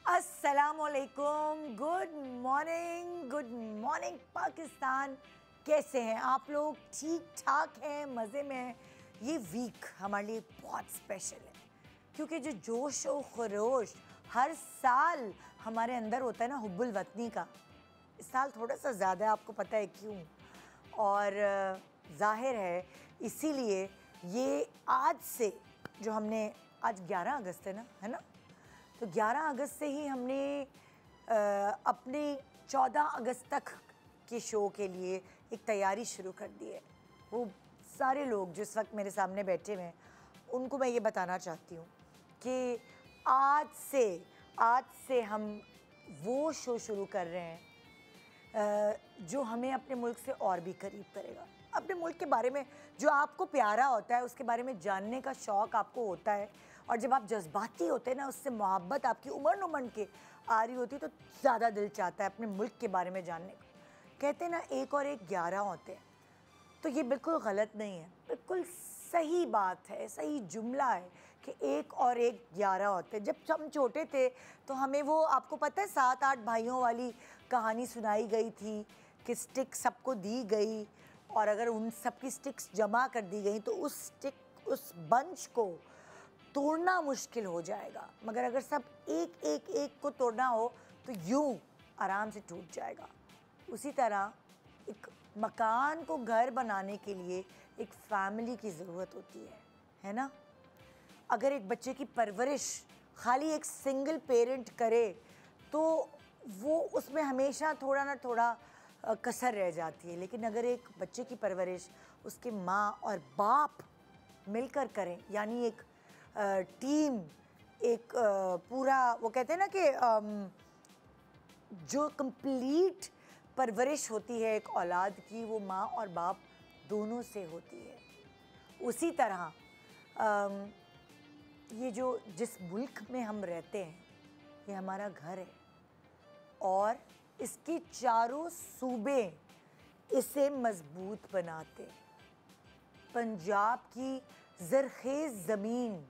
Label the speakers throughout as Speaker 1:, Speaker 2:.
Speaker 1: अस्सलामुअलैकुम, good morning Pakistan. कैसे हैं आप लोग? ठीक ठाक हैं, मज़े में हैं। ये वीक हमारे लिए बहुत स्पेशल है क्योंकि जो जोश और खरोश हर साल हमारे अंदर होता है ना, हुब्बुल वतनी का, इस साल थोड़ा सा ज़्यादा है। आपको पता है क्यों? और ज़ाहिर है इसीलिए ये आज से जो हमने, आज 11 अगस्त है ना, तो 11 अगस्त से ही हमने अपने 14 अगस्त तक के शो के लिए एक तैयारी शुरू कर दी है। वो सारे लोग जो इस वक्त मेरे सामने बैठे हुए हैं, उनको मैं ये बताना चाहती हूँ कि आज से हम वो शो शुरू कर रहे हैं जो हमें अपने मुल्क से और भी करीब करेगा। अपने मुल्क के बारे में जो आपको प्यारा होता है, उसके बारे में जानने का शौक़ आपको होता है, और जब आप जज्बाती होते हैं ना, उससे मोहब्बत आपकी उमड़ उमड़ के आ रही होती है, तो ज़्यादा दिल चाहता है अपने मुल्क के बारे में जानने का। कहते हैं ना, 1 और 1 11 होते हैं, तो ये बिल्कुल गलत नहीं है, बिल्कुल सही बात है, सही जुमला है कि 1 और 1 11 होते हैं। जब हम छोटे थे तो हमें वो, आपको पता है, 7-8 भाइयों वाली कहानी सुनाई गई थी कि स्टिक सबको दी गई, और अगर उन सब की स्टिक्स जमा कर दी गई तो उस बंच को तोड़ना मुश्किल हो जाएगा, मगर अगर सब एक को तोड़ना हो तो यूं आराम से टूट जाएगा। उसी तरह एक मकान को घर बनाने के लिए एक फैमिली की ज़रूरत होती है ना। अगर एक बच्चे की परवरिश खाली एक सिंगल पेरेंट करे तो वो उसमें हमेशा थोड़ा ना थोड़ा कसर रह जाती है, लेकिन अगर एक बच्चे की परवरिश उसके माँ और बाप मिलकर करें, यानी एक टीम, एक पूरा, वो कहते हैं ना कि जो कंप्लीट परवरिश होती है एक औलाद की, वो माँ और बाप दोनों से होती है। उसी तरह ये जो जिस मुल्क में हम रहते हैं, ये हमारा घर है, और इसके चारों सूबे इसे मजबूत बनाते हैं। पंजाब की ज़रख़ेज़ ज़मीन,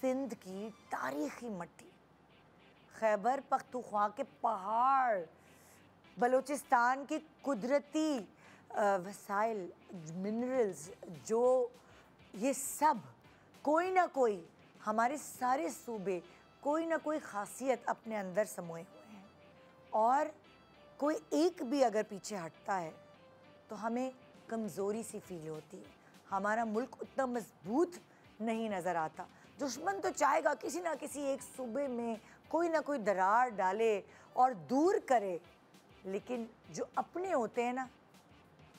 Speaker 1: सिंध की तारीख़ी मट्टी, खैबर पख्तूनख्वा के पहाड़, बलूचिस्तान की कुदरती वसाइल, मिनरल्स, जो ये सब कोई ना कोई, हमारे सारे सूबे कोई ना कोई ख़ासियत अपने अंदर समोए हुए हैं, और कोई एक भी अगर पीछे हटता है तो हमें कमज़ोरी सी फील होती है। हमारा मुल्क उतना मजबूत नहीं नज़र आता। दुश्मन तो चाहेगा किसी ना किसी एक सूबे में कोई ना कोई दरार डाले और दूर करे, लेकिन जो अपने होते हैं ना,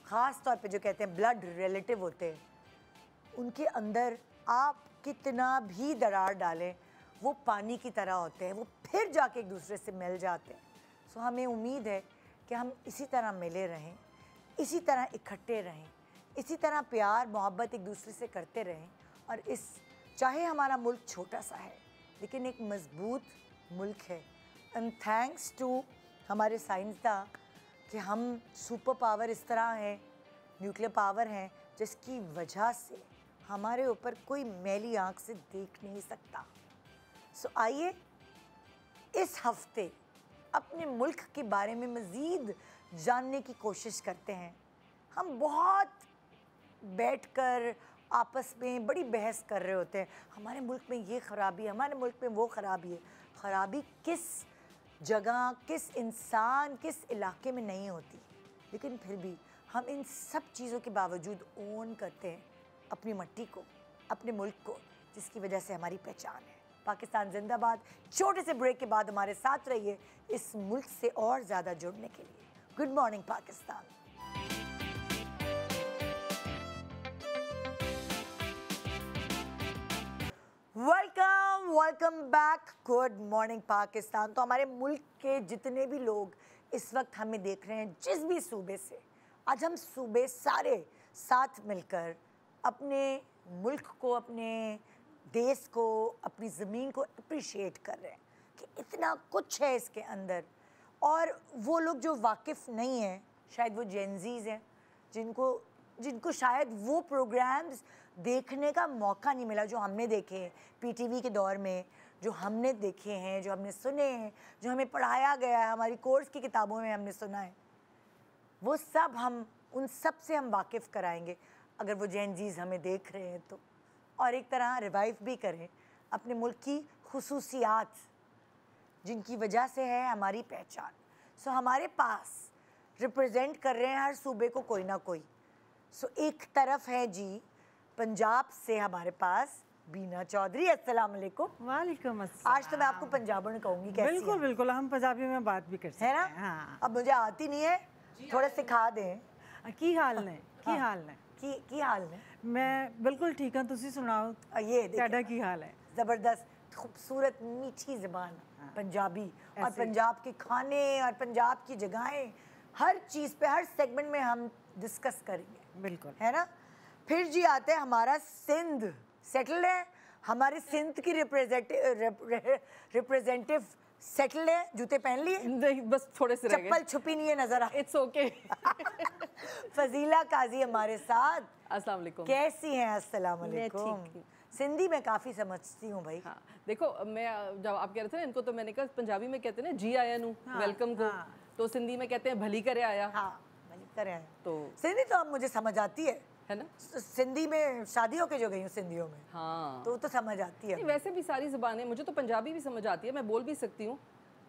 Speaker 1: ख़ास तौर पे जो कहते हैं ब्लड रिलेटिव होते हैं, उनके अंदर आप कितना भी दरार डालें, वो पानी की तरह होते हैं, वो फिर जाके एक दूसरे से मिल जाते हैं। सो हमें उम्मीद है कि हम इसी तरह मिले रहें, इसी तरह इकट्ठे रहें, इसी तरह प्यार मोहब्बत एक दूसरे से करते रहें, और इस, चाहे हमारा मुल्क छोटा सा है लेकिन एक मजबूत मुल्क है। एंड थैंक्स टू हमारे साइंसदां कि हम सुपर पावर इस तरह हैं, न्यूक्लियर पावर हैं, जिसकी वजह से हमारे ऊपर कोई मैली आँख से देख नहीं सकता। सो आइए इस हफ्ते अपने मुल्क के बारे में मज़ीद जानने की कोशिश करते हैं। हम बहुत बैठकर आपस में बड़ी बहस कर रहे होते हैं, हमारे मुल्क में ये ख़राबी है, हमारे मुल्क में वो ख़राबी है। ख़राबी किस जगह, किस इंसान, किस इलाके में नहीं होती, लेकिन फिर भी हम इन सब चीज़ों के बावजूद ओन करते हैं अपनी मिट्टी को, अपने मुल्क को, जिसकी वजह से हमारी पहचान है। पाकिस्तान जिंदाबाद। छोटे से ब्रेक के बाद हमारे साथ रहिए इस मुल्क से और ज़्यादा जुड़ने के लिए। Good morning Pakistan. Welcome back. Good morning Pakistan. तो हमारे मुल्क के जितने भी लोग इस वक्त हमें देख रहे हैं, जिस भी सूबे से, आज हम सूबे सारे साथ मिलकर अपने मुल्क को, अपने देश को, अपनी ज़मीन को अप्रिशिएट कर रहे हैं कि इतना कुछ है इसके अंदर। और वो लोग जो वाकिफ़ नहीं हैं, शायद वो जेनज़ीज़ हैं, जिनको शायद वो प्रोग्राम्स देखने का मौका नहीं मिला जो हमने देखे पीटीवी के दौर में, जो हमने देखे हैं, जो हमने सुने हैं, जो हमें पढ़ाया गया है, हमारी कोर्स की किताबों में हमने सुना है, वो सब हम उन सब से हम वाकिफ़ कराएंगे अगर वो जैन जीज़ हमें देख रहे हैं तो, और एक तरह रिवाइव भी करें अपने मुल्क की खुसूसियात जिनकी वजह से है हमारी पहचान। सो हमारे पास रिप्रेजेंट कर रहे हैं हर सूबे को कोई ना कोई। सो एक तरफ है जी पंजाब से हमारे पास बीना चौधरी। अस्सलाम वालेकुम।
Speaker 2: वालेकुम अस्सलाम।
Speaker 1: आज तो मैं आपको पंजाबन कहूँगी, कैसी
Speaker 2: बिल्कुल
Speaker 1: हैं?
Speaker 2: बिल्कुल, हम पंजाबी में बात भी कर सकते
Speaker 1: है ना?
Speaker 2: हाँ।
Speaker 1: अब मुझे आती नहीं है, थोड़ा सिखा दें।
Speaker 2: की हाल ने की
Speaker 1: हाँ।
Speaker 2: हाल ने
Speaker 1: की हाल ने?
Speaker 2: मैं बिल्कुल ठीक हूँ, तुसी सुनाओ
Speaker 1: ये देखिए,
Speaker 2: ਤੁਹਾਡਾ की हाल है?
Speaker 1: ज़बरदस्त खूबसूरत मीठी ज़बान पंजाबी, और
Speaker 2: ऐसे ही।
Speaker 1: पंजाब के खाने और पंजाब की जगहें, हर चीज़ पे हर सेगमेंट में हम डिस्कस करेंगे,
Speaker 2: बिल्कुल।
Speaker 1: है ना? फिर जी आते हैं हमारा सिंध सेटल है, हमारे सिंध की रिप्रेजेंटेटिव सेटल है। जूते पहन लिए,
Speaker 3: नहीं बस थोड़े से रह गए।
Speaker 1: चप्पल छुपी नहीं है, नजर आ।
Speaker 3: It's okay.
Speaker 1: फजीला काजी हमारे साथ।
Speaker 3: अस्सलाम वालेकुम।
Speaker 1: कैसी हैं? अस्सलाम वालेकुम।
Speaker 3: ठीक हूँ।
Speaker 1: सिंधी में काफ़ी समझती हूँ भाई।
Speaker 3: हाँ देखो, मैं जब आप कह रहे थे ना इनको, तो मैंने कहा पंजाबी में कहते हैं ना जी आया नू,
Speaker 2: हाँ,
Speaker 3: वेलकम को,
Speaker 2: हाँ।
Speaker 3: तो सिंधी में कहते हैं भली करे आया।
Speaker 1: हाँ भली करे हैं।
Speaker 3: तो
Speaker 1: सिंधी तो अब मुझे समझ आती है
Speaker 3: ना?
Speaker 1: सिंधी में शादी होके जो गई हूँ सिंधियों में,
Speaker 3: हाँ
Speaker 1: तो वो तो समझ आती है।
Speaker 3: नहीं, वैसे भी सारी ज़बानें, मुझे तो पंजाबी भी समझ आती है, मैं बोल भी सकती हूँ।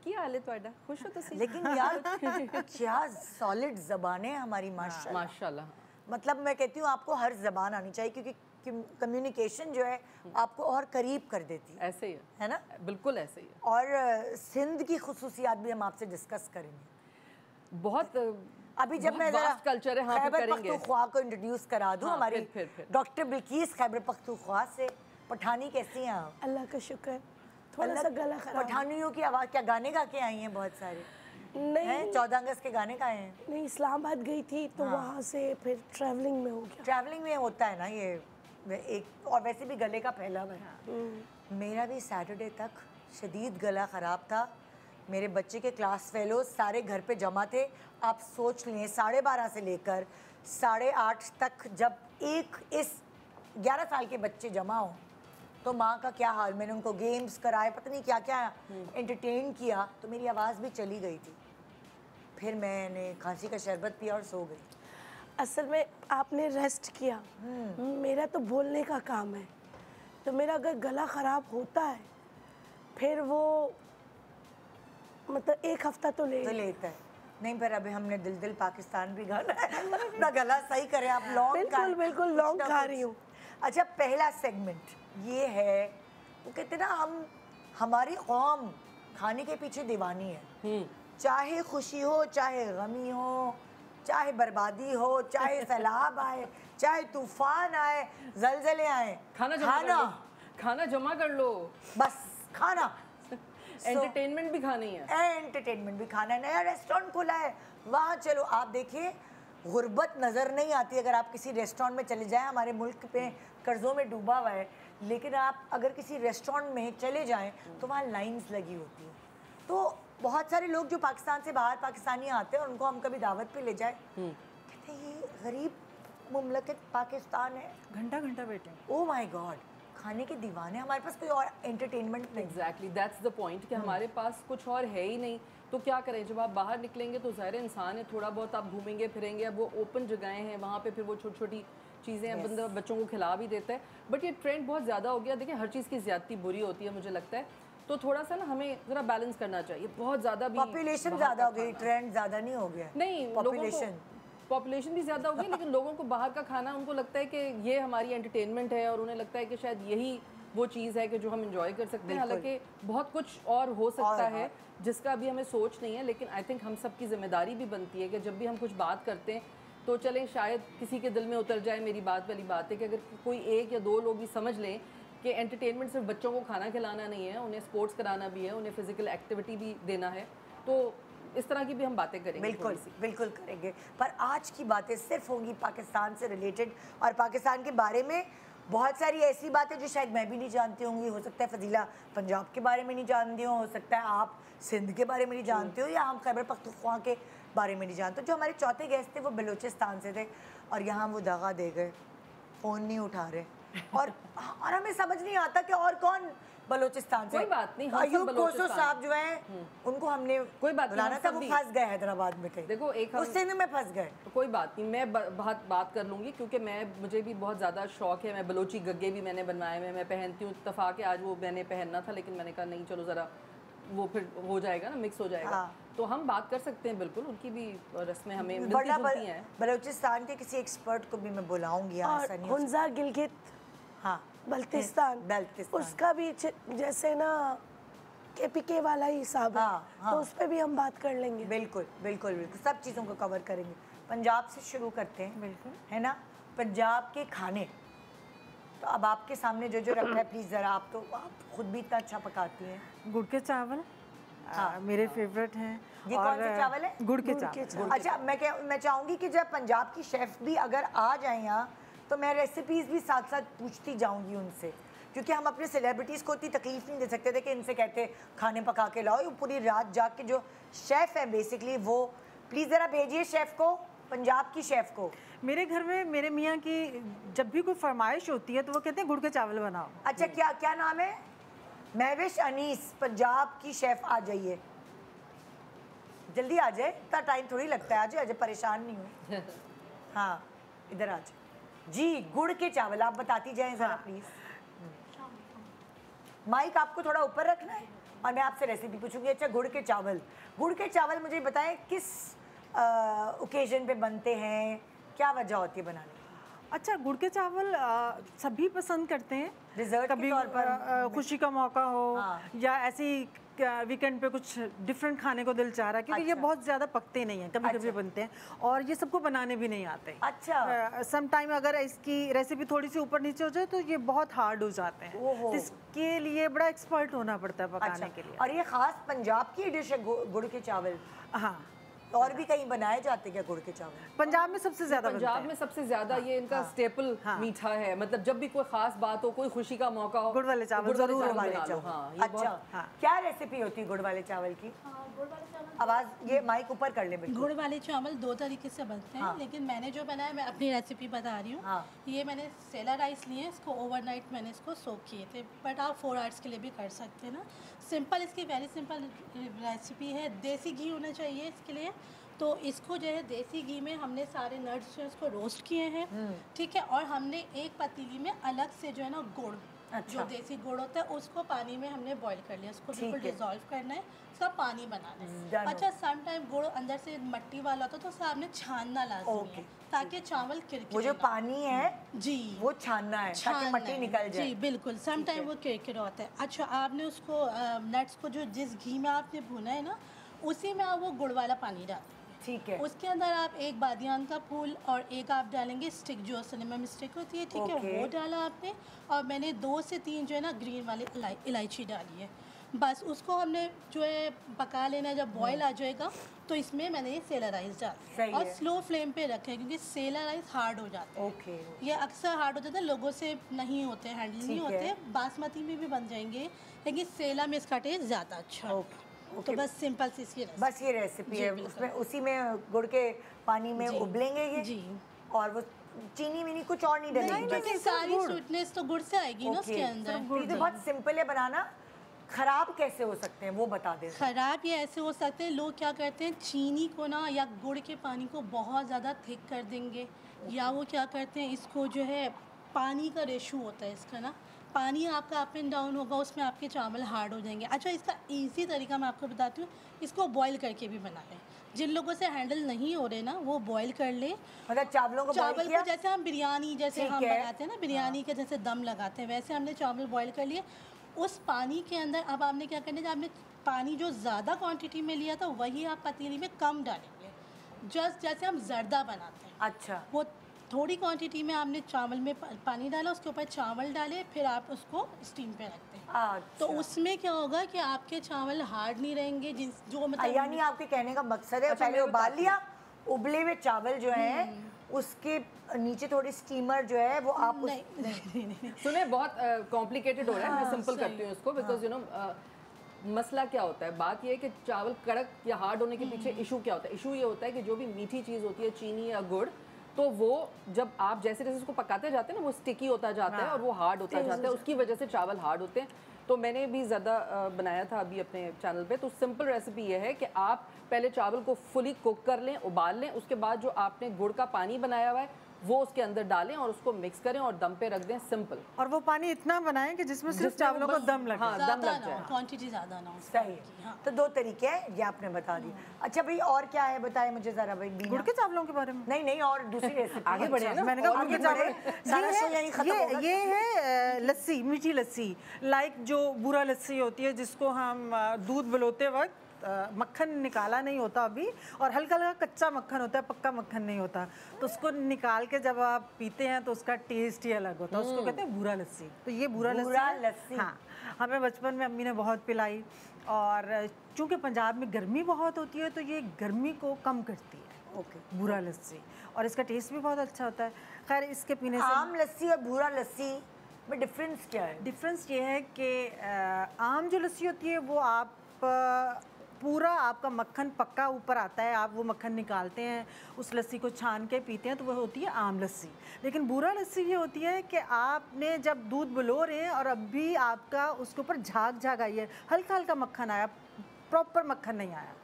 Speaker 3: की हाल है ਤੁਹਾਡਾ? खुश हो तुसी?
Speaker 1: लेकिन यार क्या सॉलिड जबानें हमारी माशाल्लाह।
Speaker 3: माशाल्लाह।
Speaker 1: मतलब मैं कहती हूँ आपको हर जबान आनी चाहिए, क्योंकि कम्युनिकेशन जो है आपको और करीब कर देती
Speaker 3: ऐसे ही
Speaker 1: है ना?
Speaker 3: बिल्कुल ऐसे ही है।
Speaker 1: और सिंध की खुसूसियात भी हम आपसे डिस्कस करेंगे।
Speaker 3: बहुत
Speaker 1: अभी जब मैं
Speaker 3: वास्ट कल्चर है, हाँ फिर
Speaker 1: खैबर
Speaker 3: करेंगे।
Speaker 1: पख्तूनख्वा को इंट्रोड्यूस करा दूं,
Speaker 3: हाँ,
Speaker 1: हमारी
Speaker 3: फिर।
Speaker 1: डॉक्टर बिल्किस खैबर पख्तूनख्वा से। पठानी कैसी हैं आप?
Speaker 4: अल्लाह का शुक्र, थोड़ा सा गला खराब।
Speaker 1: पठानियों की आवाज़ क्या गाने गा के आई हैं बहुत सारे?
Speaker 4: नहीं
Speaker 1: हैं 14 अगस्त के गाने गाए हैं?
Speaker 4: नहीं, इस्लामाबाद गई थी तो
Speaker 1: हाँ।
Speaker 4: वहाँ से फिर ट्रैवलिंग में हो गया।
Speaker 1: ट्रैवलिंग में होता है ना ये एक, और वैसे भी गले का फैला हुआ है। मेरा भी सैटरडे तक शदीद गला ख़राब था। मेरे बच्चे के क्लास फेलोज सारे घर पे जमा थे। आप सोच लें 12:30 से लेकर 8:30 तक जब एक इस 11 साल के बच्चे जमा हों तो माँ का क्या हाल। मैंने उनको गेम्स कराए, पता नहीं क्या क्या एंटरटेन किया, तो मेरी आवाज़ भी चली गई थी। फिर मैंने खांसी का शरबत पिया और सो गई।
Speaker 4: असल में आपने रेस्ट किया, मेरा तो बोलने का काम है, तो मेरा अगर गला ख़राब होता है फिर वो मतलब एक हफ्ता तो
Speaker 1: लेता है। नहीं पर अभी हमने दिल दिल पाकिस्तान भी गाना है, अपना गला सही करें आप। लॉन्ग
Speaker 4: बिल्कुल लॉन्ग खा रही हूँ।
Speaker 1: अच्छा, पहला सेगमेंट ये है, वो कहते ना हमारी कौम खाने के पीछे दीवानी है। चाहे खुशी हो, चाहे गमी हो, चाहे बर्बादी हो, चाहे सैलाब आए, चाहे तूफान आए, जलजले आए,
Speaker 3: खाना जमा कर लो,
Speaker 1: बस खाना।
Speaker 3: एंटरटेनमेंट भी खानी है।
Speaker 1: एंटरटेनमेंट भी खाना है। नया रेस्टोरेंट खुला है, वहाँ चलो। आप देखिए गुर्बत नज़र नहीं आती अगर आप किसी रेस्टोरेंट में चले जाएं। हमारे मुल्क पे कर्ज़ों में डूबा हुआ है, लेकिन आप अगर किसी रेस्टोरेंट में चले जाएं तो वहाँ लाइंस लगी होती हैं। तो बहुत सारे लोग जो पाकिस्तान से बाहर पाकिस्तानी आते हैं, उनको हम कभी दावत पे ले जाए, कहते हैं ये गरीब मुमलकत पाकिस्तान है,
Speaker 2: घंटा घंटा बैठे।
Speaker 1: ओ माय गॉड, खाने के दीवाने, हमारे पास कोई और एंटरटेनमेंट नहीं।
Speaker 3: एग्जैक्टली, दैट्स द पॉइंट कि हमारे पास कुछ और है ही नहीं, तो क्या करें। जब आप बाहर निकलेंगे तो ज़ाहिर इंसान है, थोड़ा बहुत आप घूमेंगे फिरेंगे। अब वो ओपन जगहें हैं, वहाँ पे फिर वो छोटी छोटी चीज़ें बंदा बच्चों को खिला भी देता है। बट ये ट्रेंड बहुत ज़्यादा हो गया। देखिए हर चीज़ की ज़्यादती बुरी होती है मुझे लगता है, तो थोड़ा सा ना हमें ज़रा बैलेंस करना चाहिए। बहुत ज़्यादा भी
Speaker 1: पॉपुलेशन ज़्यादा हो गई, ट्रेंड ज़्यादा नहीं हो गया।
Speaker 3: नहीं, पॉपुलेशन भी ज़्यादा हो गई, लेकिन लोगों को बाहर का खाना, उनको लगता है कि ये हमारी एंटरटेनमेंट है, और उन्हें लगता है कि शायद यही वो चीज़ है कि जो हम इंजॉय कर सकते हैं। हालांकि बहुत कुछ और हो सकता है जिसका अभी हमें सोच नहीं है, लेकिन आई थिंक हम सब की जिम्मेदारी भी बनती है कि जब भी हम कुछ बात करते हैं तो चलें शायद किसी के दिल में उतर जाए मेरी बात वाली बात है कि अगर कोई एक या दो लोग भी समझ लें कि एंटरटेनमेंट सिर्फ बच्चों को खाना खिलाना नहीं है, उन्हें स्पोर्ट्स कराना भी है, उन्हें फिजिकल एक्टिविटी भी देना है, तो इस तरह की भी हम बातें करेंगे।
Speaker 1: बिल्कुल बिल्कुल करेंगे, पर आज की बातें सिर्फ होंगी पाकिस्तान से रिलेटेड, और पाकिस्तान के बारे में बहुत सारी ऐसी बातें जो शायद मैं भी नहीं जानती होंगी। हो सकता है फजीला पंजाब के बारे में नहीं जानती हो सकता है आप सिंध के बारे में नहीं जानते हो, या हम खैबर पख्तूनख्वा के बारे में नहीं जानते। जो हमारे चौथे गेस्ट थे वो बलूचिस्तान से थे, और यहाँ वो दगा दे गए, फ़ोन नहीं उठा रहे, और हमें समझ नहीं आता कि और कौन बलोचिस्तान से।
Speaker 3: कोई बात नहीं, हम सब
Speaker 1: अयूब कोसो
Speaker 3: बलोचिस्तान।
Speaker 1: साहब जो हैं उनको हमने
Speaker 3: कोई बात नहीं,
Speaker 1: बुलाना
Speaker 3: हम
Speaker 1: था,
Speaker 3: सब
Speaker 1: वो
Speaker 3: भी।
Speaker 1: फंस गए हैदराबाद में कहीं।
Speaker 3: देखो, एक हम-
Speaker 1: उस दिन में फंस गए।
Speaker 3: तो कोई बात नहीं, मैं बहुत बात कर लूँगी, क्योंकि मुझे भी बहुत ज़्यादा शौक है। मैं बलोची गग्गे भी मैंने बनवाए हुए, मैं पहनती हूँ। इत्तफाक है आज वो मैंने पहनना था, लेकिन मैंने कहा नहीं, चलो ज़रा वो फिर हो जाएगा ना, मिक्स हो जाएगा।
Speaker 1: हाँ।
Speaker 3: तो हम बात कर सकते हैं, बिल्कुल। उनकी भी रस्में हमें मिलती
Speaker 1: वरना
Speaker 3: जुलती हैं।
Speaker 1: बलोचिस्तान के किसी एक्सपर्ट को भी मैं बुलाऊंगी यहाँ
Speaker 4: और
Speaker 1: आसानी से।
Speaker 4: हुंजा गिलगित
Speaker 1: हाँ,
Speaker 4: बल्तिस्तान, उसका भी जैसे ना केपीके वाला ही हिसाब है,
Speaker 1: हाँ, हाँ।
Speaker 4: तो उस पर भी हम बात कर लेंगे।
Speaker 1: बिल्कुल बिल्कुल बिल्कुल, सब चीज़ों को कवर करेंगे। पंजाब से शुरू करते हैं,
Speaker 2: बिल्कुल।
Speaker 1: है ना। पंजाब के खाने तो अब आपके सामने जो जो रखा है, प्लीज़ ज़रा आप खुद भी इतना अच्छा पकाती हैं।
Speaker 2: गुड़ के चावल मेरे फेवरेट हैं।
Speaker 1: ये कौन से चावल है?
Speaker 2: गुड़ के चावल।
Speaker 1: अच्छा, मैं चाहूँगी कि जब पंजाब की शेफ़ भी अगर आ जाए यहाँ, तो मैं रेसिपीज़ भी साथ साथ पूछती जाऊँगी उनसे, क्योंकि हम अपने सेलिब्रिटीज़ को इतनी तकलीफ़ नहीं दे सकते थे कि इनसे कहते खाने पका के लाओ। ये पूरी रात जाग के जो शेफ़ है बेसिकली, वो प्लीज़ ज़रा भेजिए शेफ़ को, पंजाब की शेफ़ को।
Speaker 2: मेरे घर में मेरे मियाँ की जब भी कोई फरमाइश होती है तो वो कहते हैं गुड़ के चावल बनाओ।
Speaker 1: अच्छा, क्या क्या नाम है? महविश अनीस, पंजाब की शेफ़ आ जाइए, जल्दी आ जाए, इतना टाइम थोड़ी लगता है। आ जाए, परेशान नहीं हो। हाँ, इधर आ जाए जी। गुड़ के चावल आप बताती जाएं ज़रा प्लीज़। माइक आपको थोड़ा ऊपर रखना है और मैं आपसे रेसिपी पूछूंगी। अच्छा, गुड़ के चावल मुझे बताएं किस ओकेजन पे बनते हैं, क्या वजह होती है बनाने की?
Speaker 2: अच्छा, गुड़ के चावल सभी पसंद करते हैं।
Speaker 1: डिज़र्ट के
Speaker 2: कभी
Speaker 1: तौर पर
Speaker 2: खुशी का मौका हो,
Speaker 1: हाँ।
Speaker 2: या ऐसे ही वीकेंड पे कुछ डिफरेंट खाने को दिल चाह रहा है, क्योंकि ये
Speaker 1: अच्छा।
Speaker 2: बहुत ज़्यादा पकते नहीं हैं, कभी कभी
Speaker 1: अच्छा।
Speaker 2: बनते हैं और ये सबको बनाने भी नहीं आते।
Speaker 1: अच्छा।
Speaker 2: सम टाइम अगर इसकी रेसिपी थोड़ी सी ऊपर नीचे हो जाए तो ये बहुत हार्ड हो जाते हैं।
Speaker 1: ओहो।
Speaker 2: तो इसके लिए बड़ा एक्सपर्ट होना पड़ता है पकाने
Speaker 1: अच्छा,
Speaker 2: के लिए।
Speaker 1: और ये खास पंजाब की डिश है गुड़ के चावल?
Speaker 2: हाँ,
Speaker 1: और भी कहीं बनाए जाते क्या गुड़ के चावल?
Speaker 2: पंजाब में सबसे ज्यादा
Speaker 3: पंजाब में सबसे ज्यादा ये इनका स्टेपल मीठा है। मतलब जब भी कोई खास बात हो, कोई खुशी का मौका हो,
Speaker 2: गुड़ वाले चावल जरूर
Speaker 1: गुड़ वाले
Speaker 3: बना लो।
Speaker 1: चावल।
Speaker 3: हाँ, ये
Speaker 1: अच्छा,
Speaker 2: हाँ।
Speaker 1: क्या रेसिपी होती है गुड़ वाले चावल की? आवाज ये माइक ऊपर कर ले बिल्कुल।
Speaker 5: गुड़ वाले चावल दो तरीके से बनते हैं,
Speaker 1: हाँ।
Speaker 5: लेकिन मैंने जो बनाया, मैं अपनी रेसिपी बता रही हूँ।
Speaker 1: हाँ।
Speaker 5: ये मैंने सेला राइस लिए, इसको ओवरनाइट मैंने इसको सोक किए थे, बट आप 4 आवर्स के लिए भी कर सकते हैं ना। सिंपल, इसकी वेरी सिंपल रेसिपी है। देसी घी होना चाहिए इसके लिए। तो इसको जो है देसी घी में हमने सारे नट्स जो है इसको रोस्ट किए हैं, ठीक है। और हमने एक पतीली में अलग से जो है ना गुड़,
Speaker 1: अच्छा।
Speaker 5: जो देसी गुड़ होता है, उसको पानी में हमने बॉईल कर लिया। उसको
Speaker 1: ठीक
Speaker 5: बिल्कुल
Speaker 1: है।
Speaker 5: डिजोल्व करना है, उसका पानी बनाना
Speaker 1: Done
Speaker 5: है। अच्छा, सम टाइम गुड़ अंदर से मट्टी वाला होता है, तो सामने छानना लाजमी
Speaker 1: ओके।
Speaker 5: है, ताकि चावल किरकिरे
Speaker 1: वो जो
Speaker 5: ना हो।
Speaker 1: पानी है
Speaker 5: जी,
Speaker 1: वो छानना है ताकि
Speaker 5: छानना
Speaker 1: मट्टी
Speaker 5: है।
Speaker 1: निकल जाए।
Speaker 5: जी बिल्कुल, सम टाइम वो किरकिरा होता है। अच्छा, आपने उसको नट्स को जो जिस घी में आपने भुना है ना, उसी में आप वो गुड़ वाला पानी डाल देंगे।
Speaker 1: ठीक है।
Speaker 5: उसके अंदर आप एक बादियान का फूल और एक आप डालेंगे स्टिक, जो सिनेमम स्टिक होती है, ठीक है,
Speaker 1: ओके।
Speaker 5: वो डाला आपने। और मैंने 2 से 3 जो है ना ग्रीन वाली इलायची डाली है। बस उसको हमने जो है पका लेना है। जब बॉयल आ जाएगा तो इसमें मैंने ये सेला राइस डाल
Speaker 1: सही
Speaker 5: दिया और
Speaker 1: है।
Speaker 5: स्लो फ्लेम पे रखें, क्योंकि सेला राइस हार्ड हो जाता है।
Speaker 1: ओके।
Speaker 5: ये अक्सर हार्ड हो जाता है, लोगों से नहीं होते, हैंडल नहीं
Speaker 1: ठीक है।
Speaker 5: होते। बासमती में भी बन जाएंगे, लेकिन सेला में इसका टेस्ट ज़्यादा अच्छा है।
Speaker 1: ओके,
Speaker 5: तो
Speaker 1: ओके।
Speaker 5: बस सिंपल सी इसकी रेसिपी।
Speaker 1: बस ये रेसिपी
Speaker 5: जी,
Speaker 1: है,
Speaker 5: बिल्कुल।
Speaker 1: उसमें उसी में गुड़ के पानी में
Speaker 5: जी।
Speaker 1: उबलेंगे ये
Speaker 5: जी।
Speaker 1: और वो चीनी वीनी कुछ और नहीं डलेगी?
Speaker 5: क्योंकि सारी स्वीटनेस तो गुड़ से आएगी ना उसके अंदर।
Speaker 1: ये तो बहुत सिंपल है बनाना। खराब कैसे हो सकते हैं वो बता दें।
Speaker 5: ख़राब ये ऐसे हो सकते हैं, लोग क्या करते हैं, चीनी को ना या गुड़ के पानी को बहुत ज़्यादा थिक कर देंगे, या वो क्या करते हैं, इसको जो है पानी का रेशो होता है इसका ना, पानी आपका अप एंड डाउन होगा, उसमें आपके चावल हार्ड हो जाएंगे। अच्छा, इसका इजी तरीका मैं आपको बताती हूँ, इसको बॉईल करके भी बनाएं। जिन लोगों से हैंडल नहीं हो रहे ना, वो बॉईल कर ले
Speaker 1: मतलब चावलों को
Speaker 5: चावल
Speaker 1: बॉईल
Speaker 5: को,
Speaker 1: किया?
Speaker 5: जैसे हम बिरयानी जैसे
Speaker 1: ठीक
Speaker 5: हम
Speaker 1: है।
Speaker 5: बनाते हैं ना, बिरयानी के जैसे दम लगाते हैं, वैसे हमने चावल बॉईल कर लिए। उस पानी के अंदर अब आपने क्या करना है, आपने पानी जो ज़्यादा क्वांटिटी में लिया था वही आप पतीली में कम डालेंगे, जस्ट जैसे हम जर्दा बनाते हैं।
Speaker 1: अच्छा।
Speaker 5: वो थोड़ी क्वांटिटी में आपने चावल में पानी डाला, उसके ऊपर चावल डाले, फिर आप उसको स्टीम पे रखते हैं।
Speaker 1: अच्छा।
Speaker 5: तो उसमें क्या होगा कि आपके चावल हार्ड नहीं रहेंगे, जो मतलब
Speaker 1: यानी आपके कहने का मकसद है
Speaker 3: अच्छा,
Speaker 1: पहले
Speaker 3: मैं
Speaker 1: उबाल
Speaker 3: बताती
Speaker 1: लिया, उबले हुए चावल जो हैं उसके नीचे थोड़ी स्टीमर जो है वो आप
Speaker 5: नहीं
Speaker 3: सुने, बहुत कॉम्प्लिकेटेड हो रहा है। मैं
Speaker 5: हाँ,
Speaker 3: सिंपल
Speaker 5: सही।
Speaker 3: करती हूँ इसको, बिकॉज यू नो मसला क्या होता है, बात ये है कि चावल कड़क या हार्ड होने के पीछे इशू क्या होता है। इशू ये होता है कि जो भी मीठी चीज़ होती है, चीनी या गुड़, तो वो जब आप जैसे जैसे उसको पकाते जाते हैं ना, वो स्टिकी होता जाता है और वो हार्ड होता जाता है, उसकी वजह से चावल हार्ड होते हैं। तो मैंने भी ज़्यादा बनाया था अभी अपने चैनल पे। तो सिंपल रेसिपी ये है कि आप पहले चावल को फुली कुक कर लें, उबाल लें, उसके बाद जो आपने गुड़ का पानी बनाया हुआ है वो उसके अंदर डालें और उसको मिक्स करें और दम पे रख दें, सिंपल।
Speaker 2: और वो पानी इतना बनाएं कि जिसमें सिर्फ चावलों को दम लगे।
Speaker 3: हाँ, दम लग जाए,
Speaker 5: क्वांटिटी ज़्यादा ना हो।
Speaker 1: सही है। तो 2 तरीके हैं, ये आपने बता दी। अच्छा भाई, और क्या है बताएं मुझे जरा भाई।
Speaker 2: गुड़ के चावलों के बारे में
Speaker 1: नहीं, और दूसरी रेसिपी
Speaker 3: आगे बढ़े ना।
Speaker 2: मैंने कहा गुड़ के चावल
Speaker 1: सारा शो यहीं खत्म होगा।
Speaker 2: ये है लस्सी, मीठी लस्सी, लाइक जो बूरा लस्सी होती है जिसको हम दूध बुलोते वक्त मक्खन निकाला नहीं होता अभी, और हल्का हल्का कच्चा मक्खन होता है, पक्का मक्खन नहीं होता, तो उसको निकाल के जब आप पीते हैं तो उसका टेस्ट ही अलग होता है, उसको कहते हैं बूरा लस्सी। तो ये बूरा लस्सी, हाँ, हमें बचपन में अम्मी ने बहुत पिलाई, और चूंकि पंजाब में गर्मी बहुत होती है तो ये गर्मी को कम करती है।
Speaker 1: ओके,
Speaker 2: बूरा लस्सी, और इसका टेस्ट भी बहुत अच्छा होता है। खैर, इसके पीने से
Speaker 1: आम लस्सी और भूरा लस्सी में डिफरेंस क्या है?
Speaker 2: डिफरेंस ये है कि आम जो लस्सी होती है वो आप पूरा आपका मक्खन पक्का ऊपर आता है, आप वो मक्खन निकालते हैं, उस लस्सी को छान के पीते हैं, तो वो होती है आम लस्सी। लेकिन बूरा लस्सी ये होती है कि आपने जब दूध बुलो रहे हैं और अभी आपका उसके ऊपर झाग आई है, हल्का हल्का मक्खन आया, प्रॉपर मक्खन नहीं आया,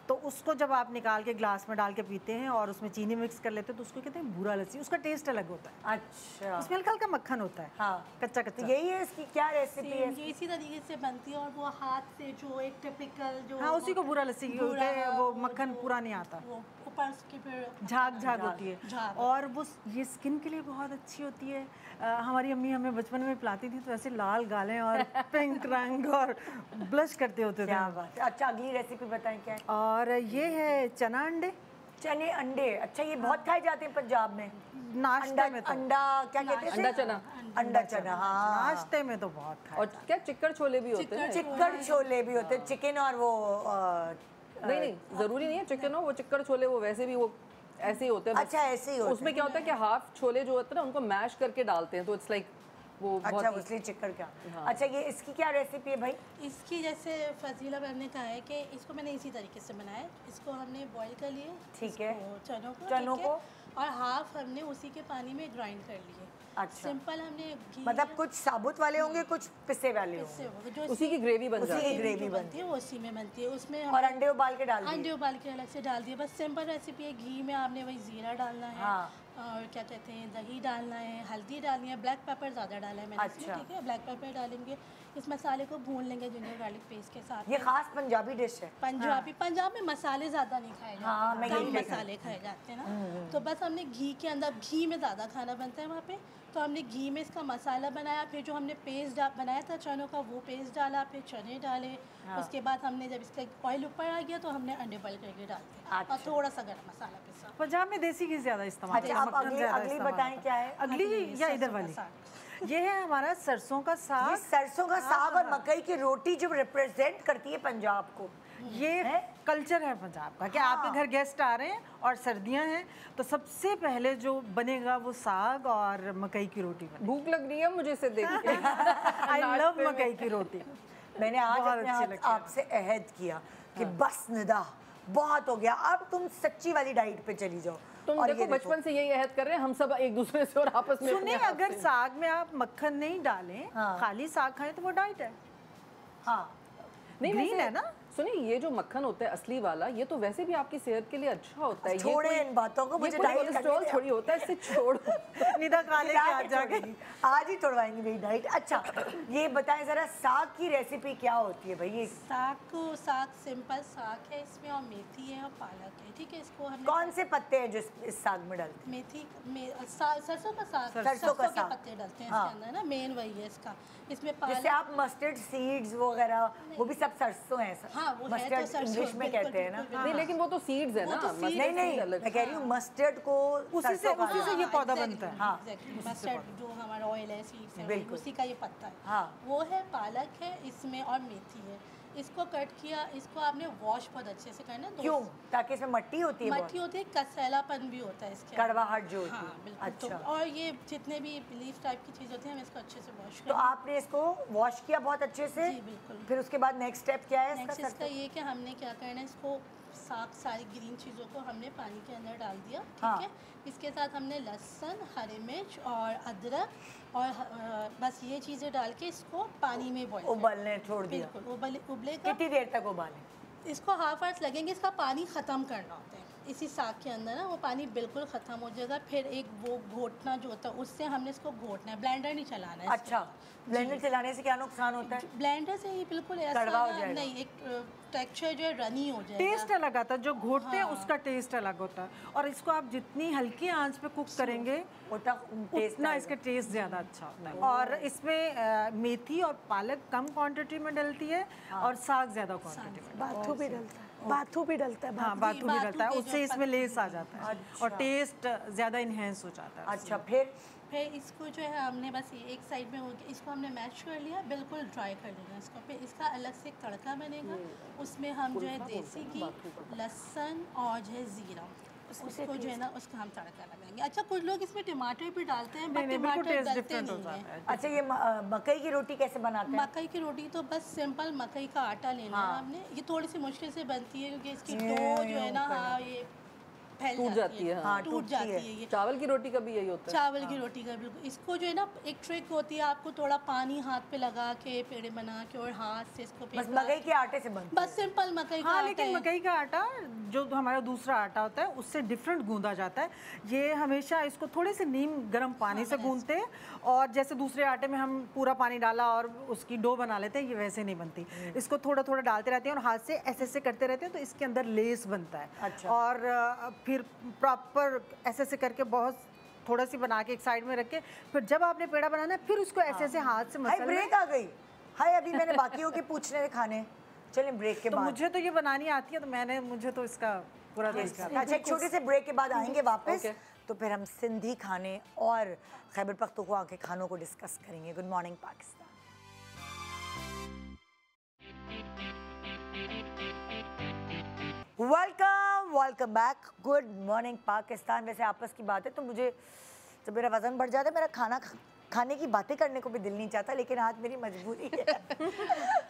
Speaker 2: तो उसको जब आप निकाल के ग्लास में डाल के पीते हैं और उसमें चीनी मिक्स कर लेते हैं तो उसको कहते हैं बूरा लस्सी। उसका टेस्ट अलग होता है।
Speaker 1: अच्छा,
Speaker 2: उसमें हल्का हल्का मक्खन होता है,
Speaker 1: हाँ,
Speaker 2: कच्चा
Speaker 1: तो
Speaker 2: कच्चा।
Speaker 1: यही है इसकी क्या रेसिपी है?
Speaker 5: ये इसी तरीके से बनती है, और वो हाथ से जो एक टिपिकल जो
Speaker 2: हाँ, उसी को बूरा लस्सी बोलते, वो मक्खन पूरा नहीं आता,
Speaker 5: वो ऊपर उसके फिर
Speaker 2: झाग होती है,
Speaker 5: झाग।
Speaker 2: और वो ये स्किन के लिए बहुत अच्छी होती है। हमारी अम्मी हमें बचपन में पिलाती थी तो ऐसे लाल गालें और पिंक रंग और ब्लश करते होते थे।
Speaker 1: क्या बात है। अच्छा, अगली रेसिपी बताएं क्या है?
Speaker 2: और ये है चना अंडे,
Speaker 1: चने अंडे। अच्छा, ये बहुत खाए जाते हैं पंजाब में।
Speaker 2: नाश्ते में तो,
Speaker 1: अंडा क्या कहते हैं?
Speaker 3: अंडा चना,
Speaker 1: अंडा चना, हाँ।
Speaker 2: नाश्ते में तो बहुत खाया
Speaker 3: और क्या चिक्कड़ छोले भी होते हैं।
Speaker 1: चिक्कड़ छोले भी होते हैं, चिकन और वो
Speaker 3: नहीं, जरूरी नहीं है चिकन हो, वो चिक्कड़ छोले वो वैसे भी वो ऐसे ही होते हैं।
Speaker 1: अच्छा, ऐसे ही होते हैं।
Speaker 3: उसमें क्या होता है कि हाफ छोले जो होते हैं ना उनको मैश करके डालते हैं, तो इट्स लाइक वो
Speaker 1: अच्छा, उसलिए चिक्कड़ का। अच्छा, ये इसकी क्या रेसिपी है भाई?
Speaker 5: इसकी जैसे फजीला मैम ने कहा है कि इसको मैंने इसी तरीके से बनाया है। इसको हमने बॉईल कर लिए,
Speaker 1: ठीक है,
Speaker 5: चनों को,
Speaker 1: चनों
Speaker 5: ठीक है?
Speaker 1: को,
Speaker 5: और हाफ हमने उसी के पानी में ग्राइंड कर लिए।
Speaker 1: अच्छा,
Speaker 5: सिंपल हमने घी
Speaker 1: मतलब कुछ साबुत वाले होंगे, कुछ पिसे वाले
Speaker 5: इससे
Speaker 1: होंगे,
Speaker 5: जो
Speaker 3: उसी की ग्रेवी बन जाती है।
Speaker 1: ग्रेवी
Speaker 5: बनती है वो उसी में बनती है। उसमें
Speaker 1: और अंडे उबाल के डाल दिए।
Speaker 5: अंडे उबाल के अलग से डाल दिए। बस सिंपल रेसिपी है। घी में आपने वही जीरा डालना है,
Speaker 1: हाँ।
Speaker 5: और क्या कहते हैं दही डालना है, हल्दी डालनी है, ब्लैक पेपर ज़्यादा डाला है मैंने इसमें,
Speaker 1: अच्छा।
Speaker 5: ठीक है। ब्लैक पेपर डालेंगे, इस मसाले को भून लेंगे जिंजर गार्लिक पेस्ट के साथ।
Speaker 1: ये खास पंजाबी डिश है।
Speaker 5: पंजाब में मसाले ज़्यादा नहीं खाए जाते,
Speaker 1: हाँ, मैं यही
Speaker 5: कम
Speaker 1: देखा।
Speaker 5: मसाले खाए जाते हैं ना। तो बस हमने घी के अंदर, घी में ज़्यादा खाना बनता है वहाँ पे, तो हमने घी में इसका मसाला बनाया। फिर जो हमने पेस्ट बनाया था चनों का, वो पेस्ट डाला, फिर चने डाले। उसके बाद हमने जब इसका ऑयल ऊपर आ गया तो हमने अंडे बॉईल करके डाल दिए, और थोड़ा सा गर्म मसाला पिसा।
Speaker 2: पंजाब में देसी घी ज़्यादा इस्तेमाल
Speaker 1: अच्छा, आप अगली बताएं क्या है?
Speaker 2: अगली या इधर वाली? ये है हमारा सरसों का साग।
Speaker 1: ये सरसों का साग और मकई की रोटी जो रिप्रेजेंट करती है पंजाब को।
Speaker 2: ये कल्चर है पंजाब का कि आपके घर गेस्ट आ रहे हैं और सर्दियां हैं तो सबसे पहले जो बनेगा वो साग और मकई की रोटी बनेगी।
Speaker 3: भूख लग रही है मुझे इसे देख के।
Speaker 2: आई लव मकई की रोटी।
Speaker 1: मैंने आज
Speaker 2: बहुत
Speaker 1: अपने
Speaker 2: अच्छी
Speaker 1: हाथ
Speaker 2: लगती है।
Speaker 1: आपसे अहद किया कि बस निदा, बहुत हो गया, अब तुम सच्ची वाली डाइट पे चली जाओ।
Speaker 3: तुम
Speaker 1: और
Speaker 3: देखो
Speaker 1: ये
Speaker 3: बचपन से यही अहद कर रहे हैं हम सब एक दूसरे से और आपस में।
Speaker 2: सुनिए, अगर साग में आप मक्खन नहीं डालें,
Speaker 1: हाँ।
Speaker 2: खाली साग खाएं तो वो डाइट है।
Speaker 1: हाँ,
Speaker 3: नहीं,
Speaker 2: ग्रीन
Speaker 3: वैसे
Speaker 2: है ना।
Speaker 3: सुनिए, ये जो मक्खन होता है असली वाला, ये तो वैसे भी आपकी सेहत के लिए अच्छा होता है।
Speaker 1: छोड़े इन बातों को, मुझे डाइट
Speaker 3: कोलेस्ट्रॉल थोड़ी होता है, इससे छोड़ो।
Speaker 2: निदा काले के आज जाके
Speaker 1: आज ही तोड़वाएंगे मेरी डाइट। अच्छा, ये बताएं जरा साग की रेसिपी क्या होती है भाई? ये
Speaker 5: साग सिंपल साग है इसमें, और मेथी है और पालक है, ठीक है। इसको हमने
Speaker 1: कौन से पत्ते हैं जो इस साग में डालते हैं?
Speaker 5: मेथी सरसों का साग,
Speaker 1: सरसों का
Speaker 5: के
Speaker 1: साग।
Speaker 5: पत्ते डालते हैं
Speaker 1: हाँ।
Speaker 5: इसके अंदर ना, मेन वही है इसका। इसमें
Speaker 1: जैसे
Speaker 5: पालक,
Speaker 1: आप मस्टर्ड सीड्स वगैरह, वो भी सब सरसों हैं।
Speaker 5: हाँ, वो है तो
Speaker 1: मस्टर्ड
Speaker 5: सरसों,
Speaker 1: इंग्लिश में
Speaker 5: बिल्कुल,
Speaker 1: कहते हैं ना।
Speaker 5: बिल्कुल,
Speaker 3: नहीं, लेकिन वो तो सीड्स है
Speaker 5: वो
Speaker 3: ना।
Speaker 5: तो seeds
Speaker 3: मस्टर्ड
Speaker 1: नहीं
Speaker 3: seed अलग।
Speaker 1: मैं कह रही हूँ मस्टर्ड को
Speaker 2: उसी से
Speaker 1: सरसों का-
Speaker 2: उसी से ये पौधा बनता है।
Speaker 1: हाँ।
Speaker 5: मस्टर्ड जो हमारा ऑयल है, सीड्स है,
Speaker 1: बिल्कुल।
Speaker 5: उसी का ये पत्ता है।
Speaker 1: हाँ।
Speaker 5: वो है, पालक है इसमें, और मेथी है। इसको कट किया, इसको आपने वॉश बहुत अच्छे से करना है।
Speaker 1: क्यों? ताकि इसमें मट्टी होती है बहुत?
Speaker 5: मट्टी होती है, कसैलापन भी होता है इसके अंदर।
Speaker 1: कड़वाहट जो होती
Speaker 5: हाँ,
Speaker 1: है।
Speaker 5: बिल्कुल।
Speaker 1: अच्छा,
Speaker 5: तो और ये जितने भी लीफ टाइप की चीज़ होती है, हम इसको अच्छे से वॉश
Speaker 1: तो आपने इसको वॉश किया बहुत अच्छे से?
Speaker 5: जी, बिल्कुल।
Speaker 1: फिर उसके बाद नेक्स्ट स्टेप क्या है इसका?
Speaker 5: नेक्स्ट इसका ये कि हमने क्या करना है, इसको सारी ग्रीन चीज़ों को हमने पानी के अंदर डाल दिया, ठीक है। इसके साथ हमने लहसुन, हरी मिर्च और अदरक और बस ये चीज़ें डाल के इसको पानी में बॉईल
Speaker 1: उबलने छोड़ दिया।
Speaker 5: बिल्कुल उबलेगा।
Speaker 1: कितनी देर तक उबालें?
Speaker 5: इसको हाफ आवर्स लगेंगे, इसका पानी ख़त्म करना होता है इसी साग के अंदर ना, वो पानी बिल्कुल ख़त्म हो जाएगा। फिर एक वो घोटना जो होता है उससे हमने इसको घोटना है, ब्लेंडर नहीं चलाना है।
Speaker 1: अच्छा, ब्लेंडर चलाने से क्या नुकसान होता है?
Speaker 5: ब्लेंडर से ही बिल्कुल ऐसा
Speaker 1: कड़वा हो जाएगा।
Speaker 5: नहीं, एक टेक्सचर जो है रनी हो जाएगा।
Speaker 2: टेस्ट अलग आता है, जो घोटते हैं उसका टेस्ट अलग होता है। और इसको आप जितनी हल्की आंच पे कुक करेंगे उतना इसका टेस्ट ज़्यादा अच्छा होता है। और इसमें मेथी और पालक कम क्वांटिटी में डलती है और साग ज़्यादा क्वांटिटी में।
Speaker 4: बाथू भी डलता है, बाथू भी डलता है।
Speaker 2: हाँ, बाथू भी डलता है, उससे इसमें लेस आ जाता है और टेस्ट ज़्यादा इन्हेंस हो जाता है।
Speaker 1: अच्छा,
Speaker 5: फिर इसको जो है हमने बस ये एक साइड में हो गया, इसको हमने मैश कर लिया, बिल्कुल ड्राई कर लेना इसको। फिर इसका अलग से एक तड़का बनेगा, उसमें हम जो है देसी घी, लहसुन और जो है ज़ीरा, उसको जो है ना उसका हम तड़का लगाएंगे। अच्छा, कुछ लोग इसमें टमाटर भी डालते हैं, बट टमाटर डलते नहीं हैं।
Speaker 1: अच्छा, ये मकई की रोटी कैसे बनाते हैं?
Speaker 5: मकई की रोटी तो बस सिंपल मकई का आटा लेना है हमने। ये थोड़ी सी मुश्किल से बनती है क्योंकि इसकी डो जो है ना, हाँ, ये फैल
Speaker 3: जाती है।
Speaker 1: हाँ,
Speaker 5: टूट जाती है ये।
Speaker 3: चावल की रोटी का भी यही होता है।
Speaker 5: चावल की रोटी का बिल्कुल। इसको जो है ना एक ट्रिक होती है, आपको थोड़ा पानी हाथ पे लगा के पेड़े बना के और हाथ से इसको
Speaker 1: बस मकई के आटे से बनती
Speaker 5: बस सिंपल मकई का
Speaker 2: हाँ,
Speaker 5: आटा
Speaker 2: लेकिन
Speaker 5: है।
Speaker 2: मकई का आटा जो हमारा दूसरा आटा होता है उससे डिफरेंट गूंदा जाता है। ये हमेशा इसको थोड़े से नीम गर्म पानी से गूंदते हैं, और जैसे दूसरे आटे में हम पूरा पानी डाला और उसकी डो बना लेते हैं, ये वैसे नहीं बनती। इसको थोड़ा थोड़ा डालते रहते हैं और हाथ से ऐसे ऐसे करते रहते हैं, तो इसके अंदर लेस बनता है।
Speaker 1: अच्छा।
Speaker 2: और फिर प्रॉपर ऐसे ऐसे करके बहुत थोड़ा सी बना के एक साइड में रख के, फिर जब आपने पेड़ा बनाना है फिर उसको ऐसे ऐसे हाथ से
Speaker 1: हाय,
Speaker 2: मसलना
Speaker 1: ब्रेक आ गई। हाय, अभी मैंने बाकियों के पूछने थे खाने। चलें ब्रेक के
Speaker 2: तो
Speaker 1: बाद।
Speaker 2: मुझे तो ये बनानी आती है, तो मुझे तो इसका पूरा
Speaker 1: अच्छा, एक छोटे से ब्रेक के बाद आएंगे वापस। तो फिर हम सिंधी खाने और खैबर पख्तूनख्वा के खानों को डिस्कस करेंगे। Good morning Pakistan. Welcome back. Good morning Pakistan. वैसे आपस की बात है तो मुझे जब मेरा वज़न बढ़ जाता है, मेरा खाना खाने की बातें करने को भी दिल नहीं चाहता, लेकिन आज मेरी मजबूरी है।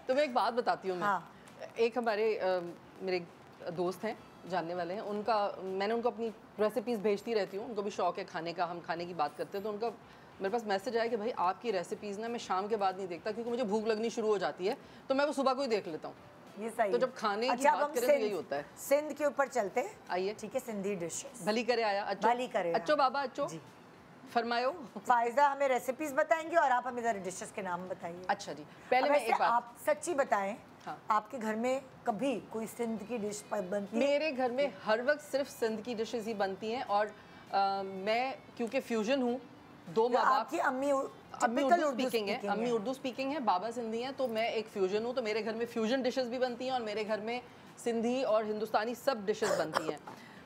Speaker 3: तो मैं एक बात बताती हूँ।
Speaker 1: हाँ।
Speaker 3: एक हमारे मेरे दोस्त हैं, जानने वाले हैं, मैंने उनको अपनी रेसिपीज़ भेजती रहती हूँ। उनको भी शौक है खाने का, हम खाने की बात करते हैं तो उनका मेरे पास मैसेज आया कि भाई आपकी रेसिपीज़ ना मैं शाम के बाद नहीं देखता क्योंकि मुझे भूख लगनी शुरू हो जाती है, तो मैं वो सुबह को ही देख लेता हूँ।
Speaker 1: ये सही
Speaker 3: तो जब खाने की बात करें तो यही होता है।
Speaker 1: सिंध के ऊपर चलते हैं।
Speaker 3: आइए,
Speaker 1: ठीक है, सिंधी डिशेस।
Speaker 3: भली करे आया अच्छो,
Speaker 1: भली करे
Speaker 3: अच्छो बाबा अच्छो
Speaker 1: जी।
Speaker 3: फरमायो।
Speaker 1: फायजा हमें रेसिपीज बताएंगे और आप हमें जरा डिशेस के नाम बताइए।
Speaker 3: अच्छा जी, पहले मैं एक बात,
Speaker 1: आप सच्ची बताएं।
Speaker 3: हाँ।
Speaker 1: आपके घर में कभी कोई सिंध की डिश बनती है?
Speaker 3: मेरे घर में हर वक्त सिर्फ सिंध की डिशेस ही बनती हैं। और मैं क्योंकि फ्यूजन हूँ, दो माँ बाप,
Speaker 1: आपकी अम्मी
Speaker 3: उर्दू स्पीकिंग है, अम्मी उर्दू स्पीकिंग है, बाबा सिंधी हैं, तो मैं एक फ्यूजन हूँ। तो मेरे घर में फ्यूजन डिशेस भी बनती हैं और मेरे घर में सिंधी और हिंदुस्तानी सब डिशेस बनती हैं।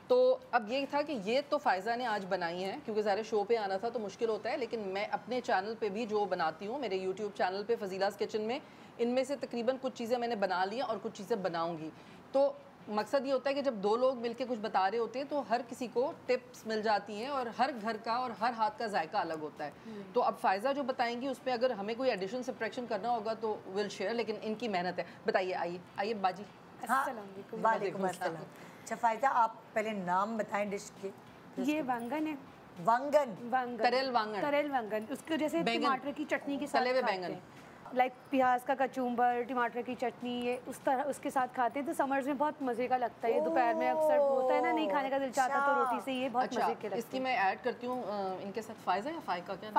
Speaker 3: तो अब ये था कि ये तो फ़ायज़ा ने आज बनाई हैं क्योंकि ज़ाहिर शो पे आना था तो मुश्किल होता है, लेकिन मैं अपने चैनल पे भी जो बनाती हूँ, मेरे यूट्यूब चैनल पे फजीलास किचन में, इनमें से तकरीबन कुछ चीज़ें मैंने बना ली हैं और कुछ चीज़ें बनाऊँगी। तो मकसद ये होता है कि जब दो लोग मिलके कुछ बता रहे होते हैं तो हर किसी को टिप्स मिल जाती हैं और हर घर का और हर हाथ का जायका अलग होता है। तो अब फ़ायज़ा जो बताएंगी उस पर अगर हमें कोई एडिशन सब्ट्रैक्शन करना होगा तो विल शेयर, लेकिन इनकी मेहनत है। बताइए, आइए बाजी।
Speaker 1: हाँ, वालेकुम अस्सलाम। अच्छा फ़ायज़ा, आप पहले नाम बताएं डिश के।
Speaker 6: ये वांगन है।
Speaker 1: वांगन,
Speaker 3: तरेल वांगन,
Speaker 6: तरेल वांगन, उसको जैसे टमाटर की चटनी के साथ
Speaker 3: तले हुए
Speaker 6: खाते
Speaker 3: बैंगन,
Speaker 6: हैं। लाइक प्याज का कचूम्बर, टमाटर की चटनी, ये उस तरह उसके साथ खाते हैं तो समर्स में बहुत मज़े का लगता है। ये दोपहर में अक्सर होता है ना, नहीं खाने का दिल चाहता तो रोटी से ये बहुत
Speaker 3: अच्छा,
Speaker 6: मज़े के लगते हैं।
Speaker 3: इसकी मैं ऐड करती हूँ इनके साथ फ़ायज़ा या फ़ायका क्या?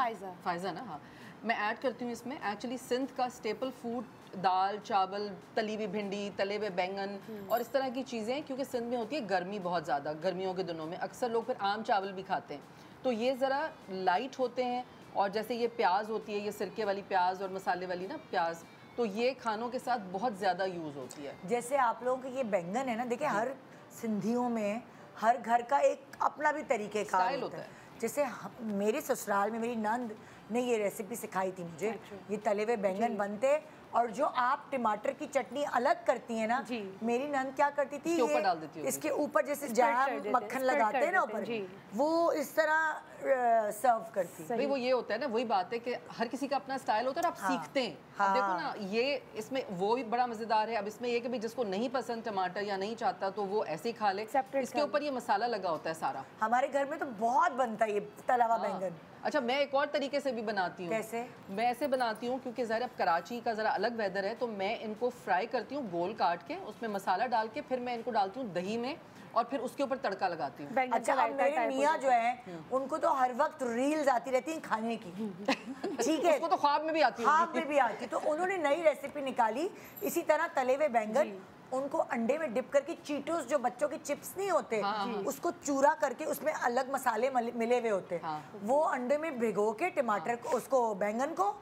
Speaker 3: फ़ायज़ा ना। हाँ, मैं ऐड करती हूँ इसमें एक्चुअली सिंध का स्टेपल फूड, दाल चावल, तली हुई भिंडी, तले हुए बैंगन और इस तरह की चीज़ें, क्योंकि सिंध में होती है गर्मी बहुत ज़्यादा, गर्मियों के दिनों में अक्सर लोग फिर आम चावल भी खाते हैं, तो ये ज़रा लाइट होते हैं। और जैसे ये प्याज होती है, ये सिरके वाली प्याज और मसाले वाली ना प्याज, तो ये खानों के साथ बहुत ज़्यादा यूज़ होती है।
Speaker 1: जैसे आप लोगों के ये बैंगन है ना, देखिए हर सिंधियों में हर घर का एक अपना भी तरीक़ेकार होता है। जैसे मेरे ससुराल में मेरी नंद ने ये रेसिपी सिखाई थी मुझे। ये तले हुए बैंगन बनते और जो आप टमाटर की चटनी अलग करती हैं ना, मेरी नंद क्या करती थी,
Speaker 3: इसके ऊपर डाल देती होगी।
Speaker 1: इसके ऊपर जैसे जैम मक्खन लगाते हैं ना ऊपर, वो इस तरह सर्व करती है।
Speaker 3: भाई वो ये होता है ना, वही बात है कि हर किसी का अपना स्टाइल होता है और आप सीखते हैं। अब देखो ना, ये इसमें वो भी बड़ा मजेदार है। अब इसमें ये कि भाई जिसको नहीं पसंद टमाटर या नहीं चाहता तो वो ऐसे ही खा ले। इसके ऊपर ये मसाला लगा होता है सारा।
Speaker 1: हमारे घर में तो बहुत बनता है ये तला हुआ बैंगन।
Speaker 3: अच्छा, मैं एक और तरीके से भी बनाती हूँ।
Speaker 1: कैसे?
Speaker 3: मैं ऐसे बनाती हूँ क्योंकि ज़रा अब कराची का ज़रा अलग वेदर है, तो मैं इनको फ्राई करती हूँ गोल काट के, उसमें मसाला डाल के, फिर मैं इनको डालती हूँ दही में और फिर उसके ऊपर तड़का लगाती हूँ।
Speaker 1: अच्छा, अब मेरे मियाँ जो है उनको तो हर वक्त रील्स आती रहती हैं खाने की, ठीक है,
Speaker 3: उसको तो ख्वाब में भी आती है।
Speaker 1: ख्वाब में भी आती, तो उन्होंने नई रेसिपी निकाली इसी तरह तले हुए बैंगन, उनको अंडे में डिप करके चीटोस जो बच्चों के चिप्स नहीं होते, उसको चूरा करके उसमें अलग मसाले मिले हुए होते, वो अंडे में भिगो के टमाटर को, उसको बैंगन को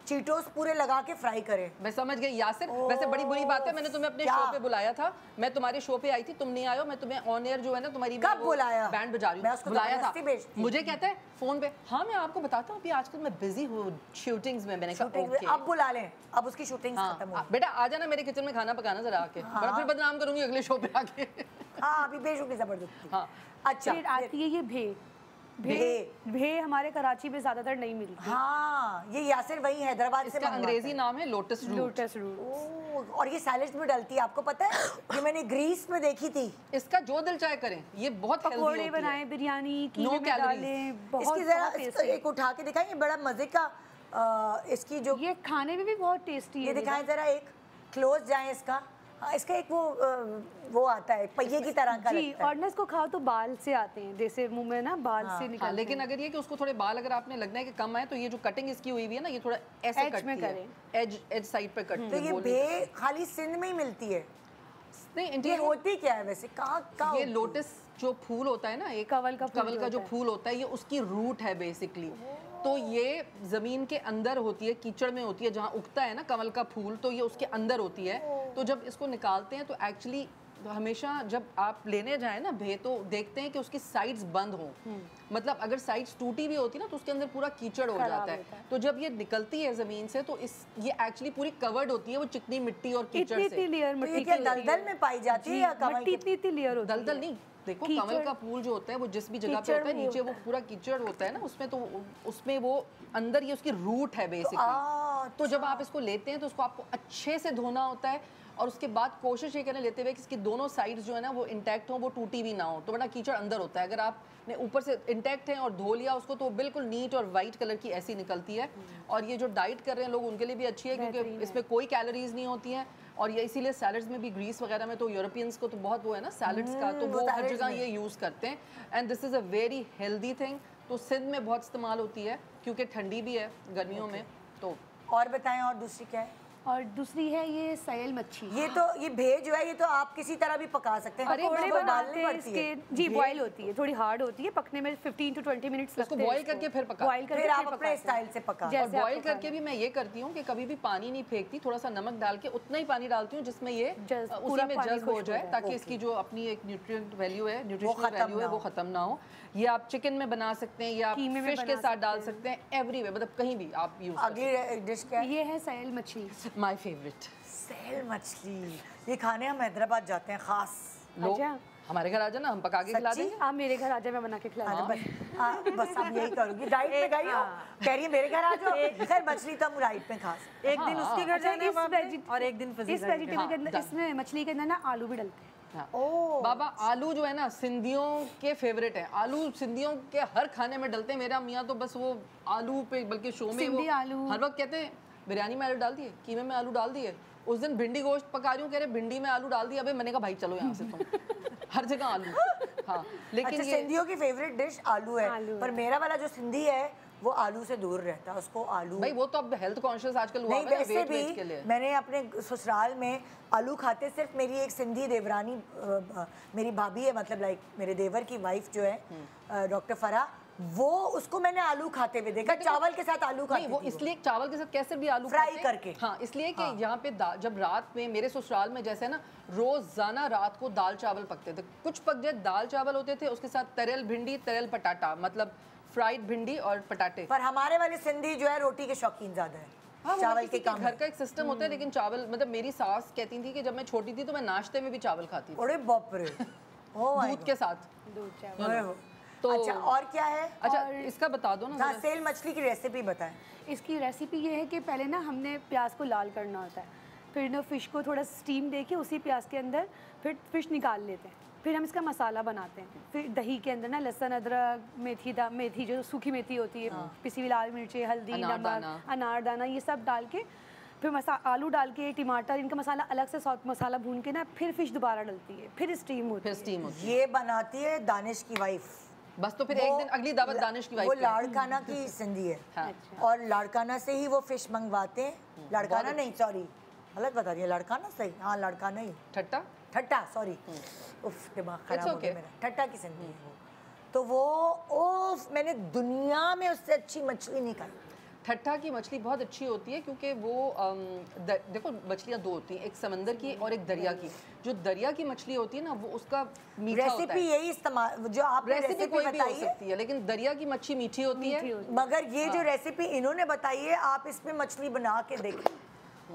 Speaker 1: चीटोस पूरे लगा के फ्राई करे।
Speaker 3: मैं समझ गई यासिर। वैसे बड़ी बुरी बात है, मैंने तुम्हें अपने शो पे बुलाया था, मैं तुम्हारे शो पे आई थी, तुम नहीं आए हो। मैं तुम्हें ऑन एयर जो है ना तुम्हारी
Speaker 1: कब बुलाया?
Speaker 3: बैंड बजा रही हूँ, बुलाया था। मुझे कहता है फोन पे, हाँ मैं आपको बताता हूँ अभी आजकल मैं बिजी हूँ शूटिंग्स में। मैंने कहा
Speaker 1: अब बुला लें, अब उसकी शूटिंग खत्म हो।
Speaker 3: बेटा आ जाना मेरे किचन में खाना पकाना जरा आके, बड़ा फिर बदनाम करूंगी अगले शो पे आके।
Speaker 1: हाँ अभी भेज होगी जबरदस्ती।
Speaker 3: हाँ
Speaker 1: अच्छा,
Speaker 6: फिर आती है ये भे हमारे कराची में ज्यादातर नहीं मिलती।
Speaker 1: हाँ ये यासिर वही हैदराबाद से
Speaker 3: इसका अंग्रेजी नाम है लोटस रूट।
Speaker 1: और ये सैलेड में डलती है, आपको पता है? ये मैंने ग्रीस में देखी थी।
Speaker 3: इसका जो दिल चाहे करें, ये बहुत
Speaker 6: पकोड़े बनाए, बिरयानी कीमे में डाले,
Speaker 1: इसकी जरा एक उठा के दिखाएं, ये बड़ा मजे का इसकी जो
Speaker 6: ये खाने में भी बहुत टेस्टी है।
Speaker 1: ये दिखाएं जरा, एक क्लोज जाए इसका। इसका एक वो आता है पहिए की तरह का
Speaker 6: जी, और ना इसको खाओ तो बाल से आते हैं, जैसे मुंह में ना बाल से निकलते हैं।
Speaker 3: लेकिन अगर ये कि उसको थोड़े बाल अगर आपने लगना है कि कम आए तो ये जो कटिंग इसकी हुई हुई है ना, ये थोड़ा ऐसे कटती है, एज साइड पे कटती है।
Speaker 1: तो ये भे खाली सिंध में ही मिलती है? नहीं, ये होती क्या है वैसे, कहाँ?
Speaker 3: ये लोटस जो फूल होता है ना, एक कवल का जो फूल होता है, ये उसकी रूट है बेसिकली। तो ये ज़मीन के अंदर होती है, कीचड़ में होती है, जहाँ उगता है ना कमल का फूल, तो ये उसके अंदर होती है। तो जब इसको निकालते हैं तो एक्चुअली हमेशा जब आप लेने जाएं ना भे, तो देखते हैं कि उसकी साइड्स बंद हों। मतलब अगर साइड्स टूटी भी होती ना तो उसके अंदर पूरा कीचड़ हो जाता है। तो जब ये निकलती है ज़मीन से तो ये एक्चुअली पूरी कवर्ड होती है वो चिकनी मिट्टी और कीचड़ से।
Speaker 1: दलदल में पाई जाती है या कमल की?
Speaker 6: इतनी लेयर होती है।
Speaker 3: दलदल नहीं, देखो कमल का फूल जो होता है वो जिस भी जगह पे होता है, नीचे वो पूरा कीचड़ होता है ना उसमें, तो उसमें वो अंदर ये उसकी रूट है बेसिकली। तो जब आप इसको लेते हैं तो उसको आपको अच्छे से धोना होता है, और उसके बाद कोशिश ये करने लेते हुए कि इसकी दोनों साइड्स जो है ना वो इंटैक्ट हो, वो टूटी भी ना हो। तो बड़ा कीचड़ अंदर होता है, अगर आपने ऊपर से इंटैक्ट है और धो लिया उसको तो बिल्कुल नीट और वाइट कलर की ऐसी निकलती है। और ये जो डाइट कर रहे हैं लोग उनके लिए भी अच्छी है, क्योंकि इसमें कोई कैलोरीज नहीं होती हैं। और ये इसीलिए सैलड्स में भी, ग्रीस वगैरह में तो यूरोपियंस को तो बहुत वो है ना सैलड्स का, तो वो हर जगह ये यूज़ करते हैं। And this is a very healthy thing. तो सिंध में बहुत इस्तेमाल होती है क्योंकि ठंडी भी है गर्मियों में। तो
Speaker 1: और बताएं, और दूसरी क्या है?
Speaker 6: और दूसरी है ये सयल मच्छी।
Speaker 1: ये भे जो है ये तो आप किसी तरह भी पका सकते हैं।
Speaker 6: पकोड़े बनाते हैं इसके। जी, बॉईल होती है, थोड़ी हार्ड होती है, पकने में 15 to 20 मिनट्स लगते हैं।
Speaker 3: बॉईल करके फिर पका,
Speaker 1: फिर आप अपने स्टाइल से पका।
Speaker 3: और बॉईल करके भी मैं ये करती हूँ कि कभी भी पानी नहीं फेंकती, थोड़ा सा नमक डाल के उतना ही पानी डालती हूँ जिसमें ये उसी में जज्ब हो जाए, ताकि इसकी जो अपनी एक न्यूट्रिएंट वैल्यू है, न्यूट्रिशनल वैल्यू है, वो खत्म ना हो। ये आप चिकन में बना सकते हैं या फिश के साथ डाल सकते हैं, एवरीवे, मतलब कहीं भी आप यूज।
Speaker 1: अगली डिश क्या है?
Speaker 6: ये है सयल मछली,
Speaker 3: माय फेवरेट।
Speaker 1: सैल मछली, ये खाने हम हैदराबाद जाते हैं खास।
Speaker 6: अच्छा,
Speaker 3: हमारे घर आ जाना, हम पका के खिला देंगे।
Speaker 6: आप मेरे घर आ जाए, मैं बना के खिला दूंगी।
Speaker 1: बस अब यही करूंगी। डाइट में गई हो, कह रही है मेरे घर आ जाओ। खैर मछली तो हम डाइट में खास,
Speaker 2: एक दिन उसके घर जाना और एक दिन
Speaker 6: इस वेजिटेबल के अंदर, इसमें मछली के अंदर ना आलू भी डलते हैं।
Speaker 3: बाबा आलू जो है ना सिंधियों के फेवरेट है। आलू सिंधियों के हर खाने में डलते हैं। मेरा मियाँ तो बस वो आलू पे, बल्कि शो में वो हर वक्त कहते हैं बिरयानी में आलू डाल दिए, कीमे में आलू डाल दिए। उस दिन भिंडी गोश्त पका रही हूँ, कह रहे भिंडी में आलू डाल दिया। अबे मैंने कहा भाई चलो यहाँ से तुम हर जगह आलू। हाँ, लेकिन
Speaker 1: अच्छा, सिंधियों की फेवरेट डिश आलू है, पर मेरा वाला जो सिंधी है वो आलू से दूर रहता है, उसको आलू
Speaker 3: भाई वो तो अब हेल्थ कॉन्शियस आजकल हुआ है,
Speaker 1: वैसे भी
Speaker 3: के लिए।
Speaker 1: मैंने अपने ससुराल में आलू खाते सिर्फ मेरी एक सिंधी देवरानी, मेरी भाभी है, मतलब लाइक मेरे देवर की वाइफ जो है डॉक्टर फरा, वो उसको मैंने आलू खाते हुए देखा, चावल के साथ आलू खाती थी।
Speaker 3: वो इसलिए चावल के साथ कैसे भी आलू
Speaker 1: फ्राई करके।
Speaker 3: हाँ, इसलिए कि यहाँ पे जब रात में मेरे ससुराल में जैसे ना रोजाना रात को दाल चावल पकते थे। कुछ पक जाए दाल चावल होते थे, उसके साथ तरेल भिंडी, तरेल पटाटा, मतलब फ्राइड भिंडी और पटाटे।
Speaker 1: पर हमारे वाले सिंधी जो है रोटी के शौकीन ज्यादा है।
Speaker 3: हाँ,
Speaker 1: चावल के काम
Speaker 3: घर का एक सिस्टम होता है, लेकिन चावल, मतलब मेरी सास कहती थी कि जब मैं छोटी थी तो मैं नाश्ते में भी चावल खाती थी।
Speaker 1: अरे बाप रे,
Speaker 3: दूध के साथ। तो
Speaker 1: अच्छा और क्या है?
Speaker 3: अच्छा इसका बता दो ना
Speaker 1: हाँ,
Speaker 3: जरा।
Speaker 1: सेल मछली की रेसिपी बताएं।
Speaker 6: इसकी रेसिपी ये है कि पहले ना हमने प्याज को लाल करना होता है, फिर ना फ़िश को थोड़ा स्टीम देके उसी प्याज के अंदर फिर फ़िश निकाल लेते हैं, फिर हम इसका मसाला बनाते हैं, फिर दही के अंदर ना लहसुन अदरक मेथी जो सूखी मेथी होती है, पिसी हुई लाल मिर्ची, हल्दी, नमक, अनारदाना, ये सब डाल के फिर आलू डाल के टमाटर, इनका मसाला अलग से सॉफ्ट मसाला भून के ना फिर फ़िश दोबारा डलती है, फिर स्टीम होती है।
Speaker 1: ये बनाती है दानिश की वाइफ।
Speaker 3: बस तो फिर एक दिन अगली दावत दानिश की वाइफ
Speaker 1: वो लाड़काना की सिंधी है।
Speaker 3: हाँ।
Speaker 1: और लाड़काना से ही वो फिश मंगवाते हैं। लाड़काना नहीं, सॉरी गलत बता रही है, लाड़काना सही, हाँ लाड़काना ही, ठट्टा सॉरी, उफ दिमाग खराब हो गया मेरा। ठट्टा की सिंधी है वो। तो वो उफ, मैंने दुनिया में उससे अच्छी मछली नहीं खाई।
Speaker 3: ठट्टा की मछली बहुत अच्छी होती है क्योंकि वो देखो मछलियाँ दो होती हैं, एक समंदर की और एक दरिया की। जो दरिया की मछली होती है ना वो उसका मीठा होता है।
Speaker 1: रेसिपी यही इस्तेमाल जो आपने
Speaker 3: रेसिपी कोई भी हो सकती है, लेकिन दरिया की मच्छी मीठी होती है।
Speaker 1: मगर ये जो रेसिपी इन्होंने बताई है, आप इसमें मछली बना के देखें,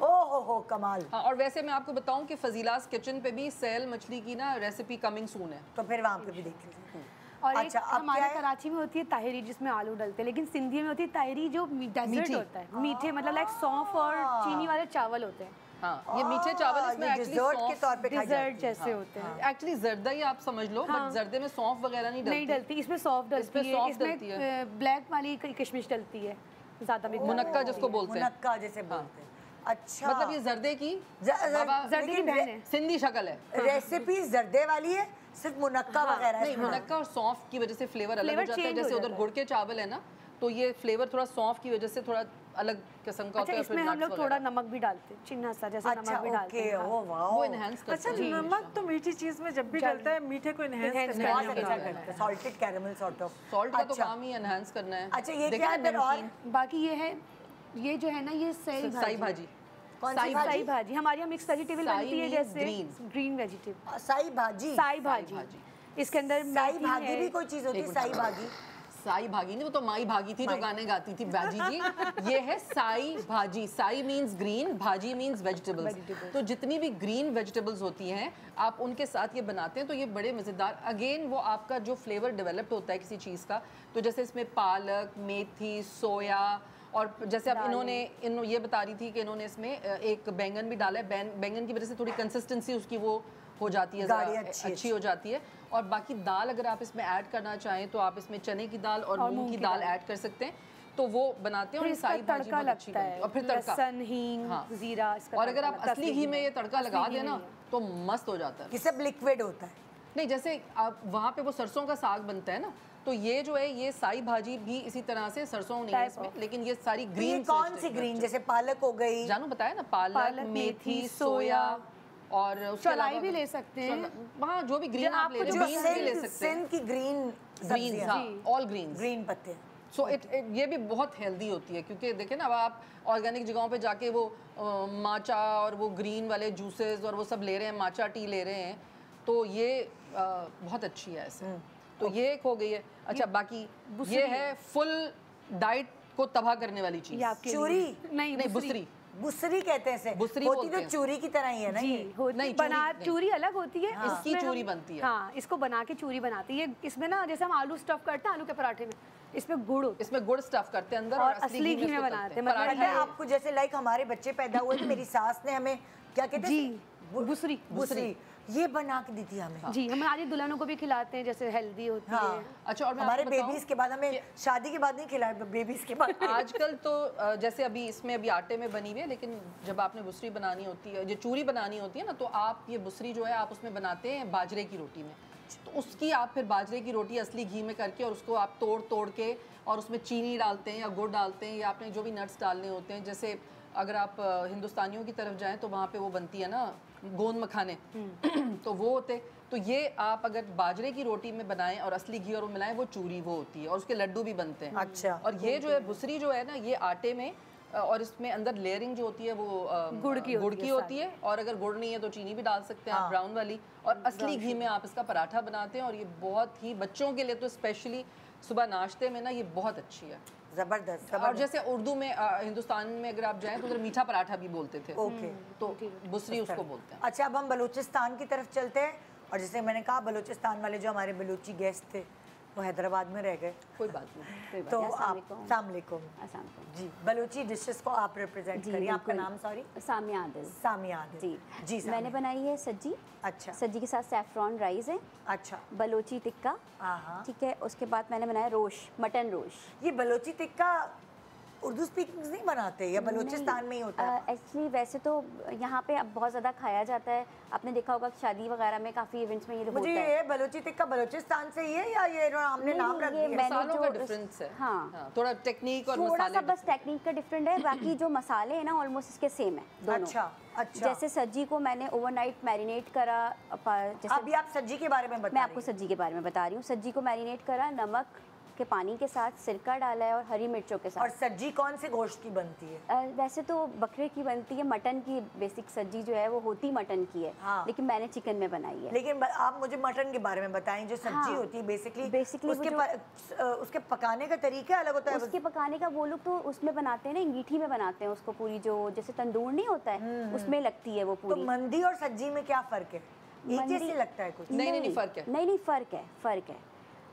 Speaker 1: ओह हो कमाल।
Speaker 3: हाँ, और वैसे मैं आपको बताऊं कि फजीलास किचन पे भी सेल मछली की ना रेसिपी कमिंग सून है,
Speaker 1: तो फिर वहाँ पे भी देख लीजिए।
Speaker 6: और
Speaker 1: अच्छा,
Speaker 6: एक हमारे कराची में होती है ताहिरी जिसमें आलू डलते हैं, लेकिन सिंधी में होती है ताहिरी जो डेजर्ट होता है, मीठे मतलब लाइक सौंफ और चीनी वाले चावल होते हैं।
Speaker 3: हाँ, ये मीठे चावल इसमें
Speaker 1: डिजर्ट के तौर पे खाई
Speaker 6: डिजर्ट
Speaker 1: जाती है।
Speaker 6: जैसे होते हैं।
Speaker 3: एक्चुअली जर्दा ही आप समझ लो, बट जर्दे में सौंफ वगैरह नहीं डलती।
Speaker 6: इसमें सौंफ डलती है,
Speaker 3: सौंफ डलती है।
Speaker 6: इसमें ब्लैक वाली किशमिश डलती है ज़्यादा भी।
Speaker 3: मुनक्का जिसको बोलते हैं,
Speaker 1: मुनक्का जैसे बोलते हैं। अच्छा,
Speaker 3: मतलब ये जर्दे की
Speaker 6: जर्दे की बहन है,
Speaker 3: सिंधी शक्ल है।
Speaker 1: रेसिपी जर्दे वाली है, सिर्फ मुनक्का वगैरह है।
Speaker 3: नहीं, मुनक्का और सौंफ की वजह से फ्लेवर अलग हो जाता है। जैसे उधर गुड़ के चावल है ना, तो ये फ्लेवर थोड़ा सौंफ की वजह से थोड़ा अलग किस्म का होता है।
Speaker 6: इसमें हम लोग थोड़ा नमक भी डालते हैं, चिन्ना सा जैसा नमक भी डालते हैं।
Speaker 3: वो एनहांस करता है।
Speaker 2: अच्छा, नमक तो मीठी चीज में जब भी डलता है मीठे को एनहांस करता है।
Speaker 1: Salted caramel sort of.
Speaker 3: Salt का तो काम ही एनहांस करना है।
Speaker 1: अच्छा, ये क्या है फिर? और
Speaker 6: बाकी ये है, ये जो है ना ये साई भाजी, साई भाजी हमारे यहाँ मिक्स वेजिटेबल बनती है, जैसे ग्रीन वेजिटेबल
Speaker 1: साई भाजी।
Speaker 6: इसके अंदर
Speaker 1: साई भागी भी कोई चीज होती है? साई भागी,
Speaker 3: साई भागी नहीं, वो तो माई भागी थी जो गाने गाती थी बाजी जी। ये है साई भाजी। साई मीन्स ग्रीन, भाजी मीन्स वेजिटेबल्स। तो जितनी भी ग्रीन वेजिटेबल्स होती हैं आप उनके साथ ये बनाते हैं तो ये बड़े मज़ेदार, अगेन वो आपका जो फ्लेवर डेवलप्ड होता है किसी चीज़ का, तो जैसे इसमें पालक, मेथी, सोया, और जैसे अब इन्होंने ये बता रही थी कि इन्होंने इसमें एक बैंगन भी डाला है। बैंगन की वजह से थोड़ी कंसिस्टेंसी उसकी वो हो जाती है, अच्छी हो जाती है। और बाकी दाल अगर आप इसमें ऐड करना चाहें तो आप इसमें चने की दाल और मूंग की दाल ऐड कर सकते हैं, तो वो बनाते हैं। और साई भाजी बहुत अच्छी बनती है। और फिर तड़का,
Speaker 6: लहसुन, हींग, जीरा,
Speaker 3: और अगर आप असली घी में ये तड़का लगा दें ना तो मस्त हो जाता है।
Speaker 1: ये सब लिक्विड होता है?
Speaker 3: नहीं, जैसे आप वहाँ पे वो सरसों का साग बनता है ना, तो ये जो है ये साई भाजी भी इसी तरह से, सरसों नहीं है इसमें, लेकिन ये सारी ग्रीन।
Speaker 1: ये कौन सी ग्रीन? जैसे पालक हो गई,
Speaker 3: जानू बताया ना, पालक, मेथी, सोया, और उसके
Speaker 6: चलाई भी ले सकते हैं।
Speaker 3: वहाँ जो भी ग्रीन आप ले लो, बीन्स भी ले सकते हैं।
Speaker 1: सिंध की ग्रीन,
Speaker 3: ऑल ग्रीन
Speaker 1: पत्ते।
Speaker 3: सो ये भी बहुत हेल्दी होती है, क्योंकि देखें ना, अब आप ऑर्गेनिक जगहों पे जाके वो माचा और वो ग्रीन वाले जूसेस और वो सब ले रहे हैं, माचा टी ले रहे हैं, तो ये बहुत अच्छी है ऐसे। तो ये एक हो गई है। अच्छा, बाकी ये है फुल डाइट को तबाह करने वाली चीज,
Speaker 1: चूरी।
Speaker 3: नहीं, बुसरी।
Speaker 1: बुसरी कहते हैं इसे।
Speaker 3: बुसरी
Speaker 1: होती तो चूरी की तरह ही है ना?
Speaker 6: नहीं, बना चूरी अलग होती है,
Speaker 3: इसकी चूरी बनती है।
Speaker 6: हाँ, इसको बना के चूरी बनाती है। इसमें ना जैसे हम आलू स्टफ करते हैं आलू के पराठे में, इसमें गुड़,
Speaker 3: इसमें गुड़ स्टफ करते हैं अंदर
Speaker 6: और असली घी में बनाते हैं।
Speaker 1: मतलब आपको जैसे लाइक हमारे बच्चे पैदा हुए थे, मेरी सास ने हमें क्या कहते हैं, बुसरी ये बना के दी थी हमें।
Speaker 6: जी, हमारी दुल्हनों को भी खिलाते हैं, जैसे हेल्दी होती है।
Speaker 3: अच्छा, और
Speaker 1: हमारे बेबीज के बाद, हमें शादी के बाद नहीं खिलाया, बेबीज के बाद।
Speaker 3: आजकल तो जैसे अभी इसमें अभी आटे में बनी हुई है, लेकिन जब आपने बुसरी बनानी होती है, जो चूरी बनानी होती है ना, तो आप ये बुसरी जो है आप उसमें बनाते हैं बाजरे की रोटी में। तो उसकी आप फिर बाजरे की रोटी असली घी में करके और उसको आप तोड़ के और उसमें चीनी डालते हैं या गुड़ डालते हैं या आपने जो भी नट्स डालने होते हैं। जैसे अगर आप हिंदुस्तानियों की तरफ जाएं तो वहाँ पे वो बनती है ना गोंद मखाने, तो वो होते। तो ये आप अगर बाजरे की रोटी में बनाएं और असली घी और वो मिलाएं, वो चूरी वो होती है, और उसके लड्डू भी बनते हैं।
Speaker 1: अच्छा।
Speaker 3: और ये जो है बुसरी जो है ना, ये आटे में और इसमें अंदर लेयरिंग जो होती है वो गुड़ की होती है, और अगर गुड़ नहीं है तो चीनी भी डाल सकते हैं आप, ब्राउन वाली। और असली घी में आप इसका पराठा बनाते हैं, और ये बहुत ही बच्चों के लिए तो स्पेशली सुबह नाश्ते में ना ये बहुत अच्छी है,
Speaker 1: जबरदस्त।
Speaker 3: और जैसे उर्दू में हिंदुस्तान में अगर आप जाएं तो उधर मीठा पराठा भी बोलते थे, तो बुसरी उसको बोलते हैं।
Speaker 1: अच्छा, अब हम बलूचिस्तान की तरफ चलते हैं, और जैसे मैंने कहा बलूचिस्तान वाले जो हमारे बलूची गेस्ट थे, वो हैदराबाद में रह गए।
Speaker 3: कोई बात नहीं।
Speaker 1: तो आप अस्सलाम वालेकुम जी, बलूची डिशेस को आप रिप्रेजेंट करिए। आपका नाम? सॉरी,
Speaker 7: सामिया आदिल।
Speaker 1: सामिया आदिल
Speaker 7: जी
Speaker 1: जी।
Speaker 7: मैंने बनाई है सज्जी।
Speaker 1: अच्छा।
Speaker 7: सज्जी के साथ सैफरॉन राइस है।
Speaker 1: अच्छा।
Speaker 7: बलोची टिक्का।
Speaker 1: हाँ।
Speaker 7: ठीक है, उसके बाद मैंने बनाया रोश, मटन रोश।
Speaker 1: ये बलोची टिक्का उर्दू स्पीकिंग नहीं बनाते या बलूचिस्तान में ही होता है?
Speaker 7: एक्चुअली वैसे तो यहाँ पे अब बहुत ज़्यादा खाया जाता है। आपने देखा होगा कि शादी वगैरह में काफ़ी इवेंट्स में ये होता है।
Speaker 1: ये बलोची टिक्का बलूचिस्तान से ही है या ये हमने नाम रख दिया?
Speaker 3: मसालों का डिफरेंस है।
Speaker 7: हाँ,
Speaker 3: थोड़ा टेक्निक और
Speaker 7: थोड़ा सा बस टेक्निक का डिफरेंट है, बाकी जो मसाले हैं ना ऑलमोस्ट इसके सेम है दोनों।
Speaker 1: अच्छा।
Speaker 7: जैसे सज्जी को मैंने ओवरनाइट मैरिनेट करा। जैसे
Speaker 1: अभी आप सज्जी के बारे में बता
Speaker 7: मैं आपको सज्जी के बारे में बता रही हूँ। सज्जी को मैरिनेट करा, नमक के पानी के साथ, सिरका डाला है और हरी मिर्चों के साथ।
Speaker 1: और सज्जी कौन से गोश्त की बनती है?
Speaker 7: वैसे तो बकरे की बनती है, मटन की बेसिक सज्जी जो है वो होती मटन की है। हाँ। लेकिन मैंने चिकन में बनाई है।
Speaker 1: लेकिन आप मुझे मटन के बारे में बताएं। जो सब्जी होती है बेसिकली उसके पकाने का तरीका अलग होता है।
Speaker 7: उसके पकाने का वो लोग तो उसमें बनाते हैं ना, अंगीठी में बनाते हैं उसको, पूरी जो जैसे तंदूर नहीं होता है उसमें लगती है वो पूरी।
Speaker 1: तो मंदी और सज्जी में क्या फर्क है? एक जैसे लगता है कुछ?
Speaker 3: नहीं फर्क है।
Speaker 7: नहीं फ़र्क है।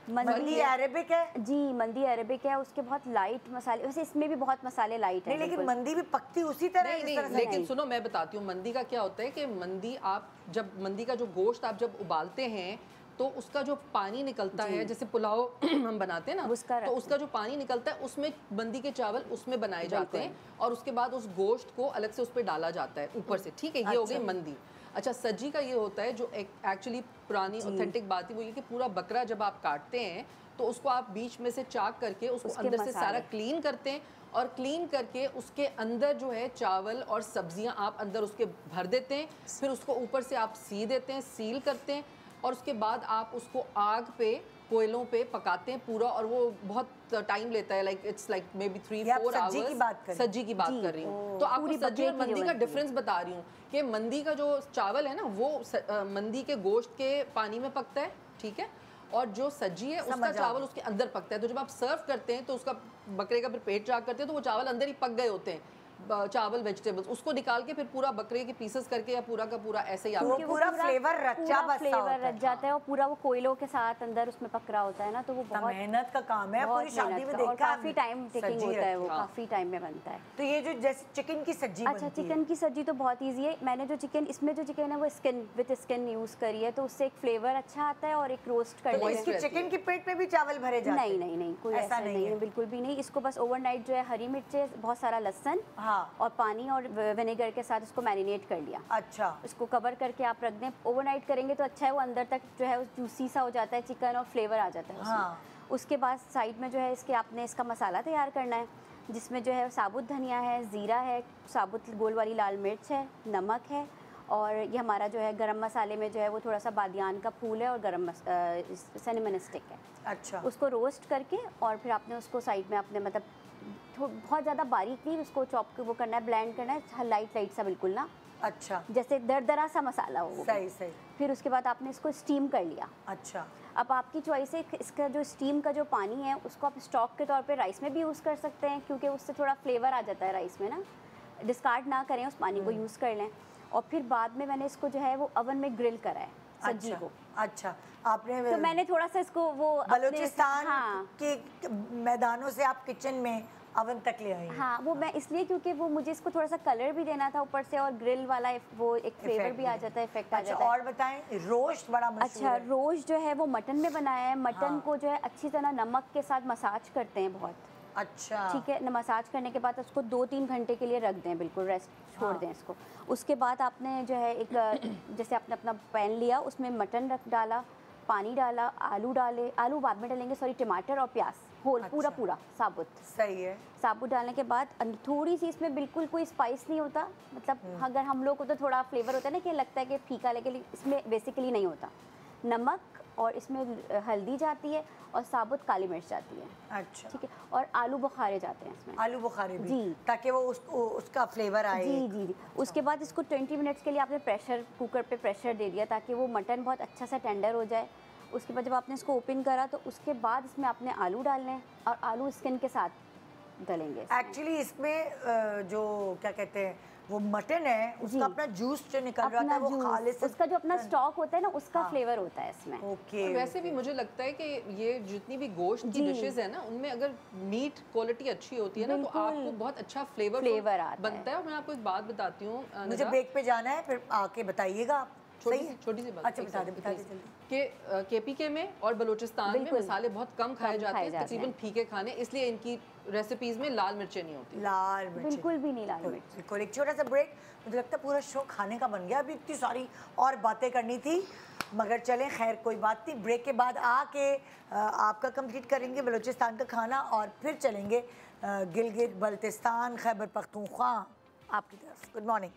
Speaker 1: मंदी अरेबिक है
Speaker 7: जी, मंदी अरेबिक है। उसके बहुत लाइट मसाले, वैसे इसमें भी बहुत मसाले लाइट है।
Speaker 1: लेकिन मंदी भी पकती उसी तरह है।
Speaker 3: नहीं, लेकिन सुनो मैं बताती हूँ मंदी का क्या होता है कि मंदी मंदी का जो गोश्त आप जब उबालते हैं तो उसका जो पानी निकलता है, जैसे पुलाव हम बनाते हैं ना, तो उसका जो पानी निकलता है उसमें मंदी के चावल उसमें बनाए जाते हैं और उसके बाद उस गोश्त को अलग से उस पर डाला जाता है ऊपर से। ठीक है, ये हो गई मंदी। अच्छा, सज्जी का ये होता है जो एक्चुअली पुरानी ऑथेंटिक बात है वो ये कि पूरा बकरा जब आप काटते हैं तो उसको आप बीच में से चाक करके उसको अंदर से सारा क्लीन करते हैं और क्लीन करके उसके अंदर जो है चावल और सब्जियां आप अंदर उसके भर देते हैं। फिर उसको ऊपर से आप सी देते हैं, सील करते हैं और उसके बाद आप उसको आग पे, कोयलों पे पकाते हैं पूरा। और वो बहुत टाइम लेता है, it's like maybe 3-4 hours. सज्जी की बात कर रही हूँ। तो आपको सज्जी और मंदी का डिफरेंस बता रही हूँ कि मंदी का जो चावल है ना वो मंदी के गोश्त के पानी में पकता है, ठीक है, और जो सज्जी है उसका चावल उसके अंदर पकता है। तो जब आप सर्व करते हैं तो उसका बकरे का फिर पेट चाक करते हैं तो वो चावल अंदर ही पक गए होते हैं, चावल वेजिटेबल्स, उसको निकाल के फिर पूरा बकरे के पीसेस करके या पूरा का पूरा ऐसे ही आप
Speaker 1: पूरा फ्लेवर रच
Speaker 7: जाता है और पूरा वो कोयलों के साथ अंदर उसमें पक रहा होता है ना, तो वो बहुत
Speaker 1: मेहनत का काम है। पूरी शादी में देखा,
Speaker 7: काफी टाइम टेकिंग होता है, वो काफी टाइम में बनता है।
Speaker 1: तो ये जो जैसे चिकन की सब्जी बनती है,
Speaker 7: चिकन की सब्जी तो बहुत ईजी है। मैंने जो इसमें जो चिकन है वो स्किन विद स्किन यूज करी है, तो उससे एक फ्लेवर अच्छा आता है और एक रोस्ट कर
Speaker 1: लेते हैं। चिकन के पेट में भी चावल भरे जाते हैं?
Speaker 7: नहीं, कोई ऐसा नहीं है, बिल्कुल भी नहीं। इसको बस ओवरनाइट जो है हरी मिर्चें, बहुत सारा लहसुन और पानी और विनेगर के साथ उसको मैरिनेट कर लिया।
Speaker 1: अच्छा।
Speaker 7: उसको कवर करके आप रख दें। ओवरनाइट करेंगे तो अच्छा है, वो अंदर तक जो है जूसी सा हो जाता है चिकन और फ्लेवर आ जाता है उसमें। उसके बाद साइड में जो है आपने इसका मसाला तैयार करना है, जिसमें जो है साबुत धनिया है, ज़ीरा है, साबुत गोल वाली लाल मिर्च है, नमक है और ये हमारा जो है गरम मसाले में जो है वो थोड़ा सा बादियान का फूल है और गरम सिनेमन स्टिक है।
Speaker 1: अच्छा।
Speaker 7: उसको रोस्ट करके और फिर आपने उसको साइड में अपने मतलब बहुत ज़्यादा बारीक नहीं उसको चॉप वो करना है, ब्लेंड करना है, लाइट सा बिल्कुल ना।
Speaker 1: अच्छा।
Speaker 7: जैसे दरदरा सा मसाला हो।
Speaker 1: सही।
Speaker 7: फिर उसके बाद आपने इसको स्टीम कर लिया।
Speaker 1: अच्छा।
Speaker 7: अब आपकी चॉइस है, इसका जो स्टीम का जो पानी है उसको आप स्टॉक के तौर पे राइस में भी यूज़ कर सकते हैं, क्योंकि उससे थोड़ा फ्लेवर आ जाता है राइस में ना। डिस्कार्ड ना करें, उस पानी को यूज़ कर लें। और फिर बाद में मैंने इसको जो है वो ओवन में ग्रिल करा है सब्जी को।
Speaker 1: अच्छा, आपने
Speaker 7: तो मैंने थोड़ा सा इसको वो
Speaker 1: बलूचिस्तान के मैदानों से आप किचन में अवन तक ले आई?
Speaker 7: हाँ, वो मैं इसलिए क्योंकि वो मुझे इसको थोड़ा सा कलर भी देना था ऊपर से और ग्रिल वाला वो एक फ्लेवर भी आ जाता है, इफेक्ट आ जाता है।
Speaker 1: और बताएं, रोस्ट बड़ा मशहूर है।
Speaker 7: रोस्ट जो है वो मटन में बनाया है। मटन को जो है अच्छी तरह नमक के साथ मसाज करते हैं बहुत।
Speaker 1: अच्छा।
Speaker 7: ठीक है, मसाज करने के बाद उसको 2-3 घंटे के लिए रख दें, बिल्कुल रेस्ट छोड़ दें इसको। उसके बाद आपने जो है एक जैसे आपने अपना पैन लिया, उसमें मटन डाला, पानी डाला, आलू डाले, आलू बाद में डालेंगे, सॉरी, टमाटर और प्याज होल। अच्छा। पूरा साबुत।
Speaker 1: सही है।
Speaker 7: साबुत डालने के बाद थोड़ी सी इसमें बिल्कुल कोई स्पाइस नहीं होता, मतलब अगर हम लोग को तो थोड़ा फ्लेवर होता है ना कि लगता है कि फीका, लेकिन इसमें बेसिकली नहीं होता। नमक और इसमें हल्दी जाती है और साबुत काली मिर्च जाती है।
Speaker 1: अच्छा।
Speaker 7: ठीक है, और आलू बुखारे जाते हैं इसमें।
Speaker 1: आलू बुखारे भी?
Speaker 7: जी,
Speaker 1: ताकि वो उसका फ्लेवर आए।
Speaker 7: जी। उसके बाद इसको 20 मिनट्स के लिए आपने कुकर पे प्रेशर दे दिया ताकि वो मटन बहुत अच्छा सा टेंडर हो जाए। उसके बाद जब आपने इसको ओपन करा तो उसके बाद इसमें आपने आलू डालने हैं और आलू स्किन के साथ डालेंगे।
Speaker 1: एक्चुअली इसमें जो क्या कहते हैं वो मटन है उसका अपना जूस जो निकल रहा था वो खालिस
Speaker 7: उसका जो अपना स्टॉक होता है ना उसका फ्लेवर होता है इसमें।
Speaker 1: ओके।
Speaker 3: वैसे भी मुझे लगता है कि ये जितनी भी गोश्त की डिशेस है ना उनमें अगर मीट क्वालिटी अच्छी होती है ना तो आपको बहुत अच्छा फ्लेवर बनता है। और मैं आपको एक बात बताती हूँ,
Speaker 1: मुझे ब्रेक पे जाना है, फिर आके बताइएगा आप।
Speaker 3: छोटी सी बात।
Speaker 1: अच्छा बता दे जल्दी।
Speaker 3: कि केपीके में और बलूचिस्तान में मसाले बहुत कम खाए जाते हैं, तकरीबन फीके खाने, इसलिए इनकी रेसिपीज में लाल मिर्चें नहीं होती।
Speaker 1: लाल मिर्च
Speaker 7: बिल्कुल भी नहीं लाल मिर्च।
Speaker 1: बिल्कुल। एक छोटा सा ब्रेक, मुझे लगता है पूरा शो खाने का बन गया। अभी इतनी सारी और बातें करनी थी मगर चलें, खैर कोई बात नहीं। ब्रेक के बाद आके आपका कंप्लीट करेंगे बलूचिस्तान का खाना और फिर चलेंगे गिलगित बल्तिस्तान खैबर पख्तूनख्वा आपकी तरफ। Good morning.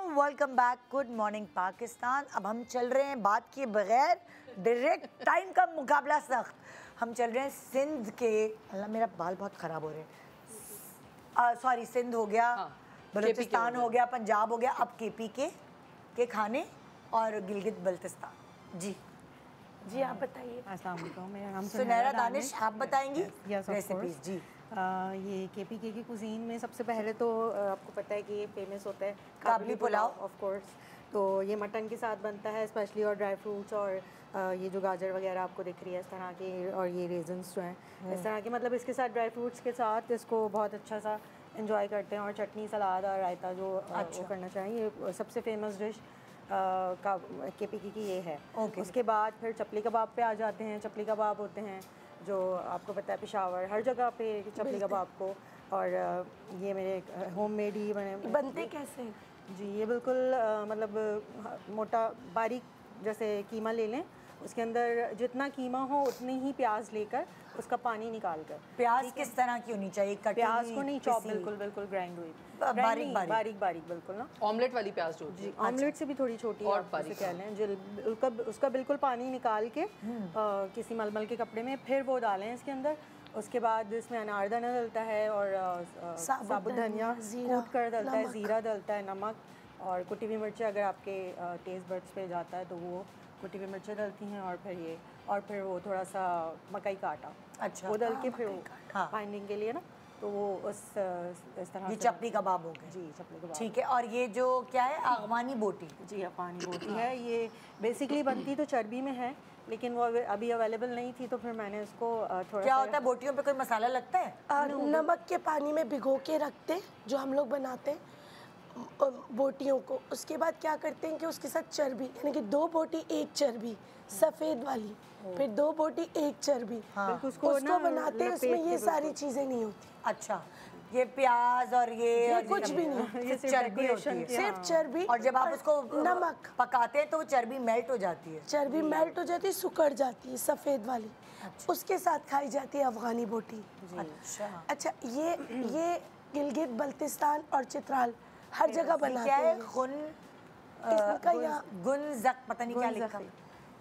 Speaker 1: Welcome back. Good morning Pakistan. अब हम चल रहे हैं बात किए बगैर, डायरेक्ट टाइम का मुकाबला सख्त। हम चल रहे हैं सिंध के, अल्लाह मेरा बाल बहुत ख़राब हो रहे हैं, सॉरी सिंध हो गया, बलूचिस्तान हो गया, पंजाब हो गया, अब केपी के खाने और गिलगित बल्तिस्तान। जी
Speaker 2: आप बताइए। अस्सलाम वालेकुम, मेरा नाम
Speaker 1: सुनैरा दानिश। आप बताएंगी रेसिपीज? जी
Speaker 2: ये केपीके की कुजीन में सबसे पहले तो आपको पता है कि ये फेमस होता है
Speaker 1: काबली पुलाव
Speaker 2: ऑफ कोर्स। तो ये मटन के साथ बनता है स्पेशली, और ड्राई फ्रूट्स और ये जो गाजर वगैरह आपको दिख रही है इस तरह की, और ये रेजन्स जो हैं इस तरह के, मतलब इसके साथ ड्राई फ्रूट्स के साथ इसको बहुत अच्छा सा एंजॉय करते हैं। और चटनी, सलाद और रायता जो वो करना चाहिए। ये सबसे फेमस डिश का केपीके की ये है। उसके बाद फिर चपली कबाब पे आ जाते हैं। चपली कबाब होते हैं जो आपको पता है पेशावर हर जगह पे चपली कबाब को, और ये मेरे होममेड ही
Speaker 4: बनते कैसे?
Speaker 2: जी ये बिल्कुल मतलब मोटा बारीक, जैसे कीमा ले लें, उसके अंदर जितना कीमा हो उतनी ही प्याज लेकर उसका पानी निकाल कर।
Speaker 1: प्याज किस तरह की होनी चाहिए?
Speaker 2: प्याज को नहीं चॉप, बिल्कुल ग्राइंड हुई, बारीक बारीक बिल्कुल ना।
Speaker 3: ऑमलेट वाली प्याज जो
Speaker 2: जी ऑमलेट से भी थोड़ी छोटी और बारीक कह लें। उसका बिल्कुल पानी निकाल के किसी मलमल के कपड़े में फिर वो डालें इसके अंदर। उसके बाद इसमें अनारदाना डलता है और साबुत धनिया कूट कर डलता है, ज़ीरा डलता है, नमक और कुटी हुई मिर्चें अगर आपके टेस्ट बड्स पे जाता है तो वो कुटी हुई मिर्चें डलती हैं। और फिर वो थोड़ा सा मकई का आटा, अच्छा वो डल के फिर बाइंडिंग के लिए ना, तो वो इस तरह।
Speaker 1: ये चपली कबाब हो गए।
Speaker 2: जी चपली कबाब,
Speaker 1: ठीक है। और ये जो क्या है, अफगानी बोटी?
Speaker 2: जी अफगानी बोटी है। ये बेसिकली बनती तो चर्बी में है, लेकिन वो अभी अवेलेबल नहीं थी तो फिर मैंने उसको थोड़ा।
Speaker 1: क्या होता है बोटियों पे, कोई मसाला लगता है?
Speaker 4: नमक के पानी में भिगो के रखते जो हम लोग बनाते हैं बोटियों को। उसके बाद क्या करते हैं कि उसके साथ चर्बी, यानी कि 2 बोटी 1 चर्बी सफ़ेद वाली, फिर 2 बोटी 1 चर्बी, उसको बनाते हैं। उसमें ये सारी चीज़ें नहीं होती।
Speaker 1: अच्छा, ये प्याज और ये
Speaker 4: कुछ भी नहीं,
Speaker 1: ये चर्बी होती है,
Speaker 4: सिर्फ चर्बी।
Speaker 1: और जब आप उसको
Speaker 4: नमक
Speaker 1: पकाते हैं तो वो चर्बी मेल्ट हो जाती है।
Speaker 4: चर्बी मेल्ट हो जाती है, सुकड़ जाती है सफ़ेद वाली। उसके साथ खाई जाती है अफगानी बोटी। अच्छा, ये गिलगित बल्तिस्तान और चित्राल हर जगह बनाते हैं।
Speaker 1: गुनज़क, पता नहीं क्या लिखा,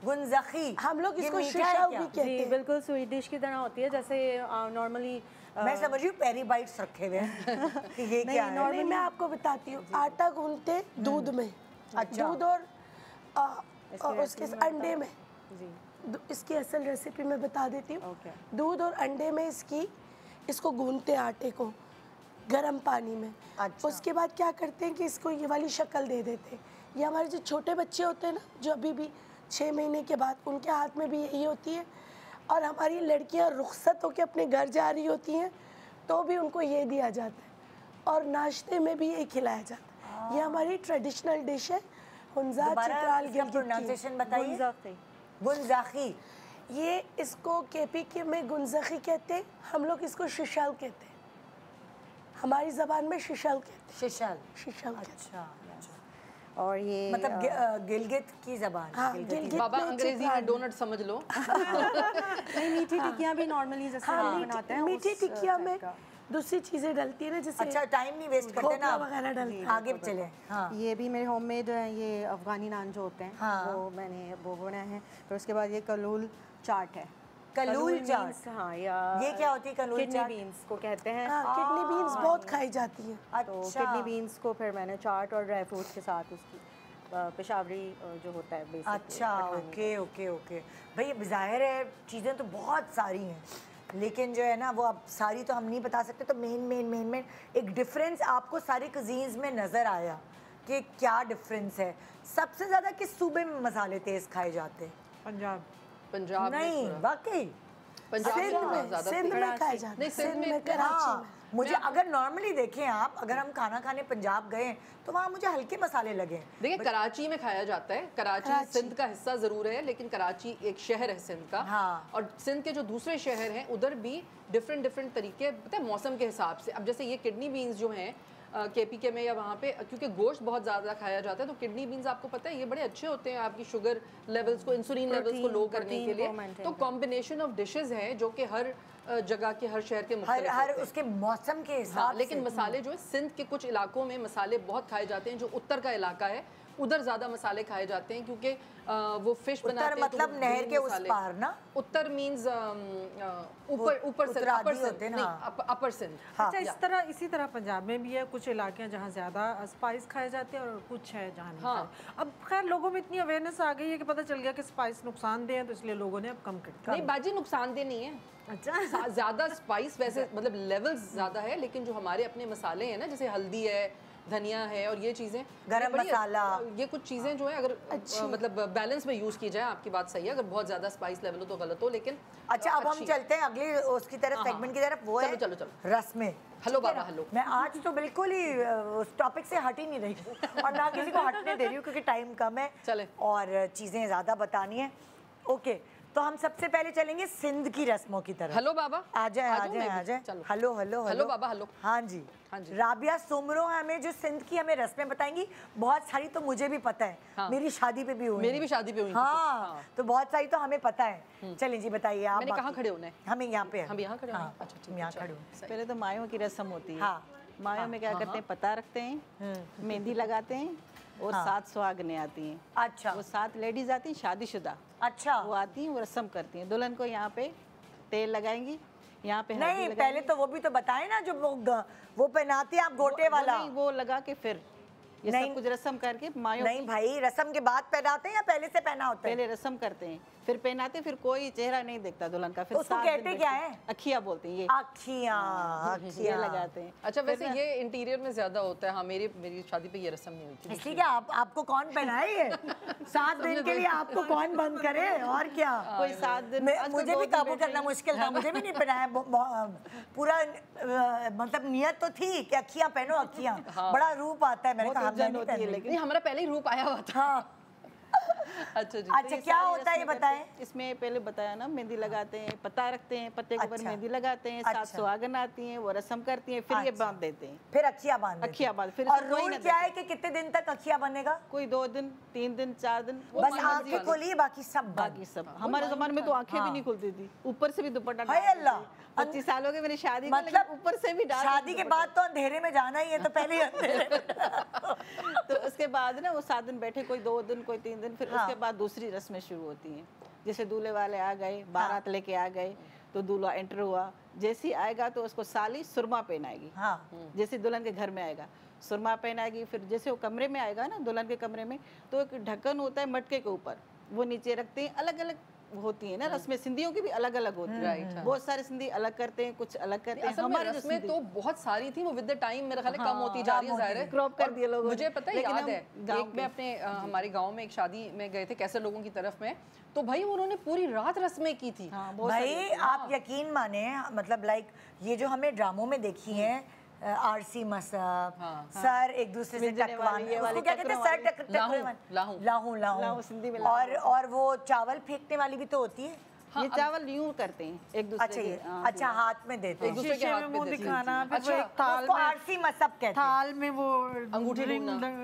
Speaker 1: गुनज़खी। हम लोग इसको शीशा भी कहते हैं।
Speaker 2: बिल्कुल स्वीट डिश की तरह होती है, जैसे नॉर्मली
Speaker 1: मैं समझ रही हूँ पेरी बाइट्स रखे हुए हैं। ये क्या है?
Speaker 4: नहीं, मैं आपको बताती हूँ। आटा गूंथते दूध में, अच्छा दूध और उसके अंडे में। इसकी असल रेसिपी मैं बता देती हूँ। दूध और अंडे में इसको गूंथते आटे को गरम पानी में। अच्छा। उसके बाद क्या करते हैं कि इसको ये वाली शक्ल दे देते हैं। ये हमारे जो छोटे बच्चे होते हैं ना, जो अभी भी 6 महीने के बाद, उनके हाथ में भी यही होती है। और हमारी लड़कियां रुखसत होकर अपने घर जा रही होती हैं तो भी उनको ये दिया जाता है, और नाश्ते में भी यही खिलाया जाता है। ये हमारी ट्रेडिशनल डिश है। हुंजा चित्राल
Speaker 1: प्रोनाउंसिएशन बताइए। गुनज़खी।
Speaker 4: ये इसको केपीके में गुनज़खी कहते हैं, हम लोग इसको शिशल कहते हैं। हमारी ज़बान में शिशल कहते हैं। शिशल।
Speaker 1: अच्छा।
Speaker 2: और ये
Speaker 1: मतलब गिलगित की ज़बान।
Speaker 4: हाँ, गिलगित
Speaker 3: बाबा अंग्रेजी में डोनट समझ लो।
Speaker 2: नहीं, मीठी टिक्कियाँ भी नॉर्मली जैसे बनाते हैं।
Speaker 4: मीठी टिक्कियाँ में दूसरी चीज़ें डलती है ना, जैसे
Speaker 1: अच्छा टाइम नहीं वेस्ट करते ना
Speaker 4: वगैरह डलती है।
Speaker 1: आगे चले। हाँ।
Speaker 2: ये भी मेरे होममेड है, ये अफगानी नान जो होते हैं। हाँ। वो मैंने वो बनाए हैं। फिर उसके बाद ये कलूल चाट है।
Speaker 1: कलूल चाट,
Speaker 2: हाँ, या
Speaker 1: ये क्या होती है? कलूल
Speaker 2: किडनी बीन्स को कहते हैं।
Speaker 4: किडनी बीन्स बहुत खाई जाती है।
Speaker 2: तो किडनी बीन्स को फिर मैंने चाट और ड्राई फ्रूट्स के साथ उसकी पेशावरी जो होता है बेसिकली।
Speaker 1: अच्छा, ओके। भाई जाहिर है चीज़ें तो बहुत सारी हैं, लेकिन जो है ना वो अब सारी तो हम नहीं बता सकते, तो मेन एक डिफरेंस आपको सारे कुजीन्स में नज़र आया कि क्या डिफरेंस है? सबसे ज़्यादा किस सूबे में मसाले तेज़ खाए जाते हैं?
Speaker 3: पंजाब
Speaker 1: नहीं, वाकई
Speaker 3: पंजाब
Speaker 4: सिंध में खाए जाते हैं, सिंध में, कराची में।
Speaker 1: मुझे अगर नॉर्मली देखें आप, अगर हम खाना खाने पंजाब गए तो वहाँ मुझे हल्के मसाले लगे।
Speaker 3: देखिए कराची में खाया जाता है, कराची सिंध का हिस्सा जरूर है, लेकिन कराची एक शहर है सिंध का।
Speaker 1: हाँ।
Speaker 3: और सिंध के जो दूसरे शहर हैं उधर भी डिफरेंट तरीके, पता है, मौसम के हिसाब से। अब जैसे ये किडनी बीन्स जो हैं KPK में या वहाँ पे, क्योंकि गोश्त बहुत ज़्यादा खाया जाता है, तो किडनी बीन्स आपको पता है ये बड़े अच्छे होते हैं आपकी शुगर लेवल्स को, इंसुलिन लेवल्स को लो करने के लिए। तो कॉम्बिनेशन ऑफ डिशेज हैं जो कि हर जगह के, हर शहर के मुख्तलिफ
Speaker 1: हर उसके मौसम के हिसाब से।
Speaker 3: लेकिन मसाले जो है सिंध के कुछ इलाकों में मसाले बहुत खाए जाते हैं, जो उत्तर का इलाका है उधर ज़्यादा मसाले खाए जाते हैं, क्योंकि वो फिश बनाते हैं।
Speaker 1: मतलब नहर के उस पार ना?
Speaker 3: उत्तर मींस ऊपर से, अपर सिंध।
Speaker 2: अच्छा, इसी तरह पंजाब में भी है कुछ इलाके हैं जहाँ ज़्यादा स्पाइस खाए जाते हैं और कुछ है जहाँ नहीं खाए। अब खैर लोगों में इतनी अवेयरनेस आ गई है कि पता चल गया कि स्पाइस नुकसानदेह है, तो इसलिए लोगों ने अब कम कर दिया।
Speaker 3: नहीं बाजी, नुकसानदेह नहीं है। अच्छा, ज़्यादा स्पाइस वैसे मतलब लेवल्स ज़्यादा है, लेकिन जो हमारे अपने मसाले हैं ना, जैसे हल्दी है, धनिया है और ये चीज़ें,
Speaker 1: गरम मसाला,
Speaker 3: ये कुछ चीज़ें जो है अगर मतलब बैलेंस में यूज़ की जाए, आपकी बात सही है, अगर बहुत ज़्यादा स्पाइस लेवल हो तो गलत हो, लेकिन
Speaker 1: अच्छा अब हम चलते हैं अगली उसकी तरफ, सेगमेंट की तरफ। वो है
Speaker 3: चलो
Speaker 1: रस्में।
Speaker 3: हेलो बाबा, हेलो।
Speaker 1: मैं आज तो बिल्कुल ही उस टॉपिक से हट ही नहीं रही हूँ और ना किसी को हटने दे रही हूँ, क्योंकि टाइम कम है
Speaker 3: चले
Speaker 1: और चीज़ें ज़्यादा बतानी है। ओके, तो हम सबसे पहले चलेंगे सिंध की रस्मों की तरफ।
Speaker 3: हेलो बाबा,
Speaker 1: आ जाए। हेलो
Speaker 3: बाबा, हेलो।
Speaker 1: हाँ जी। राबिया सुमरो हमें जो सिंध की हमें रस्में बताएंगी, बहुत सारी तो मुझे भी पता है। हाँ। मेरी शादी पे भी हुई,
Speaker 3: मेरी भी शादी पे हुई।
Speaker 1: हाँ, तो बहुत सारी तो हमें पता है। चलिए जी बताइए आप।
Speaker 3: मैंने कहाँ खड़े होना है?
Speaker 1: हमें यहाँ पे,
Speaker 3: हम यहाँ खड़े हैं।
Speaker 1: अच्छा ठीक, यहाँ खड़े हो।
Speaker 8: पहले तो मायों की रस्म होती है।
Speaker 1: हाँ।
Speaker 8: मायों में क्या करते हैं, पता रखते हैं, मेहंदी लगाते हैं और 7 सुहागनें आती हैं।
Speaker 1: अच्छा।
Speaker 8: वो 7 लेडीज आती हैं शादीशुदा।
Speaker 1: अच्छा।
Speaker 8: वो आती हैं, वो रस्म करती हैं, दुल्हन को यहाँ पे तेल लगाएंगी, यहाँ पे
Speaker 1: नहीं पहले तो वो भी तो बताएं ना, जो वो पहनाती है आप गोटे वाला।
Speaker 8: नहीं, वो लगा के फिर ये सब कुछ रस्म करके मायों।
Speaker 1: नहीं भाई, रस्म के बाद पहनाते हैं या पहले से पहना होता है?
Speaker 8: पहले रस्म करते हैं, फिर पहनाते, फिर कोई चेहरा नहीं दिखता दुल्हन का। फिर
Speaker 1: उसको कहते क्या है?
Speaker 8: अखियाँ बोलते हैं, ये
Speaker 1: अखियाँ
Speaker 8: लगाते हैं।
Speaker 3: अच्छा, वैसे ये इंटीरियर में ज्यादा होता है। हाँ, मेरी शादी पे ये रस्म नहीं हुई थी।
Speaker 1: इसलिए क्या आपको कौन पहनाए ये? 7 दिन के लिए आपको कौन बंद करे? और क्या,
Speaker 8: कोई 7 दिन।
Speaker 1: मुझे भी काबू करना मुश्किल था, मुझे भी नहीं पहनाया। पूरा मतलब नियत तो थी कि अखियाँ पहनो, अखियाँ, बड़ा रूप आता है। मैंने कहा
Speaker 3: लेकिन हमारा पहले ही रूप आया हुआ था।
Speaker 1: अच्छा जी। अच्छा, क्या होता है ये बताएं?
Speaker 8: इसमें पहले बताया ना, मेहंदी लगाते हैं, पत्ता रखते हैं, पत्ते के ऊपर मेहंदी लगाते हैं, 7 सुहागन आती हैं, वो रस्म करती हैं, फिर ये बांध देते हैं,
Speaker 1: फिर अखियाँ बांध।
Speaker 8: फिर
Speaker 1: और रूल क्या है कि कितने दिन तक अखियाँ बनेगा?
Speaker 8: कोई 2 दिन, 3 दिन, 4 दिन,
Speaker 1: बस आंखें खोली, बाकी सब।
Speaker 8: हमारे जमाने में तो आंखें भी नहीं खुलती थी, ऊपर से भी दुपट्टा। 25 साल हो गए मेरी शादी,
Speaker 1: मतलब
Speaker 8: ऊपर से भी
Speaker 1: शादी के बाद तो अंधेरे में जाना ही है, तो पहले ही अंधेरे।
Speaker 8: तो उसके बाद ना वो 7 दिन बैठे, कोई 2 दिन, कोई 3 दिन, फिर उसके बाद दूसरी रस्में शुरू होती हैं। जैसे दूल्हे वाले आ गए, बारात लेके आ गए, तो दूल्हा एंटर हुआ, जैसे ही आएगा तो उसको साली सुरमा पहनाएगी। जैसे दुल्हन के घर में आएगा सुरमा पहनाएगी। फिर जैसे वो कमरे में आएगा ना, दुल्हन के कमरे में, तो एक ढक्कन होता है मटके के ऊपर, वो नीचे रखते हैं। अलग अलग होती है ना रस्में, सिंधियों की भी अलग अलग होती है। बहुत सारे सिंधी अलग करते हैं, कुछ अलग करते हैं।
Speaker 3: हमारे रस्में तो बहुत सारी थी, वो विद द टाइम मेरा ख्याल है कम होती जा रही है, जाहिर है
Speaker 8: क्रॉप कर दिए लोगों।
Speaker 3: मुझे पता है, याद है एक मैं अपने हमारे गांव में एक शादी में गए थे, कैसे लोगों की तरफ में, तो भाई उन्होंने पूरी रात रस्में की थी।
Speaker 1: भाई आप यकीन माने, मतलब लाइक ये जो हमें ड्रामों में देखी है, आरसी मसब, सर एक दूसरे से टकवाने, उसको क्या कहते हैं, सर टकवाने, लाहू
Speaker 8: सिंधी में।
Speaker 1: और वो चावल फेंकने वाली भी तो होती है।
Speaker 8: ये चावल यूं करते हैं एक दूसरे के।
Speaker 1: अच्छा, हाथ में देते हैं,
Speaker 2: एक दूसरे के हाथ में दिखाना।
Speaker 1: अच्छा, एक थाल में, आरसी मसब कहते हैं,
Speaker 2: थाल में वो अंगूठी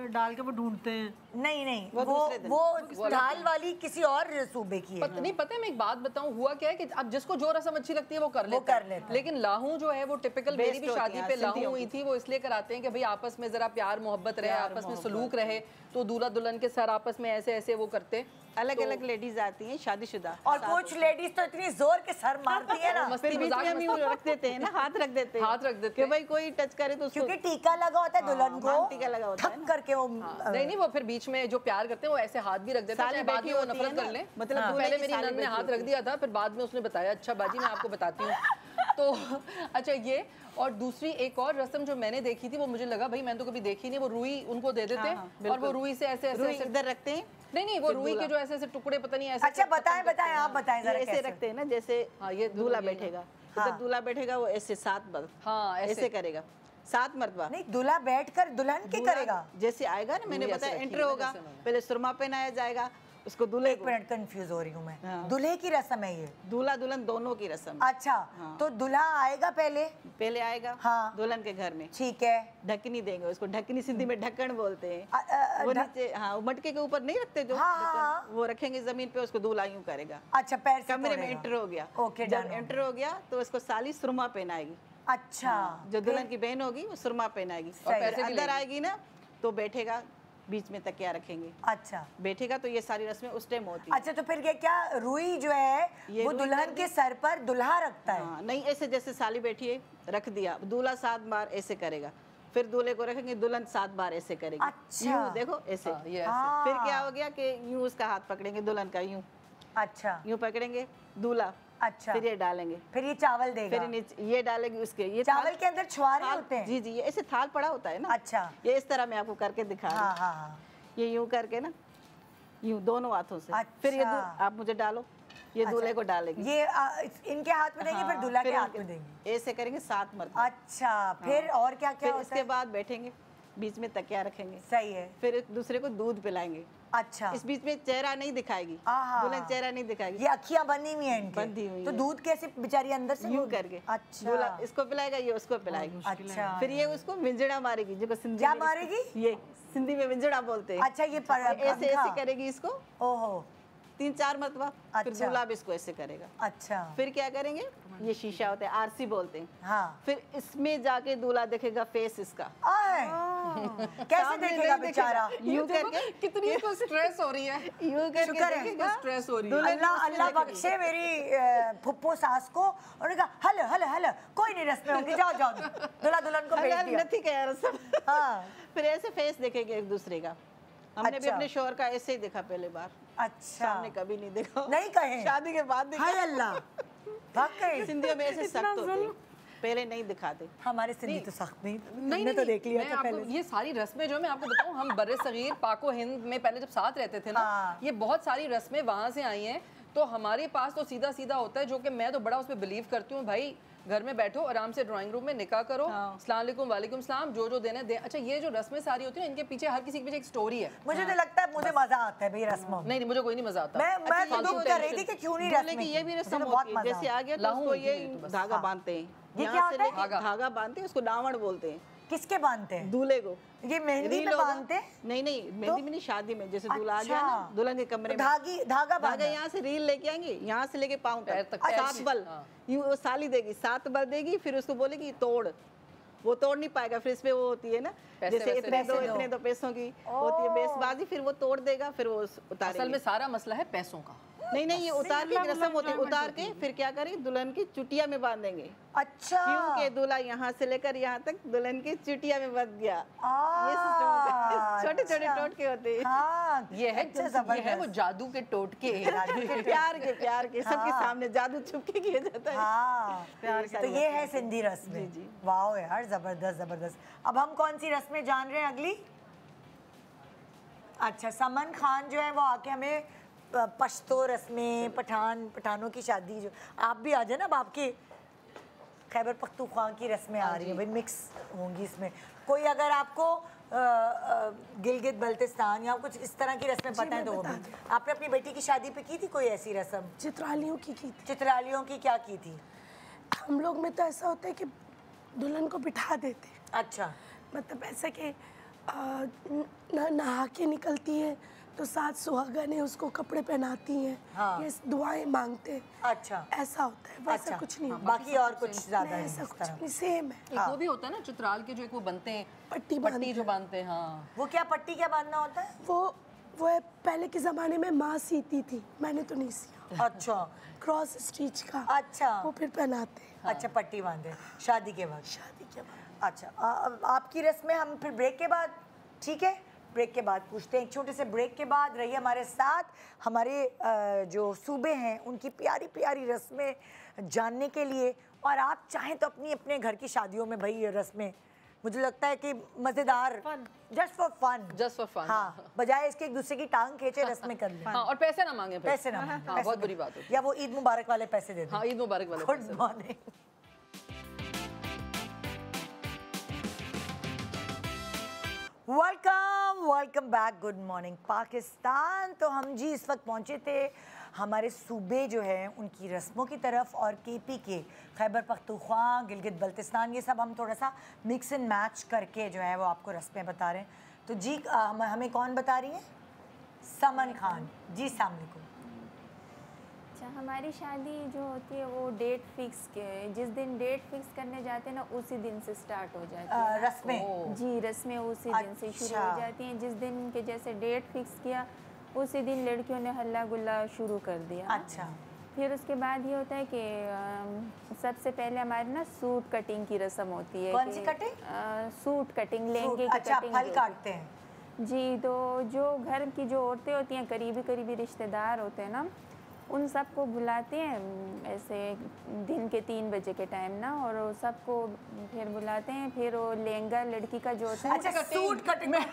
Speaker 2: डाल के वो ढूंढते हैं।
Speaker 1: नहीं वो थाल वाली किसी और सूबे की है।
Speaker 3: नहीं पता है, मैं एक बात बताऊं, हुआ क्या है कि अब जिसको जो रस्म अच्छी लगती है वो कर लेता है। लेकिन लाहू जो है वो टिपिकल, मेरी भी शादी पे लाहू हुई थी, वो इसलिए कराते हैं कि भाई आपस में जरा प्यार मोहब्बत रहे, आपस में सलूक रहे, तो दूल्हा दुल्हन के सर आपस में ऐसे ऐसे वो करते हैं।
Speaker 8: अलग अलग लेडीज आती हैं शादीशुदा,
Speaker 1: और कुछ लेडीज तो इतनी जोर के सर मारती है ना,
Speaker 8: फिर बीच में हम यूं रख देते हैं ना, हाथ रख देते हैं,
Speaker 3: हाथ रख देते
Speaker 8: कि भाई कोई टच करे तो उसको,
Speaker 1: क्योंकि टीका लगा होता है दुल्हन को,
Speaker 8: मांग टीका लगा होता है
Speaker 1: ठक करके वो
Speaker 3: नहीं वो फिर बीच में जो प्यार करते हैं वो ऐसे हाथ भी रख देते हैं,
Speaker 8: साली
Speaker 3: चाहे बाद में
Speaker 8: बैठी
Speaker 3: वो
Speaker 8: होती
Speaker 3: नफरत
Speaker 8: है ना,
Speaker 3: कर ले।
Speaker 8: मतलब दूल्हे
Speaker 3: पहले
Speaker 8: की
Speaker 3: मेरी
Speaker 8: साली
Speaker 3: नंद ने
Speaker 8: बैठी
Speaker 3: हाथ रख दिया था, फिर बाद में उसने बताया अच्छा बाजी मैं आपको बताती हूँ। तो अच्छा ये, और दूसरी एक और रस्म जो मैंने देखी थी वो मुझे लगा भाई मैंने तो कभी देखी नहीं, वो रुई उनको दे देते हैं और वो रुई से ऐसे ऐसे
Speaker 8: इधर रखते हैं।
Speaker 3: नहीं वो रुई के जो ऐसे ऐसे टुकड़े पता नहीं ऐसे।
Speaker 1: अच्छा बताएं बताएं, आप बताएं जरा
Speaker 8: ऐसे रखते हैं ना, जैसे
Speaker 3: ये
Speaker 8: दूल्हा बैठेगा, इधर दूल्हा बैठेगा, वो ऐसे 7 बार ऐसे करेगा, 7 मरतबा।
Speaker 1: नहीं दूल्हा बैठकर दुल्हन की करेगा,
Speaker 8: जैसे आएगा ना, मैंने बताया एंटर होगा, पहले सुरमा पहनाया जाएगा उसको दूल्हे
Speaker 1: एक मिनट कंफ्यूज हो रही हूँ मैं, दूल्हे की रस्म है ये,
Speaker 8: दूल्हा दुल्हन दोनों की रस्म।
Speaker 1: अच्छा तो दूल्हा आएगा पहले
Speaker 8: आएगा
Speaker 1: हाँ
Speaker 8: दुल्हन के घर में,
Speaker 1: ठीक है,
Speaker 8: ढकनी देंगे उसको, ढकनी सिंधी में ढक्कन बोलते हैं, वो नीचे हाँ मटके के ऊपर नहीं रखते जो, वो रखेंगे जमीन पे, उसको दूल्हा यूं करेगा।
Speaker 1: अच्छा पैर से
Speaker 8: कमरे में एंटर हो गया,
Speaker 1: ओके
Speaker 8: जब एंटर हो गया तो उसको साली सुरमा पहनाएगी।
Speaker 1: अच्छा
Speaker 8: जो दुल्हन की बहन होगी वो सुरमा पहनाएगी, और अंदर आएगी ना तो बैठेगा, बीच में तकिया रखेंगे,
Speaker 1: अच्छा
Speaker 8: बैठेगा, तो ये सारी रस्में उस टाइम होती है।
Speaker 1: अच्छा तो फिर क्या रुई जो है वो दुल्हन के सर पर दुल्हा रखता है?
Speaker 8: नहीं ऐसे जैसे साली बैठी है रख दिया, दूल्हा 7 बार ऐसे करेगा, फिर दूल्हे को रखेंगे, दुल्हन 7 बार ऐसे करेगी।
Speaker 1: अच्छा
Speaker 8: यूं देखो ऐसे, फिर क्या हो गया कि यूं उसका हाथ पकड़ेंगे दुल्हन का, यूं
Speaker 1: अच्छा
Speaker 8: यूं पकड़ेंगे दूल्हा,
Speaker 1: अच्छा
Speaker 8: फिर ये डालेंगे,
Speaker 1: फिर ये चावल देगा,
Speaker 8: फिर नीचे ये डालेगी उसके, ये
Speaker 1: चावल के अंदर छुआरे होते हैं?
Speaker 8: जी जी, ये ऐसे थाल पड़ा होता है ना।
Speaker 1: अच्छा
Speaker 8: ये इस तरह मैं आपको करके दिखा रही हूँ।
Speaker 1: हाँ हाँ हाँ,
Speaker 8: ये यूं करके ना, यूं दोनों हाथों से, फिर ये आप मुझे डालो, ये दूल्हे को डालेगी,
Speaker 1: ये इनके हाथ में देंगे, फिर दूल्हा के हाथ में देंगे,
Speaker 8: ऐसे करेंगे 7 मरतबा।
Speaker 1: अच्छा फिर और क्या क्या होता है?
Speaker 8: इसके बाद बैठेंगे, बीच में तकिया रखेंगे,
Speaker 1: सही है,
Speaker 8: फिर एक दूसरे को दूध पिलाएंगे।
Speaker 1: अच्छा
Speaker 8: इस बीच में चेहरा नहीं दिखाएगी, दुल्हन चेहरा नहीं दिखाएगी,
Speaker 1: ये अखियां बंदी हुई हैं इनकी,
Speaker 8: बंधी हुई
Speaker 1: तो
Speaker 8: है।
Speaker 1: दूध कैसे बेचारी अंदर से
Speaker 8: यूं करके,
Speaker 1: अच्छा
Speaker 8: दूल्हा इसको पिलाएगा, ये उसको पिलाएगी,
Speaker 1: अच्छा
Speaker 8: फिर ये उसको विंजड़ा मारेगी, जो सिंधी
Speaker 1: क्या
Speaker 8: में
Speaker 1: मारेगी?
Speaker 8: ये सिंधी में विंजड़ा बोलते हैं।
Speaker 1: अच्छा ये
Speaker 8: ऐसे ऐसे करेगी इसको,
Speaker 1: ओहो
Speaker 8: 3-4 मरतबा, फिर
Speaker 1: अच्छा।
Speaker 8: दूल्हा भी इसको ऐसे करेगा।
Speaker 1: अच्छा
Speaker 8: फिर क्या करेंगे, ये शीशा होता है, आरसी बोलते हैं,
Speaker 1: हाँ
Speaker 8: फिर इसमें जाके दूल्हा देखेगा फेस इसका,
Speaker 1: कैसे देखेगा बेचारा?
Speaker 8: यूं करके,
Speaker 3: कितनी इसको स्ट्रेस हो रही है,
Speaker 8: यूं करके देखेगा,
Speaker 3: स्ट्रेस हो रही है।
Speaker 1: अल्लाह अल्लाह बख्शे मेरी फुप्पो सास को, उन्होंने कहा हल हल हल कोई नहीं रस्में होंगी, जाओ जाओ, दूल्हा दुल्हन को भेज दिया।
Speaker 8: नहीं कह रहा सब।
Speaker 1: हाँ
Speaker 8: फिर ऐसे फेस देखेंगे एक दूसरे का, हमने भी अपने शोहर का ऐसे ही देखा पहले बार,
Speaker 1: अच्छा
Speaker 8: सामने कभी नहीं देखा,
Speaker 1: नहीं कहे,
Speaker 8: शादी के बाद देखा।
Speaker 1: हाय अल्लाह, वाकई
Speaker 8: सिंधियों में ऐसे सख्त होते हैं, पहले नहीं दिखाते।
Speaker 1: हमारे सिंधी तो सख्त नहीं,
Speaker 3: नहीं
Speaker 1: हमने तो देख लिया
Speaker 3: मैं
Speaker 1: था
Speaker 3: आपको
Speaker 1: पहले।
Speaker 3: ये सारी रस्में जो मैं आपको बताऊं, हम बर्रे सगीर पाको हिंद में पहले जब साथ रहते थे ना, ये बहुत सारी रस्में वहाँ से आई हैं, तो हमारे पास तो सीधा सीधा होता है, जो कि मैं तो बड़ा उस पर बिलीव करती हूँ, भाई घर में बैठो आराम से ड्राइंग रूम में निकाह करो, अस्सलाम वालेकुम वालेकुम सलाम, जो देना दे। अच्छा ये जो रस्में सारी होती है इनके पीछे हर किसी के पीछे एक स्टोरी है।
Speaker 1: मुझे तो लगता है मुझे मजा आता है भाई रस्मों में।
Speaker 3: नहीं मुझे कोई नहीं मजा आता।
Speaker 1: मैं तो दुख कर रही थी कि क्यों नहीं रस्में,
Speaker 8: ये भी रस्म होती है, जैसे आ गया तो उसको ये धागा बांधते हैं,
Speaker 1: ये क्या होता है?
Speaker 8: धागा बांधते हैं, उसको दावण बोलते हैं।
Speaker 1: किसके बांधते हैं?
Speaker 8: दूल्हे को।
Speaker 1: ये मेहंदी पे बांधते हैं?
Speaker 8: नहीं मेहंदी में नहीं, शादी में, जैसे दूल्हा आ गया ना दुल्हन के कमरे में, धागा यहाँ से रील लेके आएंगे, यहाँ से लेके पाँव तक 7 बल, यूं वो साली देगी 7 बल देगी, फिर उसको बोलेगी तोड़, वो तोड़ नहीं पाएगा, फिर इसमें वो होती है ना जैसे इतने दो पैसों की होती है बेसबाजी, फिर वो तोड़ देगा, फिर वो उतारेंगे।
Speaker 3: असल में सारा मसला है पैसों का।
Speaker 8: नहीं ये उतार के रस्म होती है, उतार के फिर क्या करेंगे, दुल्हन की चुटिया में बांधेंगे।
Speaker 1: अच्छा
Speaker 8: क्योंकि दूल्हा यहाँ से लेकर यहाँ तक दुल्हन की चुटिया में बंध गया, ये सिस्टम होता है। छोटे छोटे टोटके होते हैं।
Speaker 3: ये है वो जादू के टोटके,
Speaker 8: प्यार के सबके सामने जादू छुप के किया जाता है।
Speaker 1: तो ये है सिंधी रस्में। वाह यार जबरदस्त जबरदस्त। अब हम कौन सी रस्में जान रहे हैं अगली? अच्छा समन खान जो है वो आके हमें पश्तो रस्में, पठानों की शादी, जो आप भी आ जाए ना, अब आपकी खैबर पख्तूनख्वा की रस्में आ रही हैं भाई, मिक्स होंगी इसमें। कोई अगर आपको गिलगित बल्तिस्तान या कुछ इस तरह की रस्में पता है तो वो भी। आपने अपनी बेटी की शादी पे की थी कोई ऐसी रस्म?
Speaker 4: चित्रालियों की थी।
Speaker 1: चित्रालियों की क्या की थी?
Speaker 4: हम लोग में तो ऐसा होता है कि दुल्हन को बिठा देते।
Speaker 1: अच्छा
Speaker 4: मतलब ऐसा कि नहा के निकलती है तो 7 सुहागनें उसको कपड़े पहनाती हैं, ये दुआएं मांगते हैं।
Speaker 1: अच्छा
Speaker 4: ऐसा होता है, वैसा
Speaker 1: अच्छा।
Speaker 4: कुछ नहीं।
Speaker 1: बाकी और कुछ ज्यादा है?
Speaker 4: ऐसा कुछ नहीं, सेम है।
Speaker 3: एक वो भी होता है ना चित्राल के, जो एक वो बनते हैं
Speaker 4: पट्टी
Speaker 3: जो बांधते हैं। हाँ
Speaker 1: वो क्या पट्टी क्या बांधना होता है?
Speaker 4: वो वो है पहले के ज़माने में माँ सीती थी, मैंने तो नहीं सिया।
Speaker 1: अच्छा
Speaker 4: क्रॉस स्टिच का।
Speaker 1: अच्छा
Speaker 4: वो फिर पहनाते हैं।
Speaker 1: अच्छा, पट्टी बांधे शादी के वक्त।
Speaker 4: शादी के बाद।
Speaker 1: अच्छा, आपकी रस्में हम फिर ब्रेक के बाद, ठीक है, ब्रेक के बाद पूछते हैं। एक छोटे से ब्रेक के बाद रहिए हमारे साथ। हमारे जो सूबे हैं उनकी प्यारी प्यारी रस्में जानने के लिए, और आप चाहें तो अपनी अपने घर की शादियों में भाई ये रस्में, मुझे लगता है कि मज़ेदार, जस्ट फॉर फन, हाँ, बजाय इसके एक दूसरे की टांग खींचे रस्में कर लें।
Speaker 3: हाँ, और पैसे ना मांगे,
Speaker 1: पैसे ना मांगे,
Speaker 3: हाँ, बहुत बुरी बात होती है।
Speaker 1: या वो ईद मुबारक वाले पैसे दे दें।
Speaker 3: हाँ, ईद मुबारक वाले
Speaker 1: good morning. Welcome back, good morning Pakistan. तो हम जी इस वक्त पहुंचे थे हमारे सूबे जो हैं उनकी रस्मों की तरफ, और केपी के खैबर पख्तूनख्वा, गिलगित बल्तिस्तान, ये सब हम थोड़ा सा मिक्स एंड मैच करके जो है वो आपको रस्में बता रहे हैं। तो जी हमें कौन बता रही हैं? समन खान जी, अस्सलाम वालेकुम।
Speaker 9: अच्छा, हमारी शादी जो होती है वो डेट फिक्स के, जिस दिन डेट फिक्स करने जाते हैं ना उसी दिन से स्टार्ट हो जाती है
Speaker 1: रस्में।
Speaker 9: जी, रस्में उसी दिन से शुरू हो जाती हैं। जिस दिन के जैसे डेट फिक्स किया उसी दिन लड़कियों ने हल्ला गुल्ला शुरू कर दिया।
Speaker 1: अच्छा,
Speaker 9: फिर उसके बाद ये होता है कि सबसे पहले हमारे ना सूट कटिंग की रस्म होती है।
Speaker 1: कौन सी कटिंग?
Speaker 9: सूट कटिंग, लहंगे की
Speaker 1: अच्छा,
Speaker 9: कटिंग
Speaker 1: फल काटते हैं
Speaker 9: जी। तो जो घर की जो औरतें होती हैं, करीबी रिश्तेदार होते हैं ना, उन सबको बुलाते हैं ऐसे दिन के 3 बजे के टाइम ना, और सबको फिर बुलाते हैं। फिर वो लहंगा लड़की का जो होता है,
Speaker 1: अच्छा, सूट कटिंग में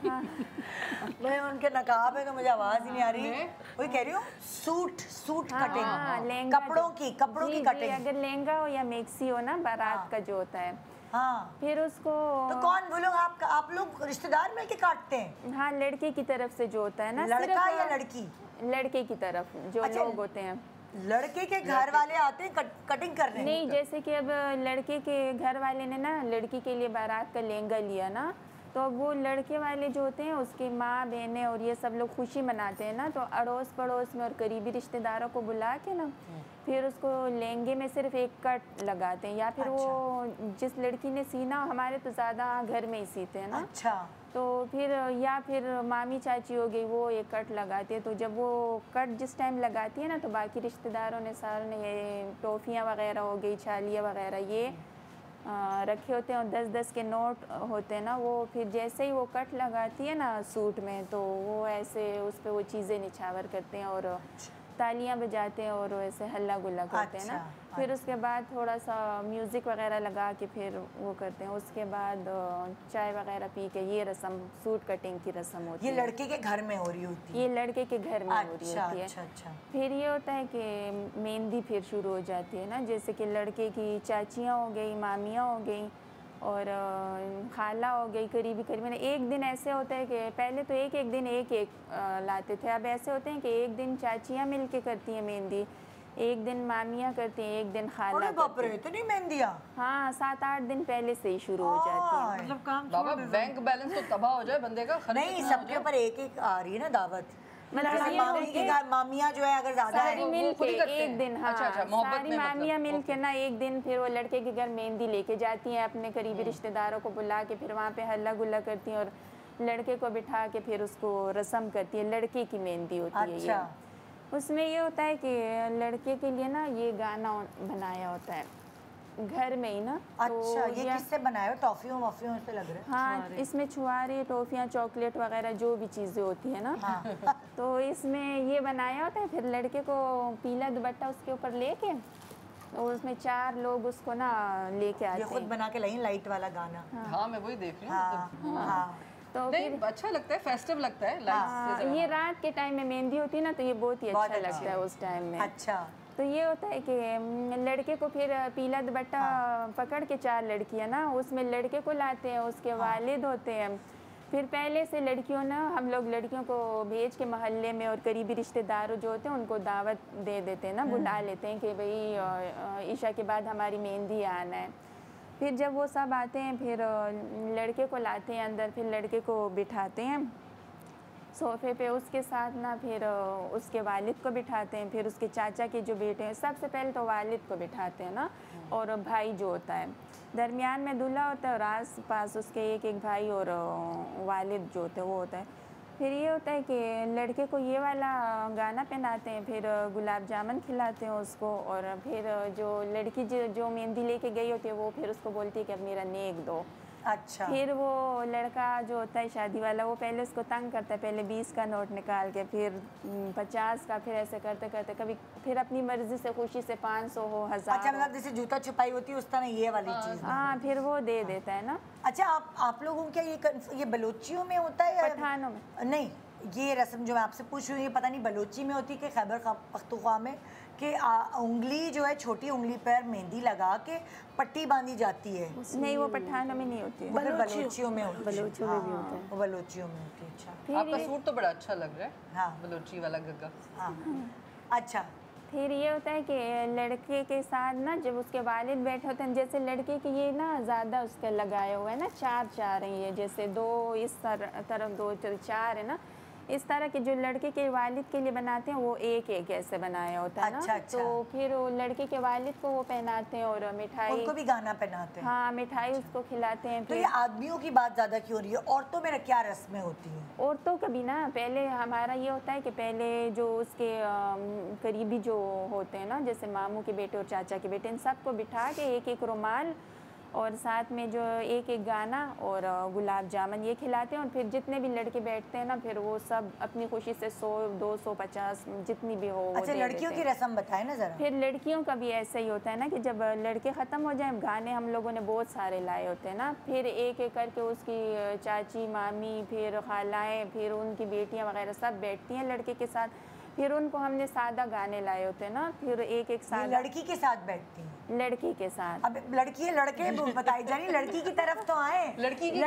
Speaker 1: मैं उनके नकाब है तो मुझे आवाज ही नहीं आ रही। वही कह रही हूँ, सूट कटिंग,
Speaker 9: लहंगा
Speaker 1: कपड़ों की कटिंग।
Speaker 9: अगर लहंगा हो या मैक्सी हो ना, बारात का जो होता है,
Speaker 1: हाँ,
Speaker 9: फिर उसको
Speaker 1: तो कौन वो लोग आप लोग रिश्तेदार मिलके काटते हैं?
Speaker 9: हाँ, लड़के की तरफ से जो होता है ना,
Speaker 1: लड़का या लड़की?
Speaker 9: लड़के की तरफ जो लोग होते हैं।
Speaker 1: लड़के के घर वाले आते हैं कटिंग करने?
Speaker 9: नहीं, जैसे कि अब लड़के के घर वाले ने ना लड़की के लिए बारात का लहंगा लिया ना, तो वो लड़के वाले जो होते हैं उसके माँ बहनें और ये सब लोग खुशी मनाते हैं ना, तो अड़ोस पड़ोस में और करीबी रिश्तेदारों को बुला के ना फिर उसको लहंगे में सिर्फ एक कट लगाते हैं, या फिर वो जिस लड़की ने सीना, हमारे तो ज़्यादा घर में ही सीते हैं ना।
Speaker 1: अच्छा,
Speaker 9: तो फिर या फिर मामी चाची हो गई, वो एक कट लगाती है। तो जब वो कट जिस टाइम लगाती है ना, तो बाकी रिश्तेदारों ने सारे ने ये टॉफ़ियाँ वगैरह हो गई, छालियाँ वगैरह ये रखे होते हैं, और 10-10 के नोट होते हैं ना। वो फिर जैसे ही वो कट लगाती है ना सूट में, तो वो ऐसे उस पर वो चीज़ें निछावर करते हैं और तालियां बजाते हैं और ऐसे हल्ला गुल्ला करते हैं ना। फिर उसके बाद थोड़ा सा म्यूज़िक वगैरह लगा के फिर वो करते हैं। उसके बाद चाय वगैरह पी के ये रस्म, सूट कटिंग की रस्म होती है।
Speaker 1: ये लड़के के घर में हो रही होती है?
Speaker 9: ये लड़के के घर में हो रही होती है।
Speaker 1: अच्छा।
Speaker 9: फिर ये होता है कि मेहंदी फिर शुरू हो जाती है ना, जैसे कि लड़के की चाचियाँ हो गई, मामियाँ हो गई और खाला हो गई, करीबी ना। एक दिन ऐसे होता है कि पहले तो एक दिन एक लाते थे, अब ऐसे होते हैं कि एक दिन चाचियाँ मिल के करती हैं मेहंदी, एक दिन मामियाँ करती हैं, एक दिन खाला करती हैं।
Speaker 1: इतनी मेहंदियाँ?
Speaker 9: हाँ, 7-8 दिन पहले से ही शुरू हो जाती है।
Speaker 2: मतलब काम
Speaker 3: बाबा, बैंक बैलेंस तो तबाह हो जाए बंदे का।
Speaker 1: नहीं, सबके ऊपर एक आ रही है ना दावत।
Speaker 9: मतलब
Speaker 1: मामी के घर मामियाँ जो है अगर ज्यादा
Speaker 9: सारी मिल के एक दिन, हाँ,
Speaker 3: सारी
Speaker 9: मामियाँ मिल के ना एक दिन फिर वो लड़के के घर मेहंदी लेके जाती हैं, अपने करीबी रिश्तेदारों को बुला के फिर वहाँ पे हल्ला गुल्ला करती हैं और लड़के को बिठा के फिर उसको रस्म करती है। लड़के की मेहंदी होती है ये। उसमें ये होता है कि लड़के के लिए ना ये गाना बनाया होता है घर में ही ना।
Speaker 1: अच्छा, ये किससे बनाया? टॉफियों वॉफियों से लग रहा है।
Speaker 9: हाँ, इसमें छुआरे, टॉफियाँ, चॉकलेट वगैरह जो भी चीज़ें होती है ना। हाँ। तो इसमें ये बनाया होता है। फिर लड़के को पीला दुपट्टा उसके ऊपर लेके और उसमें 4 लोग उसको ना लेके आते हैं।
Speaker 1: ये खुद बना के लाई लाइट वाला गाना।
Speaker 3: हाँ, मैं वही देख रही हूँ।
Speaker 1: हाँ,
Speaker 9: तो
Speaker 3: नहीं, अच्छा लगता है, फेस्टिव लगता है लाइट्स से।
Speaker 9: ये रात के टाइम में मेहंदी होती है ना, तो ये बहुत ही अच्छा लगता है उस टाइम में।
Speaker 1: अच्छा,
Speaker 9: तो ये होता है कि लड़के को फिर पीला दुपट्टा पकड़ के 4 लड़कियां ना उसमें लड़के को लाते हैं, उसके वालिद होते हैं। फिर पहले से लड़कियों ना हम लोग लड़कियों को भेज के मोहल्ले में और करीबी रिश्तेदार जो होते हैं उनको दावत दे देते हैं ना, बुला लेते हैं कि भाई ईशा के बाद हमारी मेहंदी आना है। फिर जब वो सब आते हैं फिर लड़के को लाते हैं अंदर, फिर लड़के को बिठाते हैं सोफ़े पे, उसके साथ ना फिर उसके वालिद को बिठाते हैं, फिर उसके चाचा के जो बेटे हैं, सबसे पहले तो वालिद को बिठाते हैं ना, और भाई जो होता है दरमियान में दूल्हा होता है और आस पास उसके एक भाई और वालिद जो होते हैं वो होता है। फिर ये होता है कि लड़के को ये वाला गाना पहनाते हैं, फिर गुलाब जामुन खिलाते हैं उसको, और फिर जो लड़की जो मेहंदी लेके गई होती है वो फिर उसको बोलती है कि अब मेरा नेक दो।
Speaker 1: अच्छा।
Speaker 9: फिर वो लड़का जो होता है शादी वाला वो पहले उसको तंग करता है, पहले 20 का नोट निकाल के, फिर 50 का, फिर ऐसे करते करते कभी फिर अपनी मर्जी से खुशी से 500 हो, 1000।
Speaker 1: अच्छा, मतलब जैसे जूता छुपाई होती है उस तरह ये वाली चीज।
Speaker 9: हाँ, फिर वो दे देता है ना।
Speaker 1: अच्छा, आप लोगों क्या ये बलोचियों में होता है या
Speaker 9: पठानों में?
Speaker 1: नहीं, ये रस्म जो मैं आपसे पूछ रही हूँ ये पता नहीं बलोची में होती है कि खैबर पख्तूनख्वा में, कि उंगली जो है छोटी उंगली पर मेहंदी लगा के पट्टी बांधी जाती है।
Speaker 9: नहीं, वो पठानों में नहीं होती है,
Speaker 1: बलोचियों में होती है।
Speaker 6: बलोचियों में भी होता है।
Speaker 1: वो बलोचियों में होती है। अच्छा,
Speaker 3: आपका सूट तो बड़ा अच्छा लग रहा है।
Speaker 1: हाँ,
Speaker 3: बलोची वाला गग्गा।
Speaker 1: हाँ, अच्छा।
Speaker 9: फिर ये होता है कि लड़के के साथ ना जब उसके वालिद बैठे होते हैं, जैसे लड़के के ये ना ज़्यादा उसका लगाया हुआ है ना, 4 हैं ये, जैसे 2 इस तरफ 2 4 है ना, इस तरह के जो लड़के के वालिद के लिए बनाते हैं वो एक ऐसे बनाया होता है ना।
Speaker 1: अच्छा, अच्छा।
Speaker 9: तो फिर वो लड़के के वालिद को वो पहनाते हैं और मिठाई,
Speaker 1: उनको भी गाना पहनाते हैं।
Speaker 9: हाँ, मिठाई उसको खिलाते हैं।
Speaker 1: तो ये आदमियों की बात ज़्यादा क्यों हो रही है? औरतों में क्या रस्में होती हैं?
Speaker 9: औरतों का भी ना, पहले हमारा ये होता है कि पहले जो उसके करीबी जो होते हैं ना, जैसे मामू के बेटे और चाचा के बेटे, इन सबको बिठा के एक रुमाल और साथ में जो एक गाना और गुलाब जामुन ये खिलाते हैं, और फिर जितने भी लड़के बैठते हैं ना फिर वो सब अपनी खुशी से 100 200 50 जितनी भी हो।
Speaker 1: अच्छा, लड़कियों की रस्म बताएं ना ज़रा।
Speaker 9: फिर लड़कियों का भी ऐसा ही होता है ना कि जब लड़के ख़त्म हो जाए, गाने हम लोगों ने बहुत सारे लाए होते हैं ना, फिर एक करके उसकी चाची, मामी, फिर खालाएँ, फिर उनकी बेटियाँ वगैरह सब बैठती हैं लड़के के साथ, फिर उनको हमने सादा गाने लाए होते हैं ना, फिर एक सादा।
Speaker 1: लड़की के साथ बैठती हैं?
Speaker 9: लड़की के साथ।
Speaker 1: अब लड़की है, लड़के बताई जा रही, लड़की की तरफ तो आए।
Speaker 3: लड़की की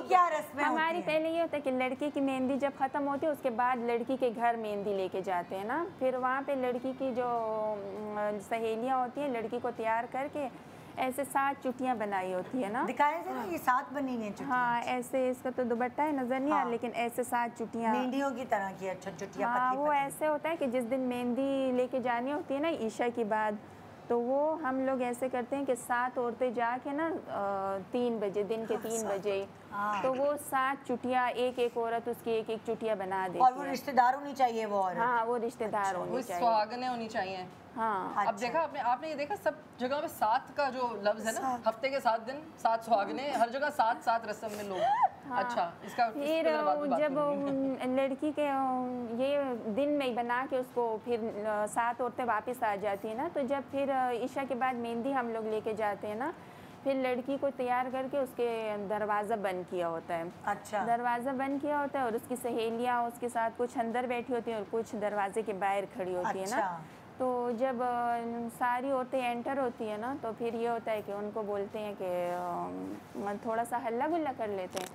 Speaker 1: क्या रस्में
Speaker 9: हमारी पहले ये होता है कि लड़की की मेहंदी जब ख़त्म होती है उसके बाद लड़की के घर मेहंदी लेके जाते हैं ना, फिर वहाँ पे लड़की की जो सहेलियाँ होती हैं लड़की को तैयार करके ऐसे 7 चुटियाँ बनाई होती है ना।
Speaker 1: दिखाएं जरा, ये 7 बनी हुई हैं।
Speaker 9: हाँ, ऐसे, इसका तो दुपट्टा है नजर नहीं आ रहा, लेकिन ऐसे 7 चुटियाँ
Speaker 1: मेहंदियों की तरह की। अच्छा, चुटियाँ।
Speaker 9: हाँ, वो ऐसे होता है कि जिस दिन मेहंदी लेके जानी होती है ना ईशा के बाद, तो वो हम लोग ऐसे करते हैं कि 7 औरतें जाके ना 3 बजे, दिन के 3 बजे, तो वो 7 चुटियाँ, एक औरत उसकी एक चुटियाँ बना देती है।
Speaker 1: और वो रिश्तेदार होनी चाहिए वो औरत?
Speaker 9: हाँ, वो रिश्तेदार होनी चाहिए,
Speaker 3: सुहागनें होनी चाहिए।
Speaker 9: हाँ।
Speaker 3: अब देखा आपने ये देखा सब जगह में 7 का जो लफ्ज है ना, हफ्ते के 7 दिन 7 सुहागनें, हर जगह 7 रस्म में लोग।
Speaker 9: हाँ।
Speaker 3: अच्छा, इसका
Speaker 9: फिर जब लड़की के ये दिन में बना के उसको फिर 7 औरतें वापस आ जाती है ना, तो जब फिर ईशा के बाद मेहंदी हम लोग लेके जाते हैं ना, फिर लड़की को तैयार करके उसके दरवाज़ा बंद किया होता है।
Speaker 1: अच्छा।
Speaker 9: दरवाज़ा बंद किया होता है और उसकी सहेलियाँ उसके साथ कुछ अंदर बैठी होती हैं और कुछ दरवाजे के बाहर खड़ी होती है ना। तो जब सारी औरतें एंटर होती है ना, तो फिर ये होता है कि उनको बोलते हैं कि थोड़ा सा हल्ला गुल्ला कर लेते हैं।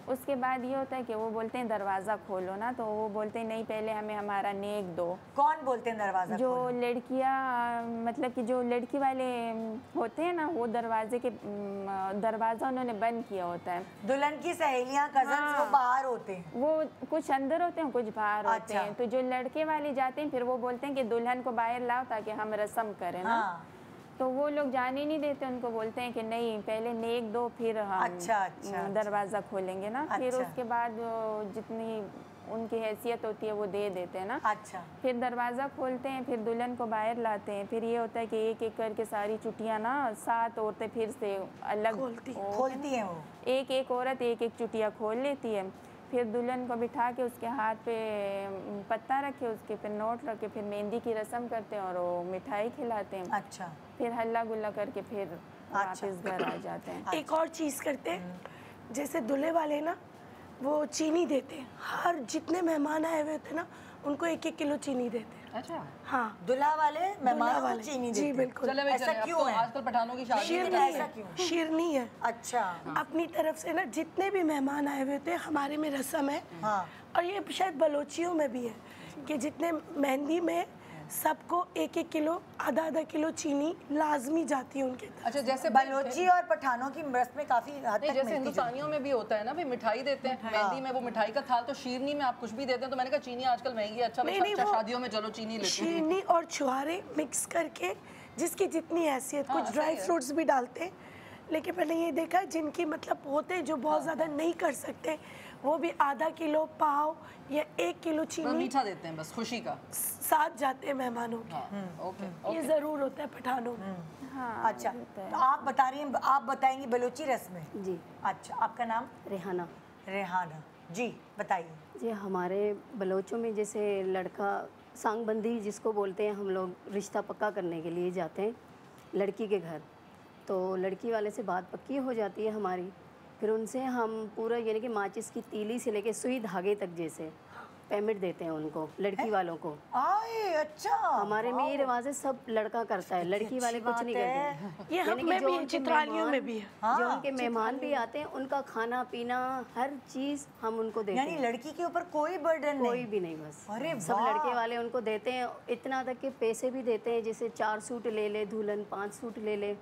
Speaker 9: उसके बाद ये होता है कि वो बोलते हैं दरवाज़ा खोलो ना, तो वो बोलते हैं नहीं, पहले हमें हमारा नेक दो।
Speaker 1: कौन बोलते हैं दरवाज़ा?
Speaker 9: जो लड़कियाँ, मतलब कि जो लड़की वाले होते हैं ना, वो दरवाज़ा उन्होंने बंद किया होता है।
Speaker 1: दुल्हन की सहेलियाँ, कज़न्स, वो बाहर होते हैं?
Speaker 9: वो कुछ अंदर होते हैं, कुछ बाहर होते हैं। तो जो लड़के वाले जाते हैं फिर वो बोलते हैं कि दुल्हन को बाहर लाओ ताकि हम रस्म करें ना। तो वो लोग जाने नहीं देते, उनको बोलते हैं कि नहीं, पहले नेक दो फिर हम दरवाज़ा खोलेंगे ना। फिर उसके बाद जितनी उनकी हैसियत होती है वो दे देते हैं ना।
Speaker 1: अच्छा। फिर
Speaker 9: दरवाज़ा खोलते हैं, फिर दुल्हन को बाहर लाते हैं। फिर ये होता है कि एक करके सारी चुटियाँ ना 7 औरतें फिर से अलग
Speaker 1: खोलती हैं। वो
Speaker 9: एक औरत एक चुटिया खोल लेती है। फिर दुल्हन को बिठा के उसके हाथ पे पत्ता रखे, उसके फिर नोट रखे, फिर मेहंदी की रस्म करते हैं और वो मिठाई खिलाते हैं।
Speaker 1: अच्छा।
Speaker 9: फिर हल्ला गुल्ला करके फिर वापस घर आ जाते हैं।
Speaker 4: एक और चीज़ करते हैं, जैसे दूल्हे वाले ना वो चीनी देते हैं, हर जितने मेहमान आए हुए होते हैं ना उनको 1-1 किलो चीनी देते हैं।
Speaker 3: अच्छा।
Speaker 4: हाँ,
Speaker 1: दूल्हा वाले मेहमानों को चीनी देते हैं?
Speaker 4: जी बिल्कुल।
Speaker 1: ऐसा क्यों है?
Speaker 3: आजकल पठानों की शादी
Speaker 4: शीरनी है।
Speaker 1: अच्छा।
Speaker 4: अपनी तरफ से ना जितने भी मेहमान आए हुए होते हैं हमारे में रस्म है।
Speaker 1: हाँ।
Speaker 4: और ये शायद बलोचियों में भी है कि जितने मेहंदी में सबको 1-1 किलो, आधा किलो चीनी लाजमी जाती है उनके।
Speaker 3: अच्छा, जैसे
Speaker 1: बलोची और पठानों की रस्में काफी हद तक
Speaker 3: जैसे हिंदुस्तानियों में भी होता है ना, भी मिठाई देते हैं मेहंदी में, वो मिठाई का थाल, तो शीरनी में आप कुछ भी देते हैं। तो मैंने कहा चीनी आजकल महंगी है, अच्छा शादियों में चलो चीनी लेते हैं।
Speaker 4: चीनी और छुहारे मिक्स करके जिसकी जितनी हैसियत, कुछ ड्राई फ्रूट्स भी डालते हैं, लेकिन मैंने ये देखा है जिनकी मतलब होते हैं जो बहुत ज़्यादा नहीं कर सकते, वो भी आधा किलो पाव या 1 किलो चीनी
Speaker 3: मीठा देते हैं बस खुशी का,
Speaker 4: साथ जाते हैं मेहमानों के।
Speaker 3: ओके
Speaker 4: ये ज़रूर होता है पठानों में।
Speaker 7: हाँ,
Speaker 1: अच्छा, तो आप बता रही हैं, आप बताएंगी बलोची रस्में।
Speaker 10: जी।
Speaker 1: अच्छा, आपका नाम?
Speaker 10: रेहाना।
Speaker 1: रेहाना जी, बताइए।
Speaker 10: जी, हमारे बलोचों में जैसे लड़का सांगबंदी जिसको बोलते हैं, हम लोग रिश्ता पक्का करने के लिए जाते हैं लड़की के घर। तो लड़की वाले से बात पक्की हो जाती है हमारी, फिर उनसे हम पूरा यानी कि माचिस की तीली से लेके सुई धागे तक जैसे पेमेंट देते हैं उनको, लड़की वालों को।
Speaker 1: आए, अच्छा,
Speaker 10: हमारे में ये रिवाज है, सब लड़का करता है, लड़की वाले कुछ नहीं करते।
Speaker 4: ये हम में भी, चित्रालियों में भी है।
Speaker 10: जो उनके मेहमान भी आते हैं, उनका खाना पीना हर चीज़ हम उनको देते हैं।
Speaker 1: यानी लड़की के ऊपर कोई बर्डन नहीं?
Speaker 10: कोई भी नहीं, बस
Speaker 1: अरे
Speaker 10: सब लड़के वाले उनको देते हैं। इतना तक के पैसे भी देते हैं, जैसे 4 सूट ले ले दुल्हन, 5 सूट ले ले,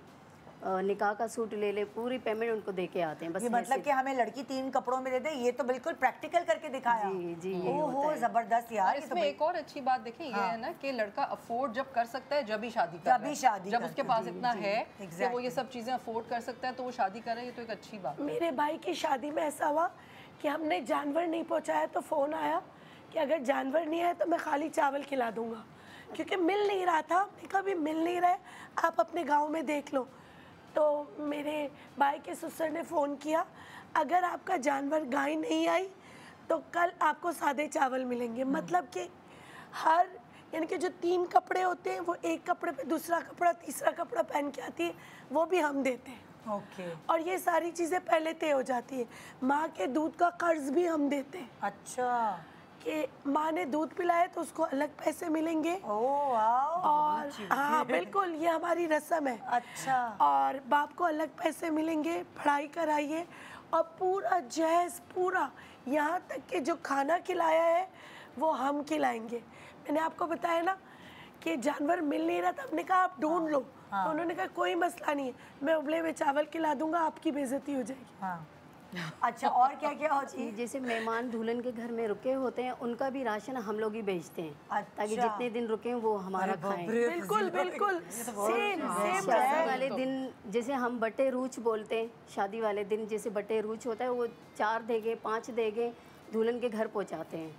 Speaker 10: निकाह का सूट ले ले, पूरी पेमेंट उनको दे के आते हैं। बस
Speaker 1: ये मतलब कि हमें लड़की 3 कपड़ों में दे दे, ये तो बिल्कुल प्रैक्टिकल करके दिखाया।
Speaker 10: जी जी,
Speaker 1: ओहो, जबरदस्त यार।
Speaker 3: इसमें एक और अच्छी बात देखिए, ये है ना कि लड़का अफोर्ड जब कर सकता है, जब ही शादी कर
Speaker 1: जब ही शादी
Speaker 3: जब उसके पास इतना है कि वो ये सब चीजें अफोर्ड कर सकता है, तो वो शादी कर रहा है, ये तो एक अच्छी बात है।
Speaker 4: मेरे भाई की शादी में ऐसा हुआ कि हमने जानवर नहीं पहुंचाया, तो फ़ोन आया कि अगर जानवर नहीं आया तो मैं खाली चावल खिला दूंगा, क्योंकि मिल नहीं रहा था। हमने कहा भी मिल नहीं रहा है, आप अपने गांव में देख लो। तो मेरे भाई के ससुर ने फ़ोन किया, अगर आपका जानवर गाय नहीं आई तो कल आपको सादे चावल मिलेंगे। मतलब कि हर यानी कि जो 3 कपड़े होते हैं, वो एक कपड़े पे दूसरा कपड़ा, तीसरा कपड़ा पहन के आती है, वो भी हम देते हैं।
Speaker 1: ओके।
Speaker 4: और ये सारी चीज़ें पहले तय हो जाती है। माँ के दूध का कर्ज भी हम देते हैं।
Speaker 1: अच्छा,
Speaker 4: कि माँ ने दूध पिलाया तो उसको अलग पैसे मिलेंगे।
Speaker 1: Oh wow.
Speaker 4: और हाँ बिल्कुल, ये हमारी रस्म है।
Speaker 1: अच्छा।
Speaker 4: और बाप को अलग पैसे मिलेंगे, पढ़ाई कराइए, और पूरा जहेज, पूरा यहाँ तक कि जो खाना खिलाया है वो हम खिलाएंगे। मैंने आपको बताया ना कि जानवर मिल नहीं रहा था, हमने कहा आप ढूंढ लो। तो उन्होंने कहा कोई मसला नहीं है, मैं उबले हुए चावल खिला दूंगा, आपकी बेइज्जती हो जाएगी।
Speaker 1: हाँ। अच्छा, और क्या क्या होती है?
Speaker 10: जैसे मेहमान दुल्हन के घर में रुके होते हैं, उनका भी राशन हम लोग ही बेचते हैं।
Speaker 1: अच्छा।
Speaker 10: ताकि जितने दिन रुके हैं वो हमारा खाएं।
Speaker 4: बिल्कुल बिल्कुल, सेम
Speaker 10: शादी वाले दिन जैसे हम बटे रूच बोलते हैं, शादी वाले दिन जैसे बटे रूच होता है, वो 4 देगे 5 देगे दुल्हन के घर पहुंचाते हैं,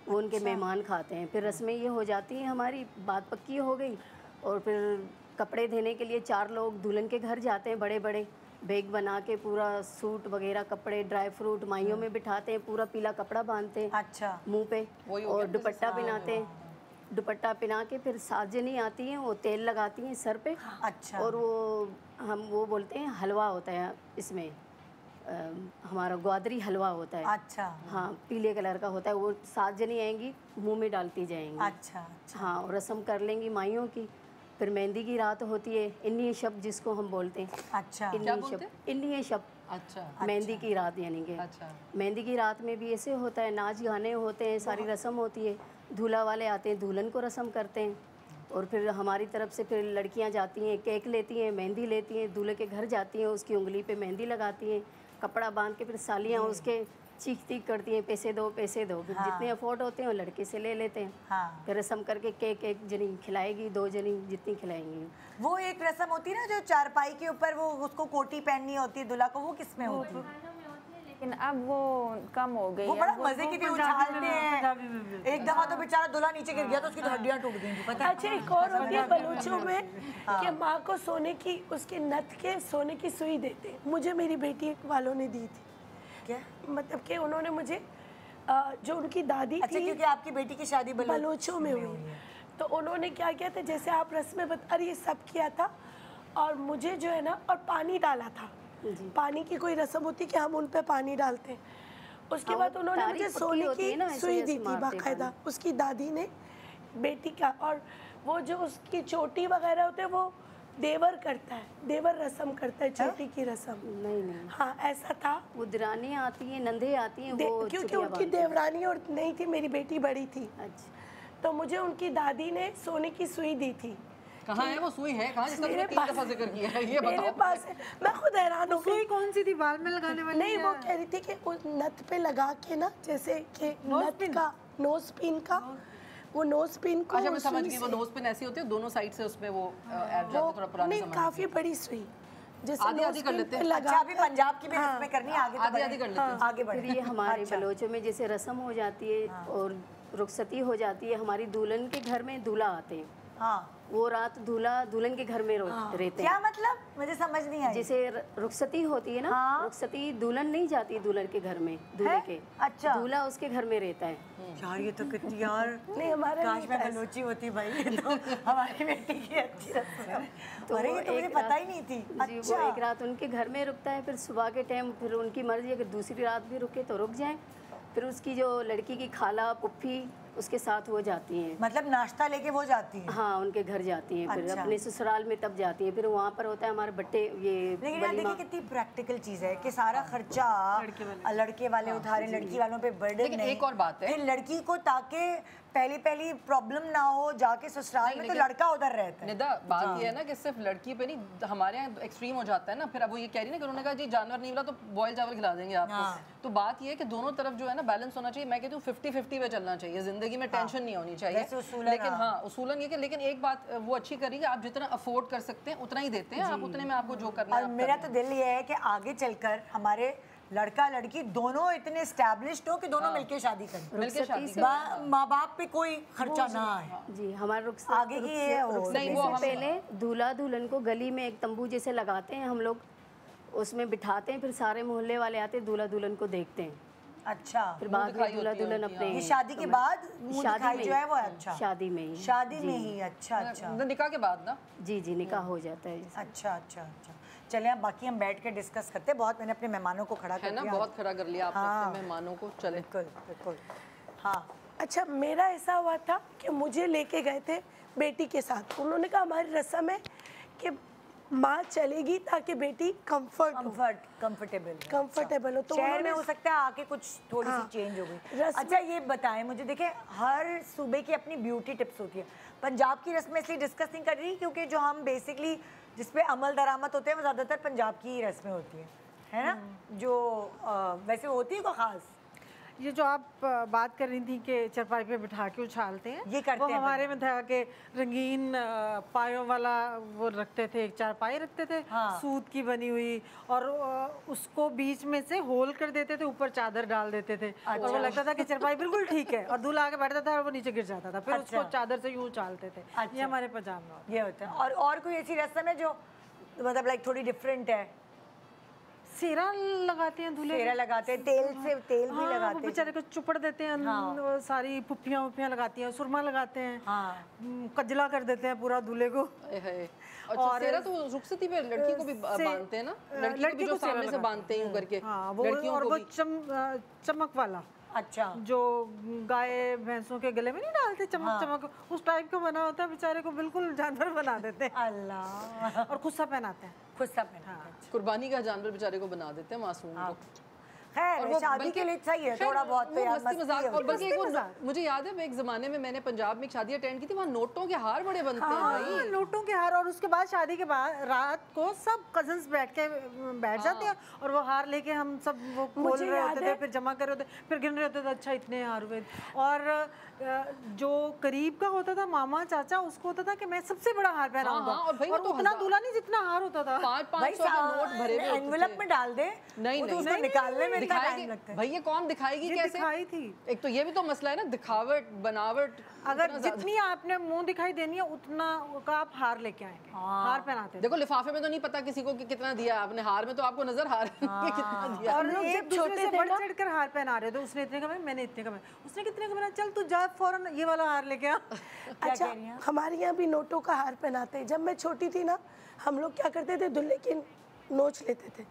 Speaker 10: वो उनके मेहमान खाते हैं। फिर रस्में ये हो जाती हैं, हमारी बात पक्की हो गई। और फिर कपड़े देने के लिए 4 लोग दुल्हन के घर जाते हैं, बड़े बड़े बैग बना के, पूरा सूट वगैरह, कपड़े, ड्राई फ्रूट माइयों में बिठाते हैं, पूरा पीला कपड़ा बांधते हैं
Speaker 1: अच्छा
Speaker 10: मुंह पे, और दुपट्टा पहनाते हैं। दुपट्टा पहना के फिर साजनी आती हैं, वो तेल लगाती हैं सर पे।
Speaker 1: अच्छा।
Speaker 10: और वो बोलते हैं हलवा होता है इसमें, हमारा ग्वादरी हलवा होता है।
Speaker 1: अच्छा।
Speaker 10: हाँ, पीले कलर का होता है, वो 7 जनी आएंगी, मुंह में डालती जाएंगी।
Speaker 1: अच्छा।
Speaker 10: हाँ, और रस्म कर लेंगी माइयों की। फिर मेहंदी की रात होती है, इन्हीं शब्द जिसको हम बोलते हैं।
Speaker 1: अच्छा।
Speaker 10: इन्हीं शब्द।
Speaker 3: अच्छा।
Speaker 10: मेहंदी की रात यानी कि
Speaker 3: अच्छा।
Speaker 10: मेहंदी की रात में भी ऐसे होता है, नाच गाने होते हैं, सारी रस्म होती है। दूल्हा वाले आते हैं, दुल्हन को रस्म करते हैं। और फिर हमारी तरफ से फिर लड़कियां जाती हैं, केक लेती हैं, मेहंदी लेती हैं, दूल्हे के घर जाती हैं, उसकी उंगली पे मेहंदी लगाती हैं, कपड़ा बांध के। फिर सालियाँ उसके चीख करती हैं, पैसे दो पैसे दो। फिर जितने अफोर्ड होते हैं वो लड़के से ले लेते हैं।
Speaker 1: हाँ।
Speaker 10: फिर रस्म करके केक 1 जनी खिलाएगी, 2 जनी जितनी खिलाएंगी।
Speaker 1: वो एक रस्म होती है ना, जो चारपाई के ऊपर वो उसको कोटी पहननी होती है दुल्हा को, वो किसमें होती है?
Speaker 9: लेकिन अब वो कम हो गई
Speaker 1: वो
Speaker 9: है।
Speaker 1: बड़ा मजे की थी, उछालते हैं। एक दफा तो बेचारा दूल्हा नीचे गिर गया तो उसकी तो हड्डियां टूट गई थी, पता है?
Speaker 4: अच्छा, एक और होती है बलूचों में कि माँ को सोने की, उसके नथ के सोने की सुई देते। मुझे मेरी बेटी वालों ने दी थी।
Speaker 1: क्या
Speaker 4: मतलब कि उन्होंने मुझे जो उनकी दादी
Speaker 1: अच्छा,
Speaker 4: थी,
Speaker 1: क्योंकि आपकी बेटी की शादी
Speaker 4: बलूचों में हुई, तो उन्होंने क्या किया था, जैसे आप रस्में अरे ये सब किया था, और मुझे जो है ना, और पानी डाला था। पानी की कोई रस्म होती कि हम उन पे पानी डालते हैं। उसके बाद उन्होंने मुझे सोने की सुई दी थी बाकायदा, उसकी दादी ने बेटी का। और वो जो उसकी चोटी वगैरह होते हैं, वो देवर करता है, देवर रस्म करता है चोटी की रस्म।
Speaker 10: नहीं।
Speaker 4: हाँ, ऐसा था।
Speaker 10: वो दरानी आती हैं, नंदे आती हैं, वो
Speaker 4: क्योंकि उनकी देवरानी और नहीं थी, मेरी बेटी बड़ी थी।
Speaker 10: अच्छा।
Speaker 4: तो मुझे उनकी दादी ने सोने की सुई दी थी।
Speaker 3: कहाँ है वो सुई? है कहाँ जिसका तुमने 3 दफा जिक्र किया है? ये
Speaker 4: मेरे
Speaker 3: बताओ।
Speaker 4: पास है, मैं खुद हैरान हूँ।
Speaker 2: सुई कौन सी थी, बाल में लगाने वाली?
Speaker 4: नहीं, वो कह रही थी कि उस नथ पे लगा के ना, जैसे कि नथ का नोज पिन का, वो नोज पिन को।
Speaker 3: अच्छा, मैं समझ गई, वो नोज पिन ऐसी होती है, दोनों साइड से उसमें वो ऐड जाता है, थोड़ा पुराना
Speaker 4: नहीं,
Speaker 3: ज़माने
Speaker 4: काफ़ी बड़ी सुई, जैसे
Speaker 3: आधी आधी कर लेते हैं।
Speaker 1: अच्छा अभी पंजाब की भी रस्में करनी है, आगे तो
Speaker 3: आधी आधी कर लेते हैं।
Speaker 1: आगे बढ़े।
Speaker 10: फिर ये हमारे बलोचों में जैसे रस्म हो जाती है और रुखसती हो जाती है। हमारी दुल्हन के घर में दूल्हा आते हैं,
Speaker 1: हाँ
Speaker 10: वो रात दूल्हा दुल्हन के घर में रहते हैं।
Speaker 1: क्या मतलब, मुझे समझ नहीं आई।
Speaker 10: जैसे रुखसती होती है ना, रुखसती दुल्हन नहीं जाती दुल्हन के घर में, दूल्हे के।
Speaker 1: अच्छा।
Speaker 10: दूल्हा उसके घर में रहता है।
Speaker 1: यार ये तो कितनी यार
Speaker 4: नहीं हमारा
Speaker 1: काश मैं बलोची होती भाई, तो हमारी बेटी की अच्छी रस्म है। अरे ये तो मुझे पता ही नहीं थी।
Speaker 10: जी, वो एक रात उनके घर में रुकता है, फिर सुबह के टाइम फिर उनकी मर्जी, अगर दूसरी रात भी रुके तो रुक जाए। फिर उसकी जो लड़की की खाला पुप्पी उसके साथ वो जाती हैं,
Speaker 1: मतलब नाश्ता लेके वो जाती है।
Speaker 10: हाँ उनके घर जाती हैं। फिर
Speaker 1: अच्छा।
Speaker 10: अपने ससुराल में तब जाती हैं। फिर वहाँ पर होता है हमारे बट्टे ये
Speaker 1: लेकिन यार देखिए कितनी प्रैक्टिकल चीज है कि सारा खर्चा लड़के वाले उठा रहे, लड़की वालों पे बर्डन
Speaker 3: लेकिन
Speaker 1: नहीं।
Speaker 3: एक और बात है,
Speaker 1: फिर लड़की को ताकि पहली प्रॉब्लम ना हो जाके ससुराल में, तो लड़का उधर रहता है।
Speaker 3: निदा बात ये है ना कि सिर्फ लड़की पे नहीं, हमारे यहाँ एक्सट्रीम हो जाता है ना। फिर अब वो ये कह रही ना कि उन्होंने कहा जी जानवर नहीं मिला तो बॉयल चावल खिला देंगे आपको। तो बात ये है कि दोनों तरफ जो है ना बैलेंस होना चाहिए। मैं कहती हूँ 50-50 पे चलना चाहिए, जिंदगी में टेंशन नहीं होनी चाहिए। लेकिन हाँ उसूलन ये कि लेकिन एक बात वो अच्छी करी कि आप जितना अफोर्ड कर सकते हैं उतना ही देते हैं आप, उतने में आपको जो करना है।
Speaker 1: और मेरा तो दिल ये है कि आगे चलकर हमारे लड़का लड़की दोनों इतने एस्टैब्लिश्ड हो कि दोनों मिलके शादी करें,
Speaker 3: मिलके शादी
Speaker 1: माँ बाप पे कोई खर्चा ना आए।
Speaker 10: जी हमारे रुख
Speaker 1: आगे की ये हो
Speaker 3: नहीं, वो हम-
Speaker 10: पहले दूल्हा दुल्हन को गली में एक तंबू जैसे लगाते हैं हम लोग, उसमें बिठाते हैं। फिर सारे मोहल्ले वाले आते हैं, दूल्हा दुल्हन को देखते हैं।
Speaker 1: अच्छा
Speaker 10: फिर बाद में दूल्हा दुल्हन अपने
Speaker 1: ये शादी के बाद मुंह दिखाई जो है वो है। अच्छा
Speaker 10: शादी में ही,
Speaker 1: शादी में ही। अच्छा अच्छा
Speaker 3: निकाह के बाद ना।
Speaker 10: जी जी निकाह हो जाता है।
Speaker 1: अच्छा अच्छा अच्छा चले अब बाकी हम बैठ के डिस्कस करते हैं। बहुत मैंने अपने मेहमानों को खड़ा कर
Speaker 3: है ना,
Speaker 1: दिया।
Speaker 3: बहुत खड़ा कर लिया आपने अपने मेहमानों को। चले
Speaker 1: बिल्कुल बिल्कुल। हाँ
Speaker 4: अच्छा मेरा ऐसा हुआ था कि मुझे लेके गए थे बेटी के साथ। उन्होंने कहा हमारी रस्म है कि माँ चलेगी ताकि बेटी कंफर्टेबल हो। तो
Speaker 1: शहर में हो सकता है आके कुछ थोड़ी सी चेंज हो गई। अच्छा ये बताएं मुझे, देखिए हर सूबे की अपनी ब्यूटी टिप्स होती है। पंजाब की रस्में इसलिए डिस्कस नहीं कर रही क्योंकि जो हम बेसिकली जिस पे अमल दरामद होते हैं वो ज़्यादातर पंजाब की ही रस्में होती हैं, है ना। जो वैसे होती है कोई ख़ास।
Speaker 2: ये जो आप बात कर रही थी कि चरपाई पे बिठा के उछालते हैं,
Speaker 1: ये करते
Speaker 2: वो
Speaker 1: हैं
Speaker 2: हमारे में था कि रंगीन पायों वाला वो रखते थे, एक चारपाई रखते थे सूत की बनी हुई, और उसको बीच में से होल कर देते थे, ऊपर चादर डाल देते थे। और वो लगता था कि चरपाई बिल्कुल ठीक है, और दूल्हा आके बैठता था और वो नीचे गिर जाता था। फिर उसको चादर से यूँ उछालते थे। ये हमारे पंजाब में
Speaker 1: ये होता है। और कोई ऐसी रस्म है जो मतलब लाइक थोड़ी डिफरेंट है?
Speaker 2: सेरा लगाते हैं दूल्हे,
Speaker 1: सेरा लगाते हैं, तेल भी लगाते हैं,
Speaker 2: बेचारे को चुपड़ देते हैं। सारी पुप्पियाँ उप्पियाँ लगाती हैं, सुरमा लगाते हैं, कजला कर देते हैं पूरा दूल्हे को।
Speaker 3: और सेरा तो रुखसती पे लड़की को भी बांधते हैं ना, लड़की को जो सामने से बांधते हैं यूं करके।
Speaker 2: और वो चमक वाला,
Speaker 1: अच्छा
Speaker 2: जो गाय भैंसों के गले में नहीं डालते चमक चमक, उस टाइप का बना होता है। बेचारे को बिल्कुल जानवर बना देते हैं।
Speaker 1: अल्लाह।
Speaker 2: और खुस्सा पहनाते हैं,
Speaker 1: खुस्सा पहनाते हैं।
Speaker 3: कुर्बानी का जानवर बेचारे को बना देते हैं मासूम को।
Speaker 1: खैर शादी के लिए सही है थोड़ा बहुत तो यार
Speaker 3: मस्ती मजाक। और बल्कि मुझे याद है एक ज़माने में मैंने पंजाब में एक शादी अटेंड की थी, वहाँ नोटों के हार बड़े बनते हैं भाई।
Speaker 2: नोटों के हार। और उसके बाद शादी के बाद रात को सब कजन्स बैठ जाते हैं और वो हार लेके हम सब वो खोल रहे होते थे, फिर जमा कर रहे होते, फिर गिन रहे होते थे अच्छा इतने हार हुए। और जो करीब का होता था मामा चाचा, उसको होता था कि मैं सबसे बड़ा हार पहनाऊंगा। और उतना दूल्हा नहीं जितना हार होता था।
Speaker 3: 500 का नोट भरे हुए
Speaker 1: एनवेलप में डाल दे।
Speaker 3: नहीं
Speaker 1: तो उसको निकालने में इतना टाइम लगता है।
Speaker 3: भैया कौन दिखाएगी, कैसे
Speaker 2: दिखाई थी?
Speaker 3: एक तो ये भी तो मसला है ना, दिखावट बनावट।
Speaker 2: अगर जितनी आपने मुंह दिखाई देनी है उतना का आप हार लेके आएंगे, हार पहनाते हैं।
Speaker 3: देखो लिफाफे में तो नहीं पता किसी को कि कितना दिया आपने, हार में तो आपको नजर हार कितना दिया।
Speaker 2: और लोग जब दूसरे से बढ़ चढ़ कर हार पहना रहे थे, उसने इतने का पहना, मैंने इतने का पहना, उसने कितने का पहना, चल तू जा फौरन ये वाला हार लेके आ।
Speaker 4: अच्छा हमारे यहाँ भी नोटों का हार पहनाते हैं। जब मैं छोटी थी ना, हम लोग क्या करते थे, दुल्हे की नोच लेते थे।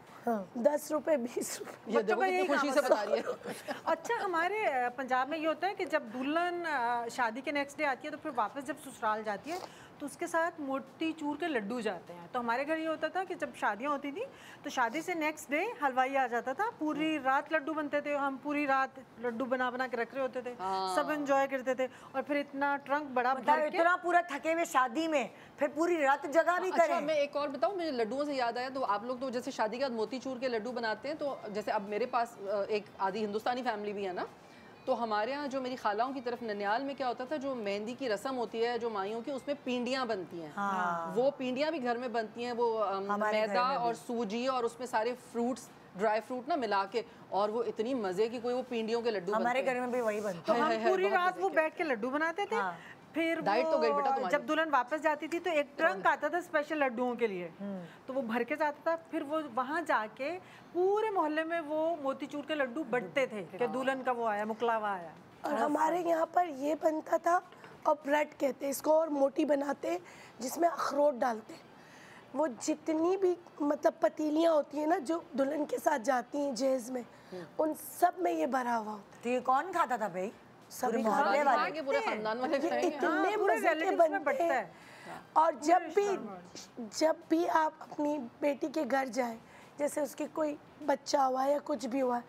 Speaker 4: 10 रुपए 20 रुपए।
Speaker 3: ये देखो कितनी खुशी से बता रही है।
Speaker 2: अच्छा हमारे पंजाब में ये होता है कि जब दुल्हन शादी के नेक्स्ट डे आती है तो फिर वापस जब ससुराल जाती है तो उसके साथ मोती चूर के लड्डू जाते हैं। तो हमारे घर ये होता था कि जब शादियाँ होती थी तो शादी से नेक्स्ट डे हलवाई आ जाता था, पूरी रात लड्डू बनते थे, हम पूरी रात लड्डू बना बना के रख रहे होते थे, सब एंजॉय करते थे। और फिर इतना ट्रंक बड़ा भर के,
Speaker 1: इतना पूरा थके हुए शादी में फिर पूरी रात जगह भी करें।
Speaker 3: अच्छा मैं एक और बताऊं, मुझे लड्डुओं से याद आया, तो आप लोग तो जैसे शादी के बाद मोती चूर के लड्डू बनाते हैं, तो जैसे अब मेरे पास एक आधी हिंदुस्तानी फैमिली भी है ना, तो हमारे यहाँ जो मेरी खालाओं की तरफ ननियाल में क्या होता था, जो मेहंदी की रस्म होती है जो माइयों की, उसमें पिंडियाँ बनती हैं। वो पिंडियाँ भी घर में बनती हैं, वो मैदा और सूजी और उसमें सारे फ्रूट्स, ड्राई फ्रूट ना मिला के, और वो इतनी मजे की कोई वो पिंडियों के लड्डू
Speaker 1: हमारे घर में भी वही बनता
Speaker 2: है। हम पूरी रात वो बैठ के लड्डू बनाते थे। फिर
Speaker 3: डाइट तो गई बेटा तुम्हारी।
Speaker 2: जब दुल्हन वापस जाती थी तो एक ट्रंक आता था स्पेशल लड्डुओं के लिए, तो वो भर के जाता था। फिर वो वहाँ जाके पूरे मोहल्ले में वो मोतीचूर के लड्डू बंटते थे कि दुल्हन का वो आया, मुकलावा आया।
Speaker 4: और हमारे यहाँ पर ये बनता था, और ब्रेड कहते हैं इसको, और मोटी बनाते जिसमें अखरोट डालते। वो जितनी भी मतलब पतीलियाँ होती हैं ना जो दुल्हन के साथ जाती हैं जहेज में, उन सब में ये भरा हुआ होता।
Speaker 1: तो ये कौन खाता था भाई?
Speaker 3: सभी मोहल्ले वाले, पूरे खानदान वाले खाएंगे।
Speaker 4: इतने मजे के बनते हैं। और जब भी आप अपनी बेटी के घर जाएं, जैसे उसके कोई बच्चा हुआ या कुछ भी हुआ,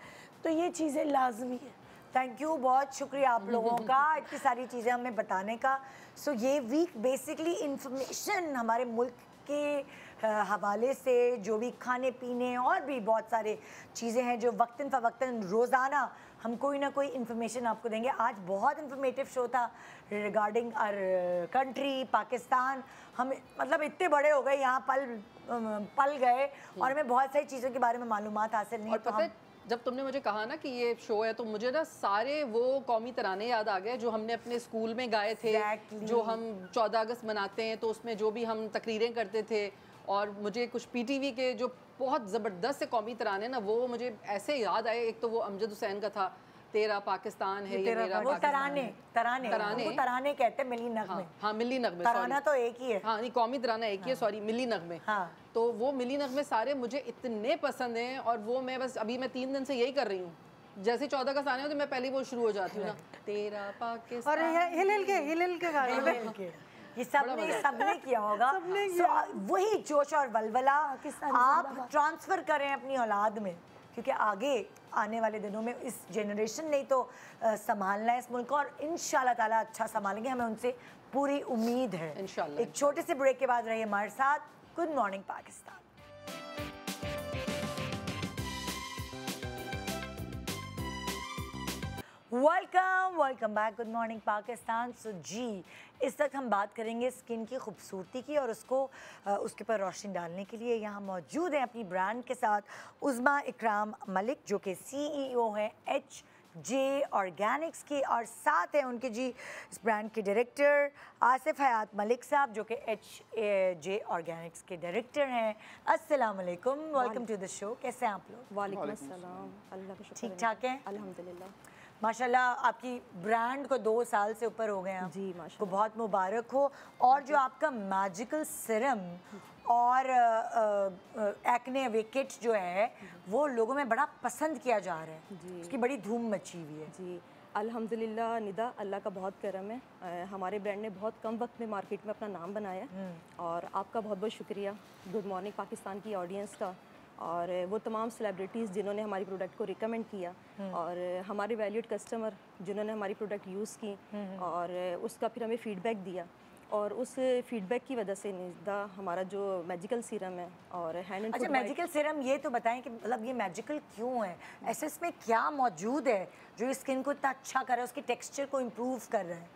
Speaker 4: तो ये चीज़ें लाजमी है।
Speaker 1: थैंक यू, बहुत शुक्रिया आप लोगों का इतनी सारी चीज़ें हमें बताने का। सो ये वीक बेसिकली इंफॉर्मेशन हमारे मुल्क के हवाले से, जो भी खाने पीने और भी बहुत सारे चीज़ें हैं जो वक्तन फ़वक्तन रोज़ाना हम कोई ना कोई इन्फॉर्मेशन आपको देंगे। आज बहुत इन्फॉर्मेटिव शो था रिगार्डिंग आवर कंट्री पाकिस्तान। हम मतलब इतने बड़े हो गए यहाँ, पल गए, और हमें बहुत सारी चीज़ों के बारे में मालूमात हासिल नहीं।
Speaker 3: और पता है, जब तुमने मुझे कहा ना कि ये शो है, तो मुझे ना सारे वो कौमी तराने याद आ गए जो हमने अपने स्कूल में गाए थे। जो हम 14 अगस्त मनाते हैं तो उसमें जो भी हम तकरीरें करते थे, और मुझे कुछ पीटीवी के जो बहुत ज़बरदस्त से कौमी तराने ना, वो मुझे ऐसे याद आए। एक तो वो अमजद हुसैन का था, तेरा पाकिस्तान है ये मेरा
Speaker 1: वो तराने कहते हैं, मिली नगमे।
Speaker 3: हाँ मिली नगमे,
Speaker 1: तराना तो एक ही है।
Speaker 3: हाँ नहीं, कौमी तराना एक ही है, सॉरी मिली नगमे। हाँ तो वो मिली नगमे सारे मुझे इतने पसंद हैं, और वो मैं बस अभी मैं 3 दिन से यही कर रही हूँ। जैसे 14 का आने हो तो मैं पहले वो शुरू हो जाती हूँ ना, तेरा पाकिस्तान,
Speaker 2: और हिल के गाने
Speaker 1: ये सबने किया होगा। वही जोश और वलवला आप ट्रांसफर करें अपनी औलाद में, क्योंकि आगे आने वाले दिनों में इस जनरेशन ने तो संभालना है इस मुल्क को, और इंशाल्लाह ताला अच्छा संभालेंगे, हमें उनसे पूरी उम्मीद है इंशाल्लाह। एक छोटे से ब्रेक के बाद रहिए हमारे साथ। Good morning Pakistan. Welcome back. Good morning Pakistan. So जी, इस वक्त हम बात करेंगे स्किन की खूबसूरती की, और उसके ऊपर रोशनी डालने के लिए यहाँ मौजूद हैं अपनी ब्रांड के साथ उज़्मा इकराम मलिक, जो कि CEO हैं HJ ऑर्गेनिक्स की, और साथ हैं उनके जी इस ब्रांड के डायरेक्टर आसिफ हयात मलिक साहब, जो कि HJ ऑर्गेनिक्स के डायरेक्टर हैं। अस्सलाम वालेकुम, वेलकम टू द शो। कैसे हैं आप लोग?
Speaker 11: वालेकुम अस्सलाम, अल्लाह का शुक्र है।
Speaker 1: ठीक ठाक हैं?
Speaker 11: अल्हम्दुलिल्लाह।
Speaker 1: माशाल्लाह, आपकी ब्रांड को 2 साल से ऊपर हो गए हैं
Speaker 11: जी, माशाल्लाह।
Speaker 1: को बहुत मुबारक हो। और जो आपका मैजिकल सिरम और एक्ने विकेट जो है, वो लोगों में बड़ा पसंद किया जा रहा है जी, उसकी बड़ी धूम मची हुई है
Speaker 11: जी। अल्हम्दुलिल्लाह निदा, अल्लाह का बहुत करम है। हमारे ब्रांड ने बहुत कम वक्त में मार्केट में अपना नाम बनाया, और आपका बहुत बहुत शुक्रिया गुड मॉर्निंग पाकिस्तान की ऑडियंस का, और वो तमाम सेलिब्रिटीज़ जिन्होंने हमारी प्रोडक्ट को रिकमेंड किया, और हमारे वैल्यूड कस्टमर जिन्होंने हमारी प्रोडक्ट यूज़ की, और उसका फिर हमें फ़ीडबैक दिया, और उस फीडबैक की वजह से निदा हमारा जो मैजिकल सीरम है और हैंड एंड
Speaker 1: अच्छा, मैजिकल सीरम ये तो बताएं कि मतलब ये मैजिकल क्यों है, ऐसे इसमें क्या मौजूद है जो स्किन को इतना अच्छा कर रहा है, उसकी टेक्सचर को इम्प्रूव कर रहा है?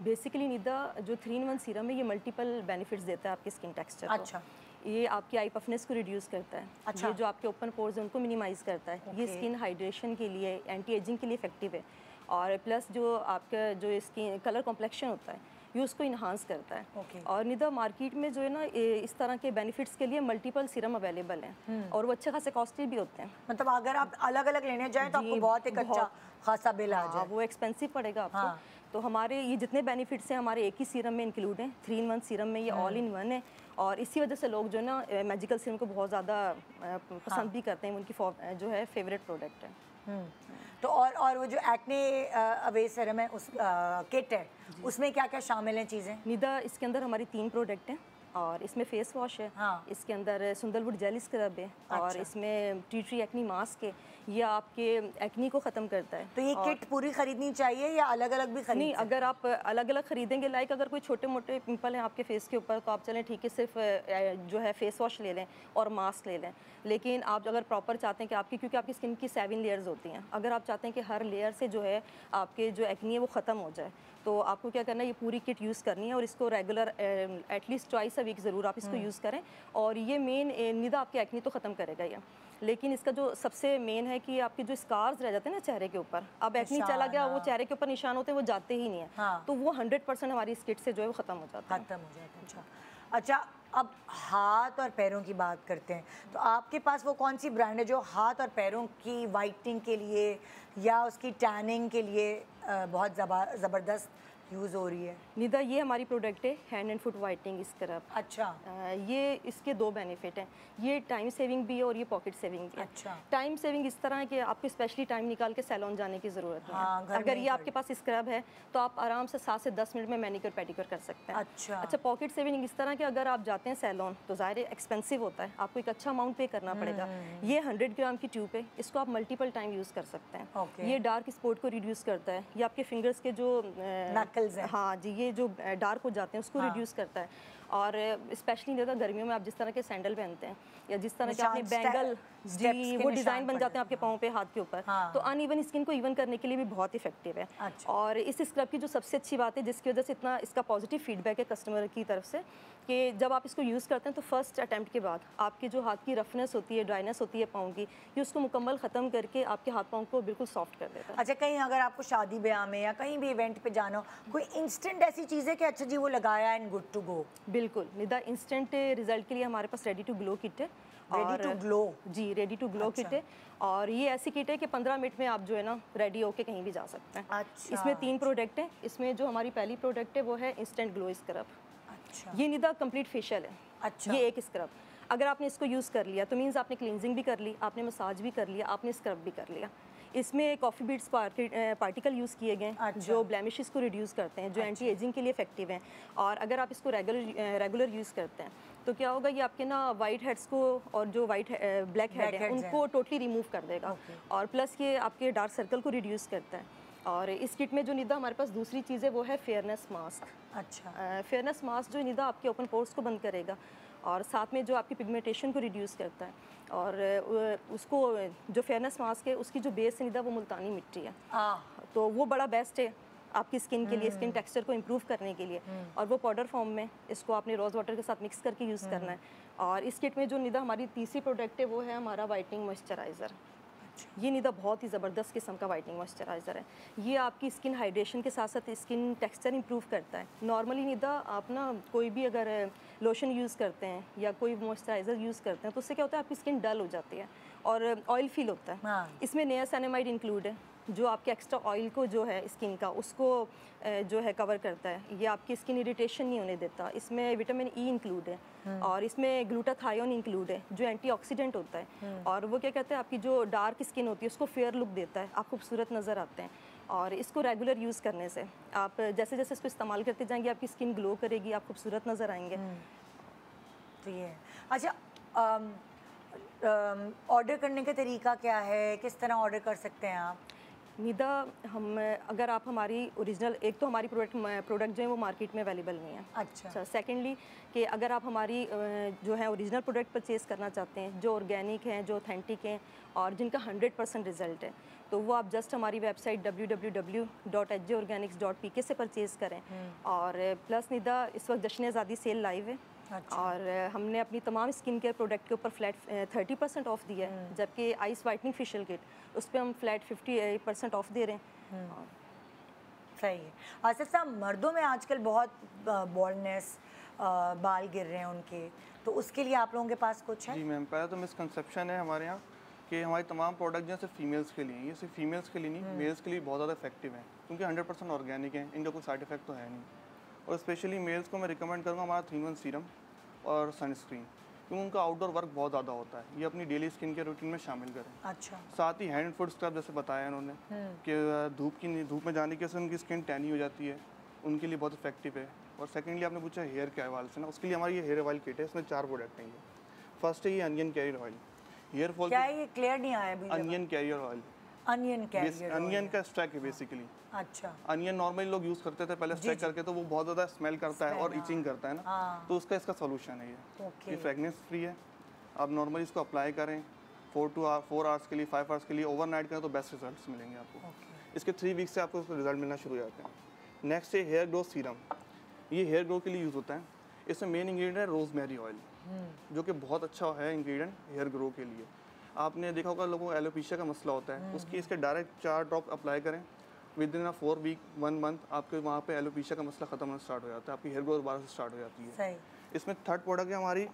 Speaker 11: बेसिकली निदा जो 3-in-1 सीरम है, ये मल्टीपल बेनिफिट्स देता है आपके स्किन टेक्सचर को।
Speaker 1: अच्छा।
Speaker 11: ये आपकी आई पफनेस को रिड्यूस करता है। अच्छा। ये जो आपके ओपन पोर्स हैं उनको मिनिमाइज़ करता है। ये स्किन हाइड्रेशन के लिए, एंटी एजिंग के लिए इफेक्टिव है, और प्लस जो आपका जो स्किन कलर कॉम्प्लेक्शन होता है ये उसको इन्हांस करता है। और निदा मार्केट में जो है ना इस तरह के बेनिफिट्स के लिए मल्टीपल सीरम अवेलेबल हैं, और वो अच्छे खासे कॉस्टली भी होते हैं।
Speaker 1: मतलब अगर आप अलग अलग लेने जाएं तो आपको बहुत एक अच्छा खासा बिल आ जाए।
Speaker 11: वो एक्सपेंसिव पड़ेगा आपको। तो हमारे ये जितने बेनिफिट्स हैं हमारे एक ही सीरम में इंक्लूड हैं। 3-in-1 सीरम में ये ऑल इन वन है, और इसी वजह से लोग जो है ना मैजिकल सीरम को बहुत ज़्यादा पसंद भी करते हैं। उनकी जो है फेवरेट प्रोडक्ट है।
Speaker 1: तो और वो जो एक्ने अवे सीरम है, उस किट है, उसमें क्या क्या शामिल हैं चीज़ें?
Speaker 11: निदा इसके अंदर हमारी 3 प्रोडक्ट हैं। और इसमें फेस वॉश है।
Speaker 1: हाँ।
Speaker 11: इसके अंदर सुंदरवुड जेल स्क्रब है। और
Speaker 1: अच्छा।
Speaker 11: इसमें टी ट्री एक्नी मास्क है, ये आपके एक्नी को ख़त्म करता है।
Speaker 1: तो ये किट पूरी खरीदनी चाहिए या अलग अलग भी खरीदनी?
Speaker 11: नहीं, अगर आप अलग अलग खरीदेंगे, लाइक अगर कोई छोटे मोटे पिंपल हैं आपके फेस के ऊपर, तो आप चलें ठीक है, सिर्फ जो है फेस वॉश ले लें और मास्क ले लें। लेकिन आप अगर प्रॉपर चाहते हैं कि आपकी, क्योंकि आपकी स्किन की 7 लेयर्स होती हैं, अगर आप चाहते हैं कि हर लेयर से जो है आपके जो एक्नी है वो ख़त्म हो जाए, तो आपको क्या करना है, ये पूरी किट यूज़ करनी है और इसको regular at least twice a week ज़रूर आप इसको यूज़ करें। और ये मेन निदा आपके एक्नी तो ख़त्म करेगा ये, लेकिन इसका जो सबसे मेन है कि आपके जो स्कार्स रह जाते हैं ना चेहरे के ऊपर, अब एक्नी चला गया, वो चेहरे के ऊपर निशान होते हैं, वो जाते ही नहीं है।
Speaker 1: हाँ।
Speaker 11: तो वो 100% हमारी इस किट से जो है वो ख़त्म हो जाता है।
Speaker 1: खत्म हो जाता है। अच्छा अच्छा, अब हाथ और पैरों की बात करते हैं, तो आपके पास वो कौन सी ब्रांड है जो हाथ और पैरों की वाइटनिंग के लिए या उसकी टैनिंग के लिए बहुत ज़बरदस्त यूज़ हो रही है?
Speaker 11: निदा, ये हमारी प्रोडक्ट है hand and foot whitening scrub.
Speaker 1: अच्छा।
Speaker 11: ये इसके 2 बेनिफिट हैं, ये टाइम सेविंग भी है और ये पॉकेट सेविंग भी है।
Speaker 1: अच्छा।
Speaker 11: टाइम सेविंग इस तरह है कि आपको स्पेशली टाइम निकाल के सैलून जाने की ज़रूरत नहीं
Speaker 1: हाँ,
Speaker 11: है। अगर ये आपके पास स्क्रब है तो आप आराम से 7 से 10 मिनट में मैनिक्योर पेडिक्योर कर सकते हैं।
Speaker 1: अच्छा।
Speaker 11: पॉकेट सेविंग इस तरह कि अगर आप जाते हैं सैलून तो ज़ाहिर है एक्सपेंसिव होता है, आपको एक अच्छा अमाउंट पे करना पड़ेगा। ये 100 ग्राम की ट्यूब है, इसको आप मल्टीपल टाइम यूज़ कर सकते हैं। ये डार्क स्पॉट को रिड्यूस करता है, ये आपके फिंगर्स के जो
Speaker 1: नकल्स हैं,
Speaker 11: हाँ जी, ये जो डार्क हो जाते हैं उसको रिड्यूस करता है। और स्पेशली ज़्यादा गर्मियों में आप जिस तरह के सैंडल पहनते हैं या जिस तरह के आपने बैंगल जी वो डिज़ाइन बन जाते हैं आपके पाँव पे, हाथ के ऊपर, तो अनइवन स्किन को इवन करने के लिए भी बहुत इफेक्टिव है।
Speaker 1: अच्छा।
Speaker 11: और इस स्क्रब की जो सबसे अच्छी बात है, जिसकी वजह से इतना इसका पॉजिटिव फीडबैक है कस्टमर की तरफ से, कि जब आप इसको यूज़ करते हैं तो फर्स्ट अटैम्प्ट के बाद आपकी जो हाथ की रफनेस होती है, ड्राइनेस होती है पाँव की, ये उसको मुकम्मल ख़त्म करके आपके हाथ पाँव को बिल्कुल सॉफ्ट कर देता है।
Speaker 1: अच्छा, कहीं अगर आपको शादी ब्याह में या कहीं भी इवेंट पे जाना हो, कोई इंस्टेंट ऐसी चीज़ है कि अच्छा जी वो लगाया एंड गुड टू गो?
Speaker 11: बिल्कुल निदा, इंस्टेंट रिजल्ट के लिए हमारे पास रेडी टू ग्लो किट है।
Speaker 1: Ready to glow? जी,
Speaker 11: रेडी टू ग्लो किट है। और ये ऐसी किट है कि 15 मिनट में आप जो है ना रेडी होके कहीं भी जा सकते हैं।
Speaker 1: अच्छा।
Speaker 11: इसमें 3 प्रोडक्ट हैं। इसमें जो हमारी पहली प्रोडक्ट है वो है इंस्टेंट ग्लो स्क्रब।
Speaker 1: अच्छा।
Speaker 11: ये निदा कंप्लीट फेशियल है। अच्छा। ये एक स्क्रब, अगर आपने इसको यूज़ कर लिया तो मीन्स आपने क्लींजिंग भी कर ली, आपने मसाज भी कर लिया, आपने स्क्रब भी कर लिया। इसमें कॉफ़ी बीट्स पार्टिकल यूज़ किए गए हैं। अच्छा। जो ब्लेमिशेस को रिड्यूस करते हैं, जो एंटी एजिंग के लिए इफेक्टिव हैं। और अगर आप इसको रेगुलर यूज़ करते हैं तो क्या होगा, ये आपके ना वाइट हेड्स को और जो ब्लैक हेड है उनको टोटली रिमूव कर देगा। और प्लस ये आपके डार्क सर्कल को रिड्यूस करता है। और इस किट में जो निदा हमारे पास दूसरी चीज़ है वो है फेयरनेस मास्क।
Speaker 1: अच्छा।
Speaker 11: फेयरनेस मास्क जो निदा आपके ओपन पोर्स को बंद करेगा और साथ में जो आपकी पिगमेंटेशन को रिड्यूस करता है। और उसको जो फेयरनेस मास्क है उसकी जो बेस है निदा वो मुल्तानी मिट्टी है, तो वो बड़ा बेस्ट है आपकी स्किन के लिए, स्किन टेक्सचर को इम्प्रूव करने के लिए। और वो पाउडर फॉर्म में इसको आपने रोज़ वाटर के साथ मिक्स करके यूज़ करना है। और इस किट में जो निदा हमारी तीसरी प्रोडक्ट है वो है हमारा वाइटनिंग मॉइस्चराइज़र। ये निदा बहुत ही ज़बरदस्त किस्म का वाइटनिंग मॉइस्चराइज़र है। ये आपकी स्किन हाइड्रेशन के साथ साथ स्किन टेक्सचर इंप्रूव करता है। नॉर्मली निदा आप ना कोई भी अगर लोशन यूज़ करते हैं या कोई मॉइस्चराइज़र यूज़ करते हैं तो उससे क्या होता है, आपकी स्किन डल हो जाती है और ऑयल फील होता है। इसमें नियासिनामाइड इंक्लूड है जो आपके एक्स्ट्रा ऑयल को जो है स्किन का उसको जो है कवर करता है। ये आपकी स्किन इरिटेशन नहीं होने देता। इसमें विटामिन ई इंक्लूड है और इसमें ग्लूटाथायोन इंक्लूड है जो एंटीऑक्सीडेंट होता है। और वो क्या कहते हैं, आपकी जो डार्क स्किन होती है उसको फेयर लुक देता है, आप खूबसूरत नज़र आते हैं। और इसको रेगुलर यूज़ करने से आप जैसे जैसे इसको इस्तेमाल करते जाएंगे आपकी स्किन ग्लो करेगी, आप खूबसूरत नज़र आएंगे।
Speaker 1: तो ये अच्छा, ऑर्डर करने का तरीका क्या है, किस तरह ऑर्डर कर सकते हैं आप?
Speaker 11: निदा, हम अगर आप हमारी ओरिजिनल, एक तो हमारी प्रोडक्ट जो है वो मार्केट में अवेलेबल नहीं है। अच्छा। सेकेंडली कि अगर आप हमारी जो है ओरिजिनल प्रोडक्ट परचेज़ करना चाहते हैं जो ऑर्गेनिक हैं, जो ऑथेंटिक हैं और जिनका 100% रिज़ल्ट है, तो वो आप जस्ट हमारी वेबसाइट www.hjorganics.pk से परचेज़ करें। और प्लस निदा, इस वक्त जश्न आज़ादी सेल लाइव है। अच्छा। और हमने अपनी तमाम स्किन केयर प्रोडक्ट के ऊपर फ्लैट 30% ऑफ दिया है, जबकि आइस वाइटनिंग फेशियल किट उस पर हम फ्लैट 50% ऑफ दे रहे हैं।
Speaker 1: सही है। आसिफ साहब, मर्दों में आजकल बहुत बॉल्डनेस, बाल गिर रहे हैं उनके, तो उसके लिए आप लोगों के पास कुछ है?
Speaker 12: जी मैम, पहला तो मिसकंसेप्शन है हमारे यहाँ कि हमारी तमाम प्रोडक्ट जो है सिर्फ फीमेल्स के लिए, ये सिर्फ फीमेल्स के लिए नहीं, मेल्स के लिए बहुत ज़्यादा इफेक्टिव है क्योंकि 100% ऑर्गेनिक है, इनका कोई साइड इफेक्ट तो है नहीं। और स्पेशली मेल्स को मैं रिकमेंड करूँगा हमारा 3-in-1 सीरम और सनस्क्रीन, क्योंकि उनका आउटडोर वर्क बहुत ज़्यादा होता है, ये अपनी डेली स्किन के रूटीन में शामिल करें।
Speaker 1: अच्छा।
Speaker 12: साथ ही हैंड एंड फुट स्क्रब जैसे बताया इन्होंने कि धूप में जाने की वजह से उनकी स्किन टैनी हो जाती है, उनके लिए बहुत इफेक्टिव है। और सेकेंडली आपने पूछा हेयर के ऑयल से ना, उसके लिए हमारी ये हेयर ऑयल किट है, इसमें 4 प्रोडक्ट हैं। ये फर्स्ट है ये onion carrier oil, hair fall
Speaker 1: क्या है ये? क्लियर नहीं आया अभी।
Speaker 12: Onion carrier oil,
Speaker 1: onion carrier,
Speaker 12: onion का स्ट्रैक है बेसिकली।
Speaker 1: अच्छा,
Speaker 12: अनियन नॉर्मली लोग यूज़ करते थे पहले स्ट्रैक करके, तो वो बहुत ज़्यादा स्मेल करता है और इचिंग करता है ना, तो उसका इसका सोल्यूशन है ये फ्रेगनेंस फ्री है। आप नॉर्मली इसको अप्लाई करें 4 आवर्स के लिए, 5 आवर्स के लिए, ओवरनाइट करें तो बेस्ट रिजल्ट्स मिलेंगे आपको। इसके 3 वीक से आपको उसका रिजल्ट मिलना शुरू हो जाते हैं। नेक्स्ट है हेयर ग्रोथ सीरम, ये हेयर ग्रोथ के लिए यूज़ होता है। इसमें मेन इंग्रेडिएंट है रोजमेरी ऑयल, जो कि बहुत अच्छा है इंग्रेडिएंट हेयर ग्रो के लिए। आपने देखा होगा लोगों को एलोपेशिया का मसला होता है, उसकी इसके डायरेक्ट 4 ड्रॉप अप्लाई करें, विद इन 4 वीक 1 मंथ आपके वहाँ पे एलोपेशिया का मसला खत्म होना स्टार्ट हो जाता है, आपकी हेयर ग्रोथ दोबारा से स्टार्ट हो जाती है।
Speaker 1: सही।
Speaker 12: इसमें थर्ड प्रोडक्ट है हमारी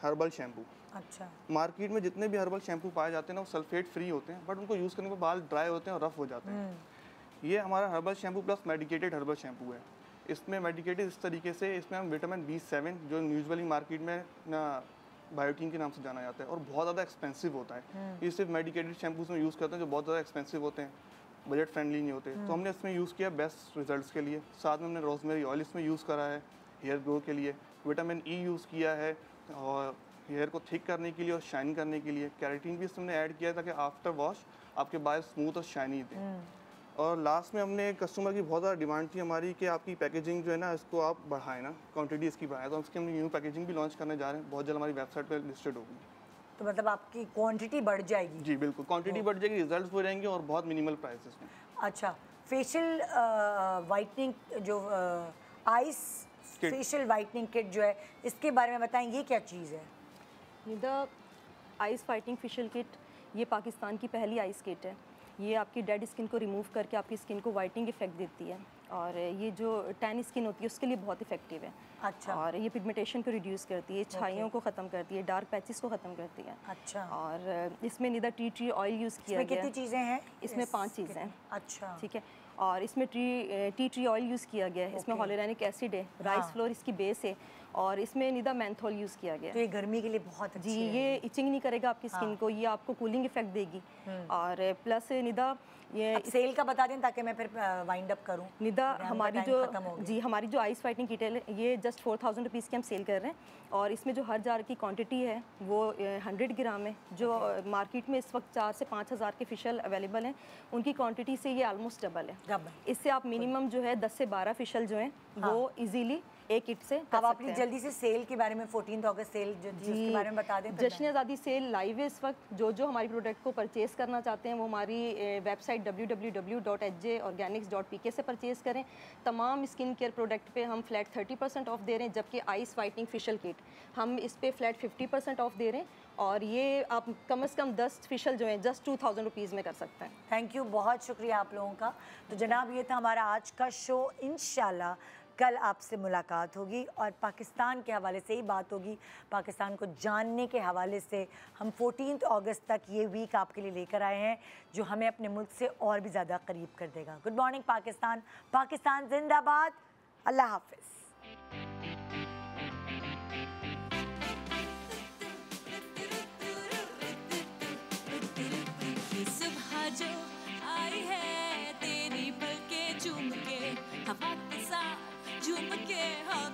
Speaker 12: हर्बल शैम्पू।
Speaker 1: अच्छा,
Speaker 12: मार्केट में जितने भी हर्बल शैम्पू पाए जाते हैं ना, वो सल्फेट फ्री होते हैं, बट उनको यूज़ करने पर बाल ड्राई होते हैं और रफ हो जाते हैं। ये हमारा herbal shampoo plus medicated herbal shampoo है। इसमें मेडिकेटेड इस तरीके से, इसमें हम विटामिन B7 जो यूजुअली मार्केट में ना बायोटीन के नाम से जाना जाता है और बहुत ज़्यादा एक्सपेंसिव होता है, ये सिर्फ मेडिकेटेड शैम्पूज में यूज़ करते हैं जो बहुत ज़्यादा एक्सपेंसिव होते हैं, बजट फ्रेंडली नहीं होते। तो हमने इसमें यूज़ किया बेस्ट रिजल्ट्स के लिए। साथ में हमने रोजमेरी ऑयल इसमें यूज़ करा है हेयर ग्रो के लिए, विटामिन E यूज़ किया है और हेयर को थिक करने के लिए और शाइन करने के लिए। कैरेटीन भी इसमें ऐड किया ताकि आफ्टर वॉश आपके बाल स्मूथ और शाइनी थे। और लास्ट में हमने कस्टमर की बहुत ज़्यादा डिमांड थी हमारी कि आपकी पैकेजिंग जो है ना, इसको आप बढ़ाएं ना, क्वांटिटी इसकी बढ़ाएं, तो उसकी हम न्यू पैकेजिंग भी लॉन्च करने जा रहे हैं, बहुत जल्द हमारी वेबसाइट पर लिस्टेड होगी।
Speaker 1: तो मतलब आपकी क्वांटिटी बढ़ जाएगी?
Speaker 12: जी बिल्कुल, क्वांटिटी बढ़ जाएगी, रिजल्ट्स भी रहेंगे और बहुत मिनिमल प्राइसेस में।
Speaker 1: अच्छा, फेशियल वाइटनिंग जो आइस फेशियल वाइटनिंग किट जो है, इसके बारे में बताएं, ये क्या चीज़ है?
Speaker 11: Nida ice fighting facial kit ये पाकिस्तान की पहली आइस किट है। ये आपकी डेड स्किन को रिमूव करके आपकी स्किन को वाइटनिंग इफेक्ट देती है और ये जो टैन स्किन होती है उसके लिए बहुत इफेक्टिव है।
Speaker 1: अच्छा।
Speaker 11: और ये पिगमेंटेशन को रिड्यूस करती है, छाइयों को ख़त्म करती है, डार्क पैचेस को ख़त्म करती है।
Speaker 1: अच्छा।
Speaker 11: और इसमें Nida tea tree oil use किया गया है।
Speaker 1: कितनी चीज़ें हैं?
Speaker 11: इसमें 5 चीज़ें हैं।
Speaker 1: अच्छा,
Speaker 11: ठीक है। और इसमें टी ट्री ऑयल यूज़ किया गया है, इसमें hyaluronic एसिड है, राइस फ्लोर इसकी बेस है और इसमें निदा मेंथोल यूज़ किया गया है।
Speaker 1: तो ये गर्मी के लिए बहुत अच्छी
Speaker 11: जी, ये इचिंग नहीं करेगा आपकी स्किन को, ये आपको कूलिंग इफेक्ट देगी। और प्लस निदा ये
Speaker 1: सेल का बता दें ताकि मैं फिर वाइंड अप करूं।
Speaker 11: निदा हमारी जो आइस फाइटिंग किट है ये जस्ट 4000 रुपीज़ की हम सेल कर रहे हैं और इसमें जो हर जार की क्वांटिटी है वो 100 ग्राम है। जो मार्केट में इस वक्त 4 से 5000 के फिशल अवेलेबल हैं, उनकी क्वांटिटी से ये ऑलमोस्ट डबल है। इससे आप मिनिमम जो है 10 से 12 फिशल जो हैं वो इजीली एक किट से
Speaker 1: अब आप अपनी जल्दी से सेल के बारे में 14 अगस्त सेल जो थी उसके बारे में बता दें।
Speaker 11: जश्न आज़ादी सेल लाइव है इस वक्त। जो हमारी प्रोडक्ट को परचेज़ करना चाहते हैं वो हमारी वेबसाइट www.hjorganics.pk से परचेज़ करें। तमाम स्किन केयर प्रोडक्ट पे हम फ्लैट 30% ऑफ दे रहे हैं, जबकि आइस वाइटनिंग फेशियल किट हम इस पे फ्लैट 50% ऑफ दे रहे हैं और ये आप कम से कम 10 फेशियल जो हैं जस्ट 2000 रुपीज़ में कर सकते हैं।
Speaker 1: थैंक यू, बहुत शुक्रिया आप लोगों का। तो जनाब ये था हमारा आज का शो। इंशाल्लाह कल आपसे मुलाकात होगी और पाकिस्तान के हवाले से ही बात होगी, पाकिस्तान को जानने के हवाले से। हम 14 अगस्त तक ये वीक आपके लिए लेकर आए हैं जो हमें अपने मुल्क से और भी ज़्यादा करीब कर देगा। गुड मॉर्निंग पाकिस्तान, पाकिस्तान जिंदाबाद, अल्लाह हाफिज़।
Speaker 13: सुबह जो आई है तेरी पलके चूम के हवा के साथ झूम के हाँ